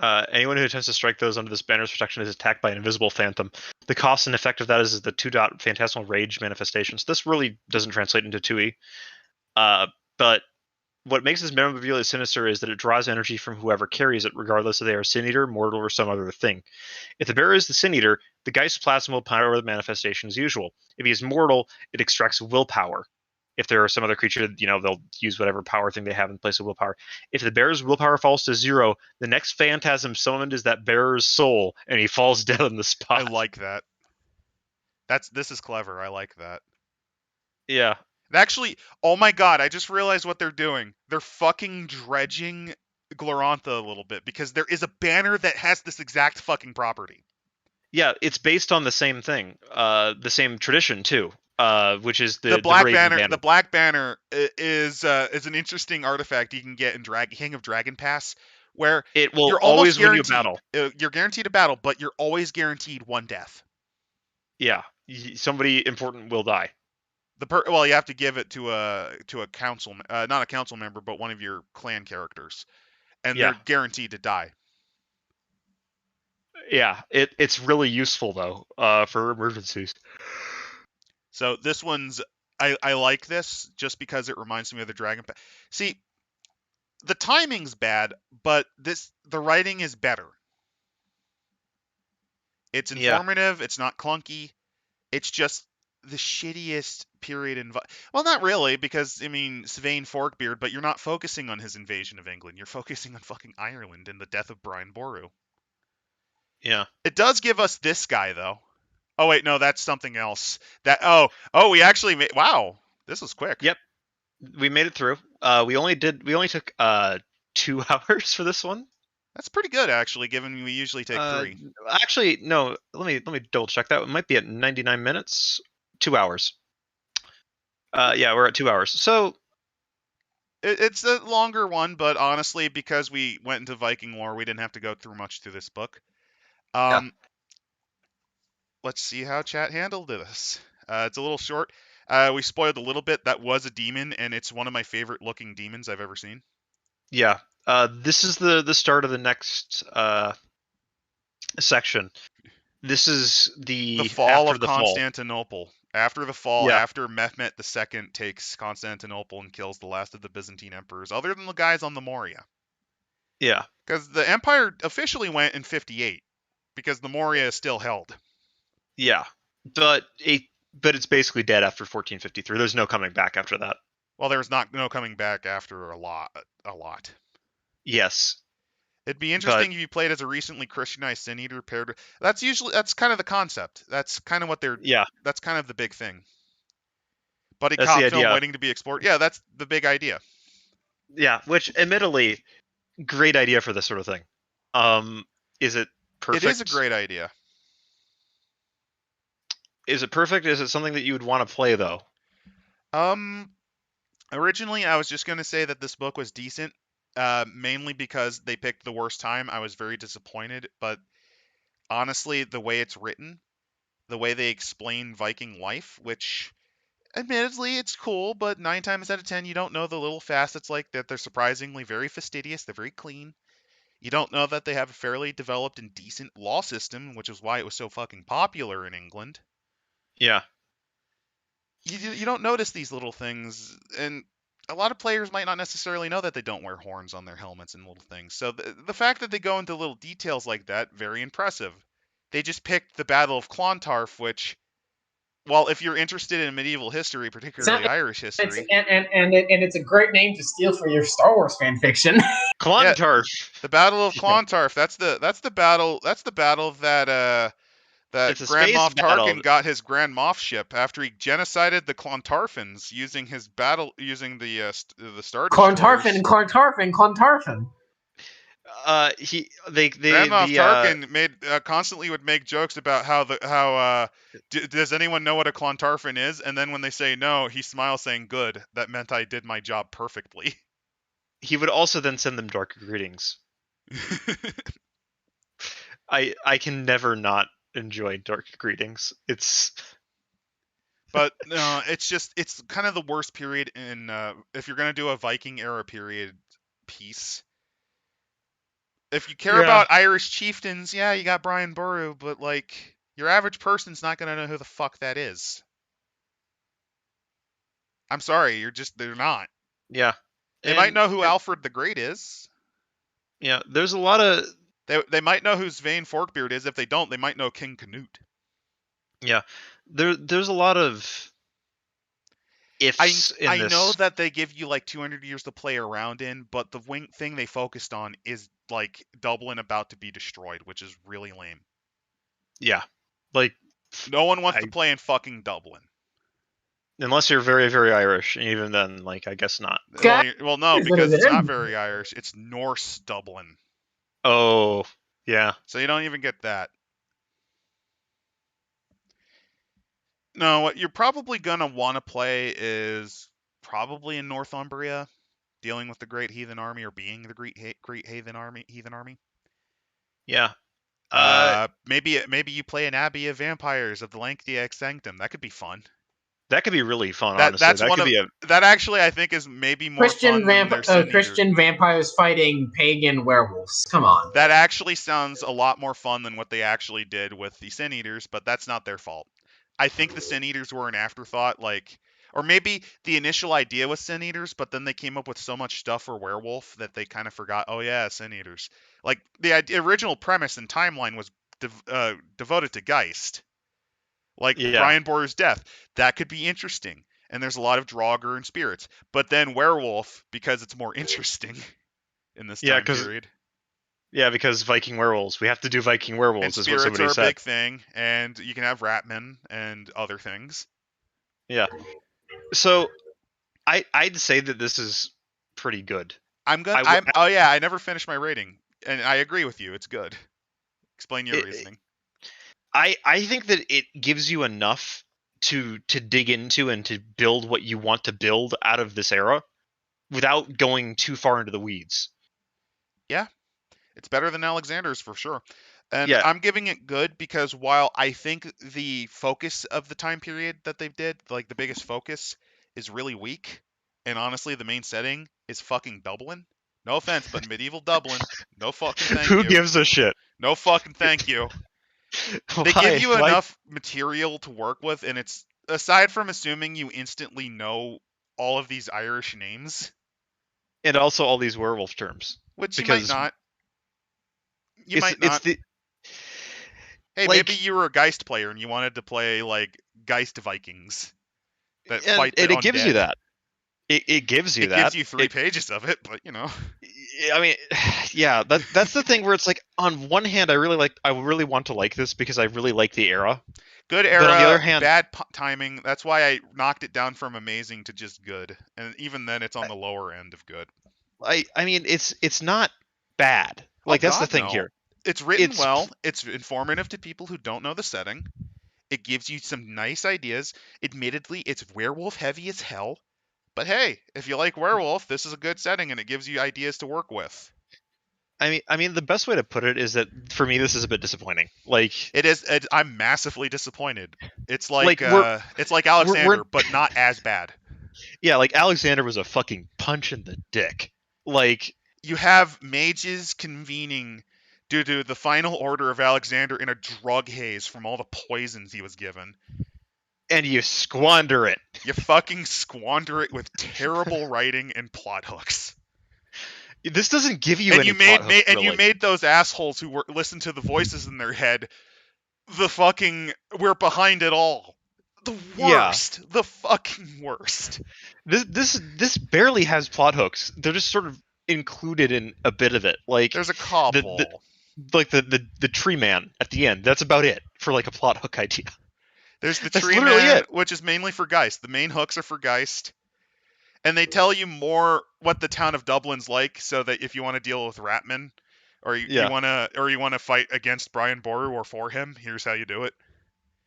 Anyone who attempts to strike those under this banner's protection is attacked by an invisible phantom. The cost and effect of that is the 2-dot Phantasmal Rage manifestations. This really doesn't translate into 2e. But what makes this memorabilia sinister is that it draws energy from whoever carries it, regardless if they are Sin Eater, mortal, or some other thing. If the bearer is the Sin Eater, the Geist Plasma will power the manifestation as usual. If he is mortal, it extracts willpower. If there are some other creature, they'll use whatever power thing they have in place of willpower. If the bearer's willpower falls to 0, the next phantasm summoned is that bearer's soul, and he falls dead on the spot. I like that. This is clever. I like that. Yeah. Actually, oh my god, I just realized what they're doing. They're fucking dredging Glorantha a little bit, because there is a banner that has this exact fucking property. Yeah, it's based on the same thing, the same tradition too. Which is the black banner. The black banner is an interesting artifact you can get in King of Dragon Pass, where it will always win you a battle. You're guaranteed a battle, but you're always guaranteed one death. Yeah, somebody important will die. You have to give it to a council, not a council member, but one of your clan characters, and they're guaranteed to die. Yeah, it's really useful though, for emergencies. So this one's I like this just because it reminds me of the Dragon Path. See, the timing's bad, but the writing is better. It's informative. It's not clunky. It's just the shittiest period in. Well, not really, because I mean Sweyn Forkbeard, but you're not focusing on his invasion of England. You're focusing on fucking Ireland and the death of Brian Boru. Yeah. It does give us this guy though. Oh wait, no, that's something else. We actually made. Wow, this was quick. Yep, we made it through. We only took 2 hours for this one. That's pretty good, actually, given we usually take 3. Actually, no. Let me double check that. It might be at 99 minutes. 2 hours. Yeah, we're at 2 hours. So it's a longer one, but honestly, because we went into Viking lore, we didn't have to go through much through this book. Let's see how chat handled this. It's a little short. We spoiled a little bit. That was a demon, and it's one of my favorite looking demons I've ever seen. Yeah. This is the start of the next section. This is the fall of Constantinople. After the fall, after Mehmet II takes Constantinople and kills the last of the Byzantine emperors, other than the guys on the Moria. Yeah. Because the empire officially went in 58, because the Moria is still held. Yeah, but it's basically dead after 1453. There's no coming back after that. Well, there's no coming back after a lot. Yes. It'd be interesting if you played as a recently Christianized Sin Eater paired. That's kind of the concept. That's kind of what they're. Yeah. That's kind of the big thing. Buddy cop film waiting to be explored. Yeah, that's the big idea. Yeah, which admittedly, great idea for this sort of thing. Is it perfect? It is a great idea. Is it perfect? Is it something that you would want to play though? Originally I was just going to say that this book was decent, mainly because they picked the worst time. I was very disappointed, but honestly, the way it's written, the way they explain Viking life, which admittedly it's cool, but 9 times out of 10 you don't know the little facets like that. They're surprisingly very fastidious. They're very clean. You don't know that they have a fairly developed and decent law system, which is why it was so fucking popular in England. Yeah. You don't notice these little things, and a lot of players might not necessarily know that they don't wear horns on their helmets and little things. So the fact that they go into little details like that, very impressive. They just picked the Battle of Klontarf, which, well, if you're interested in medieval history, particularly Irish history, and it's a great name to steal for your Star Wars fan fiction. Klontarf. Yeah, the Battle of Klontarf. That's the battle. That's the battle that Grand Moff Tarkin got his Grand Moff ship after he genocided the Klontarfans using the Star Destroyers. Klontarfan. Grand Moff Tarkin constantly would make jokes about how does anyone know what a Klontarfan is? And then when they say no, he smiles saying, "Good, that meant I did my job perfectly." He would also then send them dark greetings. I can never not enjoy dark greetings. It's But no, it's kind of the worst period in if you're gonna do a Viking era period piece. If you care about Irish chieftains, yeah, you got Brian Boru, but like your average person's not gonna know who the fuck that is. I'm sorry, they're not. Yeah. They might know who Alfred the Great is. Yeah, there's a lot of... They might know who Svein Forkbeard is. If they don't, they might know King Canute. Yeah. There's a lot of ifs in this. I know that they give you like 200 years to play around in, but the thing they focused on is like Dublin about to be destroyed, which is really lame. Yeah. Like, no one wants to play in fucking Dublin. Unless you're very, very Irish, and even then, like, I guess not. Well, no, because it's not very Irish. It's Norse Dublin. Oh, yeah. So you don't even get that. No, what you're probably gonna want to play is probably in Northumbria, dealing with the Great Heathen Army or being the Great Heathen Army. Yeah. Maybe you play an Abbey of Vampires of the Lanctiac Sanctum. That could be fun. That could be really fun, honestly. That actually I think is maybe more Christian vampires fighting pagan werewolves. Come on. That actually sounds a lot more fun than what they actually did with the Sin Eaters, but that's not their fault. I think the Sin Eaters were an afterthought, or maybe the initial idea was Sin Eaters, but then they came up with so much stuff for Werewolf that they kind of forgot, oh yeah, Sin Eaters. Like, the original premise and timeline was devoted to Geist. Brian Boru's death. That could be interesting. And there's a lot of Draugr and spirits. But then Werewolf, because it's more interesting in this time period. Yeah, because Viking werewolves. We have to do Viking werewolves, and is what somebody said. Spirits are a big thing, and you can have Ratmen and other things. Yeah. So, I'd say that this is pretty good. I never finished my rating. And I agree with you. It's good. Explain your reasoning. I think that it gives you enough to dig into and to build what you want to build out of this era without going too far into the weeds. Yeah. It's better than Alexander's for sure. And I'm giving it good because while I think the focus of the time period that they did, like the biggest focus, is really weak, and honestly the main setting is fucking Dublin. No offense, but medieval Dublin, no fucking thank you. Who gives a shit? No fucking thank you. They give you enough material to work with, and it's, aside from assuming you instantly know all of these Irish names. And also all these werewolf terms. Which you might not. You might not. Hey, maybe you were a Geist player and you wanted to play, Geist Vikings. That fight the undead. It gives you that. It gives you that. It gives you 3 pages of it, but, I mean, yeah, that's the thing where it's like, on one hand, I really want to like this because I really like the era. Good era, but on the other hand, bad timing. That's why I knocked it down from amazing to just good. And even then, it's on the lower end of good. I mean, it's not bad. That's the thing here. It's written well. It's informative to people who don't know the setting. It gives you some nice ideas. Admittedly, it's werewolf heavy as hell. But hey, if you like Werewolf, this is a good setting, and it gives you ideas to work with. I mean, the best way to put it is that for me, this is a bit disappointing. It is. I'm massively disappointed. It's like Alexander, but not as bad. Yeah, Alexander was a fucking punch in the dick. You have mages convening due to the final order of Alexander in a drug haze from all the poisons he was given. And you squander it. You fucking squander it with terrible writing and plot hooks. This doesn't give you any plot hooks, and you made those assholes who listen to the voices in their head the fucking we're behind it all. The worst. Yeah. The fucking worst. This barely has plot hooks. They're just sort of included in a bit of it. There's a couple. The tree man at the end. That's about it for a plot hook idea. There's the tree man, which is mainly for Geist. The main hooks are for Geist. And they tell you more what the town of Dublin's like, so that if you want to deal with Ratman, or you want to fight against Brian Boru or for him, here's how you do it.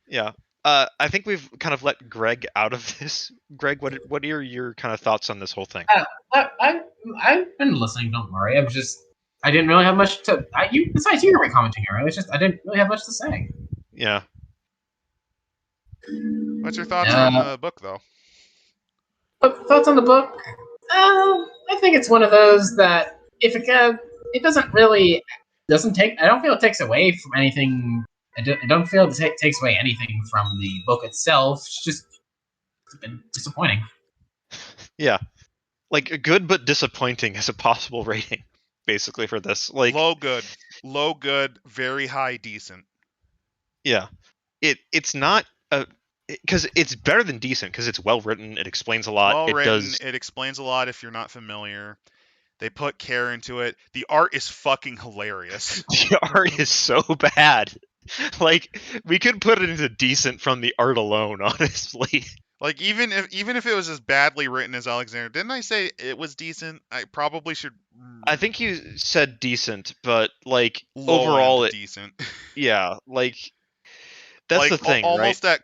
Yeah. I think we've kind of let Greg out of this. Greg, what are your kind of thoughts on this whole thing? I've been listening. Don't worry. I didn't really have much to. Besides you were commenting here, I didn't really have much to say. Yeah. What's your thoughts on the book, though? Thoughts on the book? I think it's one of those that if it doesn't take. I don't feel it takes away from anything. I don't feel it takes away anything from the book itself. It's just been disappointing. Yeah, like good but disappointing as a possible rating, basically for this. Like low good, very high decent. Yeah, it's not because it's better than decent because it's well written. It explains a lot. It explains a lot if you're not familiar. They put care into it. The art is fucking hilarious. The art is so bad. Like we could put it into decent from the art alone, honestly. Like even if it was as badly written as Alexander, didn't I say it was decent? I probably should. I think you said decent, but like overall, decent. Yeah, like that's like, the thing, almost right? that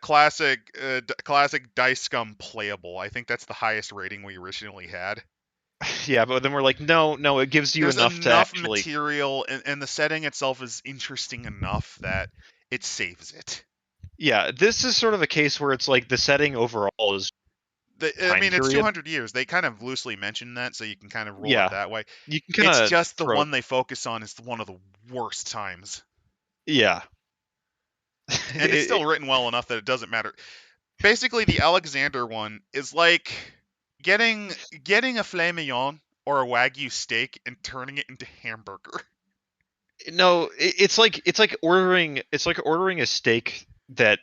classic Dice Scum playable. I think that's the highest rating we originally had. Yeah, but then we're like, no, it gives you enough to actually material, and the setting itself is interesting enough that it saves it. Yeah, this is sort of a case where it's like the setting overall is. It's 200 years. They kind of loosely mention that, so you can kind of roll it that way. You can it's just the one they focus on is one of the worst times. Yeah. And it's still written well enough that it doesn't matter. Basically, the Alexander one is like getting a filet mignon or a Wagyu steak and turning it into hamburger. No, it's like ordering a steak that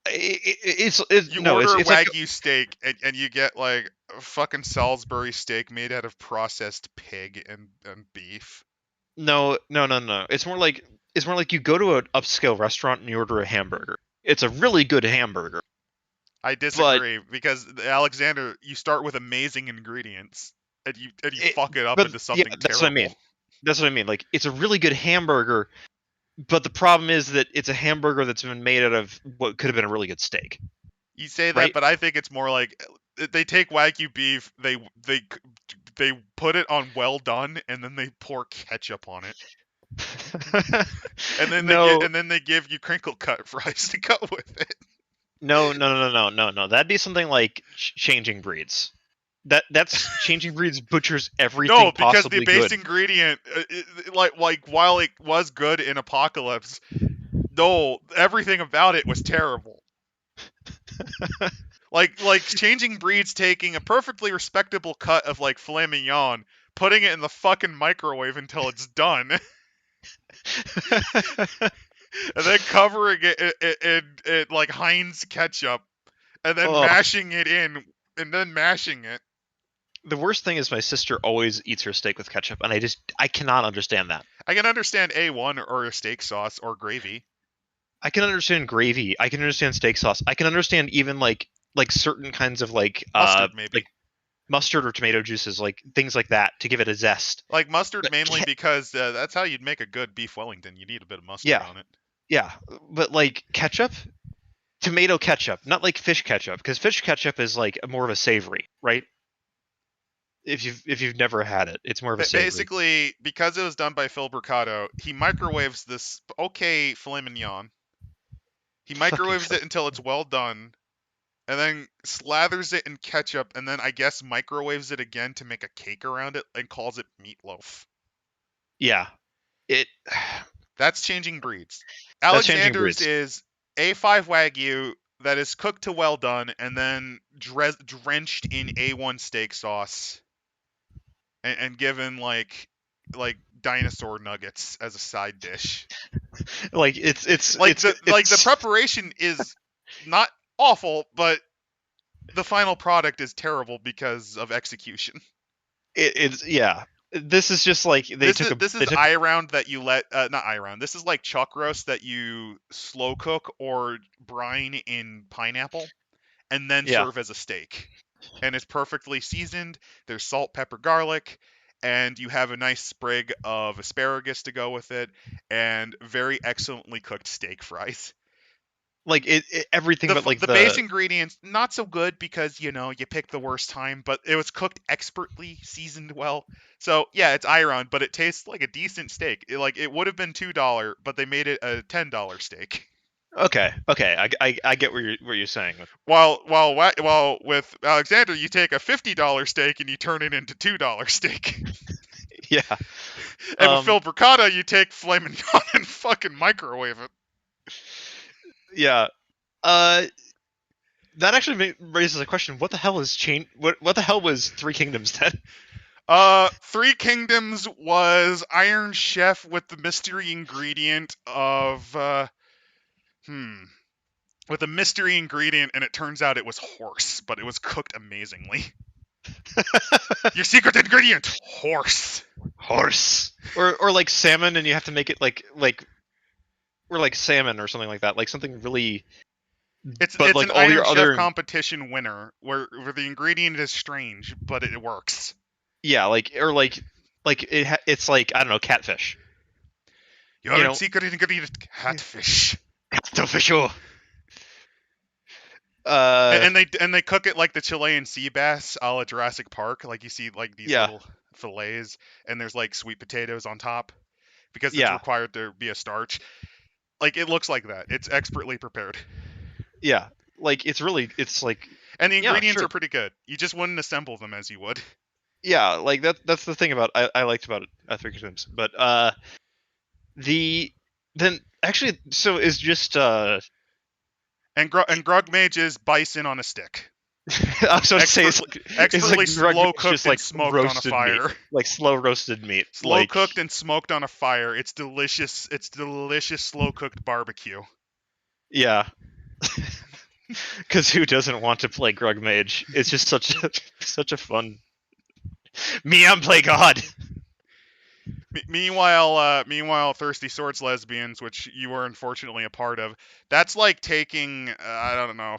it's Wagyu steak and you get like a fucking Salisbury steak made out of processed pig and beef. No. It's more like you go to an upscale restaurant and you order a hamburger. It's a really good hamburger. I disagree because Alexander, you start with amazing ingredients and you fuck it up into something terrible. That's what I mean. Like it's a really good hamburger, but the problem is that it's a hamburger that's been made out of what could have been a really good steak. You say that, right? But I think it's more like they take Wagyu beef, they put it on well done, and then they pour ketchup on it. And then they give you crinkle cut fries to go with it. No. That'd be something like Changing Breeds. That's Changing Breeds butchers everything. No, because possibly the base good. ingredient, like while it was good in Apocalypse, no, everything about it was terrible. like Changing Breeds taking a perfectly respectable cut of like filet mignon, putting it in the fucking microwave until it's done. And then covering it in like Heinz ketchup, and then mashing it in, and then mashing it. The worst thing is my sister always eats her steak with ketchup, and I cannot understand that. I can understand A1 or a steak sauce or gravy. I can understand gravy. I can understand steak sauce. I can understand even like certain kinds of like mustard, maybe. Like mustard or tomato juices, like things like that to give it a zest. Like mustard mainly because that's how you'd make a good beef Wellington. You need a bit of mustard on it. Yeah, but like ketchup, tomato ketchup, not like fish ketchup, because fish ketchup is like more of a savory, right? If you've never had it, it's more of a savory. Basically, because it was done by Phil Bricado, he microwaves this filet mignon. He microwaves it until it's well done, and then slathers it in ketchup, and then I guess microwaves it again to make a cake around it, and calls it meatloaf. Yeah, That's Changing Breeds. Alexander's is A5 Wagyu that is cooked to well done, and then drenched in A1 steak sauce, and given like dinosaur nuggets as a side dish. Like it's like the preparation is not awful, but the final product is terrible because of execution. It's This is just like this is eye round that you let not eye round. This is like chuck roast that you slow cook or brine in pineapple and then serve as a steak. And it's perfectly seasoned. There's salt, pepper, garlic, and you have a nice sprig of asparagus to go with it, and very excellently cooked steak fries. Like everything, but like the base ingredients not so good because you picked the worst time, but it was cooked expertly, seasoned well. So yeah, it's iron, but it tastes like a decent steak. It would have been $2, but they made it a $10 steak. Okay, I get what you're saying. While with Alexander, you take a $50 steak and you turn it into $2 steak. Yeah. And with Phil Bricato, you take flaming hot and fucking microwave it. Yeah. That actually raises a question. What the hell is What the hell was Three Kingdoms then? Three Kingdoms was Iron Chef with the mystery ingredient of with a mystery ingredient, and it turns out it was horse, but it was cooked amazingly. Your secret ingredient, horse. Or like salmon, and you have to make it like salmon or something like that, like something really. It's like an Iron Chef competition winner where the ingredient is strange, but it works. Yeah, it's like, I don't know, catfish. Your secret ingredient, catfish. Catfish. And they cook it like the Chilean sea bass a la Jurassic Park. Like you see like these little fillets, and there's like sweet potatoes on top because it's required to be a starch. Like it looks like that. It's expertly prepared. Yeah, like it's like. And the ingredients are pretty good. You just wouldn't assemble them as you would. Yeah, like that's the thing about I liked about it at Three Kingdoms. But then actually, so is just and Grug Mage is bison on a stick. I was going to say expertly slow cooked and smoked on a fire. Meat. Like slow roasted meat. Slow cooked and smoked on a fire. It's delicious. It's delicious slow cooked barbecue. Yeah. Because who doesn't want to play Grug Mage? It's just such a fun. Me, I'm play God. Meanwhile, Thirsty Swords Lesbians, which you were unfortunately a part of, that's like taking I don't know,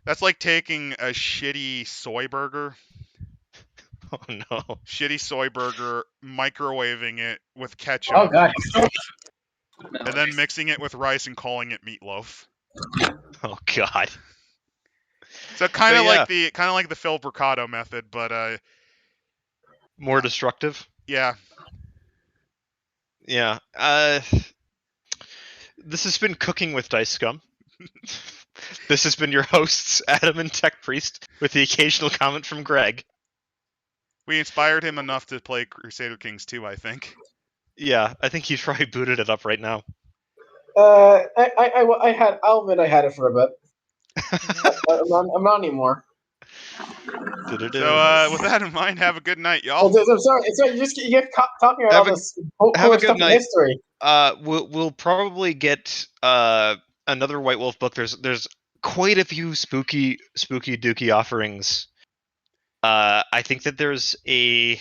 that's like taking a shitty soy burger. Oh no. Shitty soy burger, microwaving it with ketchup. Oh god. And then mixing it with rice and calling it meatloaf. Oh god. So kind of like the Phil Bricato method, but more destructive. Yeah. Yeah. This has been Cooking with Dice Scum. This has been your hosts, Adam and Techpriest, with the occasional comment from Greg. We inspired him enough to play Crusader Kings 2, I think. Yeah, I think he's probably booted it up right now. I'll admit I had it for a bit. I'm not anymore. So with that in mind, have a good night, y'all. I'm sorry. You get talking about all this have a good stuff night. in history. We'll probably get another White Wolf book. There's quite a few spooky dooky offerings. I think that there's a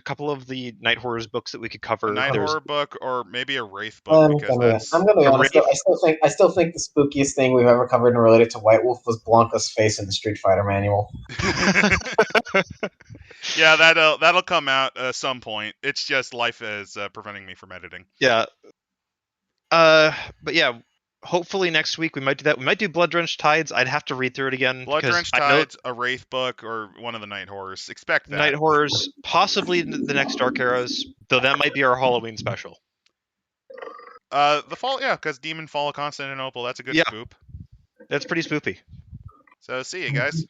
couple of the Night Horrors books that we could cover. A Horror book, or maybe a Wraith book. I'm gonna be honest. I still think the spookiest thing we've ever covered and related to White Wolf was Blanca's face in the Street Fighter manual. Yeah, that'll come out at some point. It's just life is preventing me from editing. Yeah. But yeah. Hopefully next week we might do that. We might do Blood-Drenched Tides. I'd have to read through it again. Blood-Drenched Tides, a Wraith book, or one of the Night Horrors. Expect that. Night Horrors, possibly the next Dark Arrows, though that might be our Halloween special. The fall, yeah, because Demon Fall of Constantinople, that's a good spoop. That's pretty spoopy. So see you guys.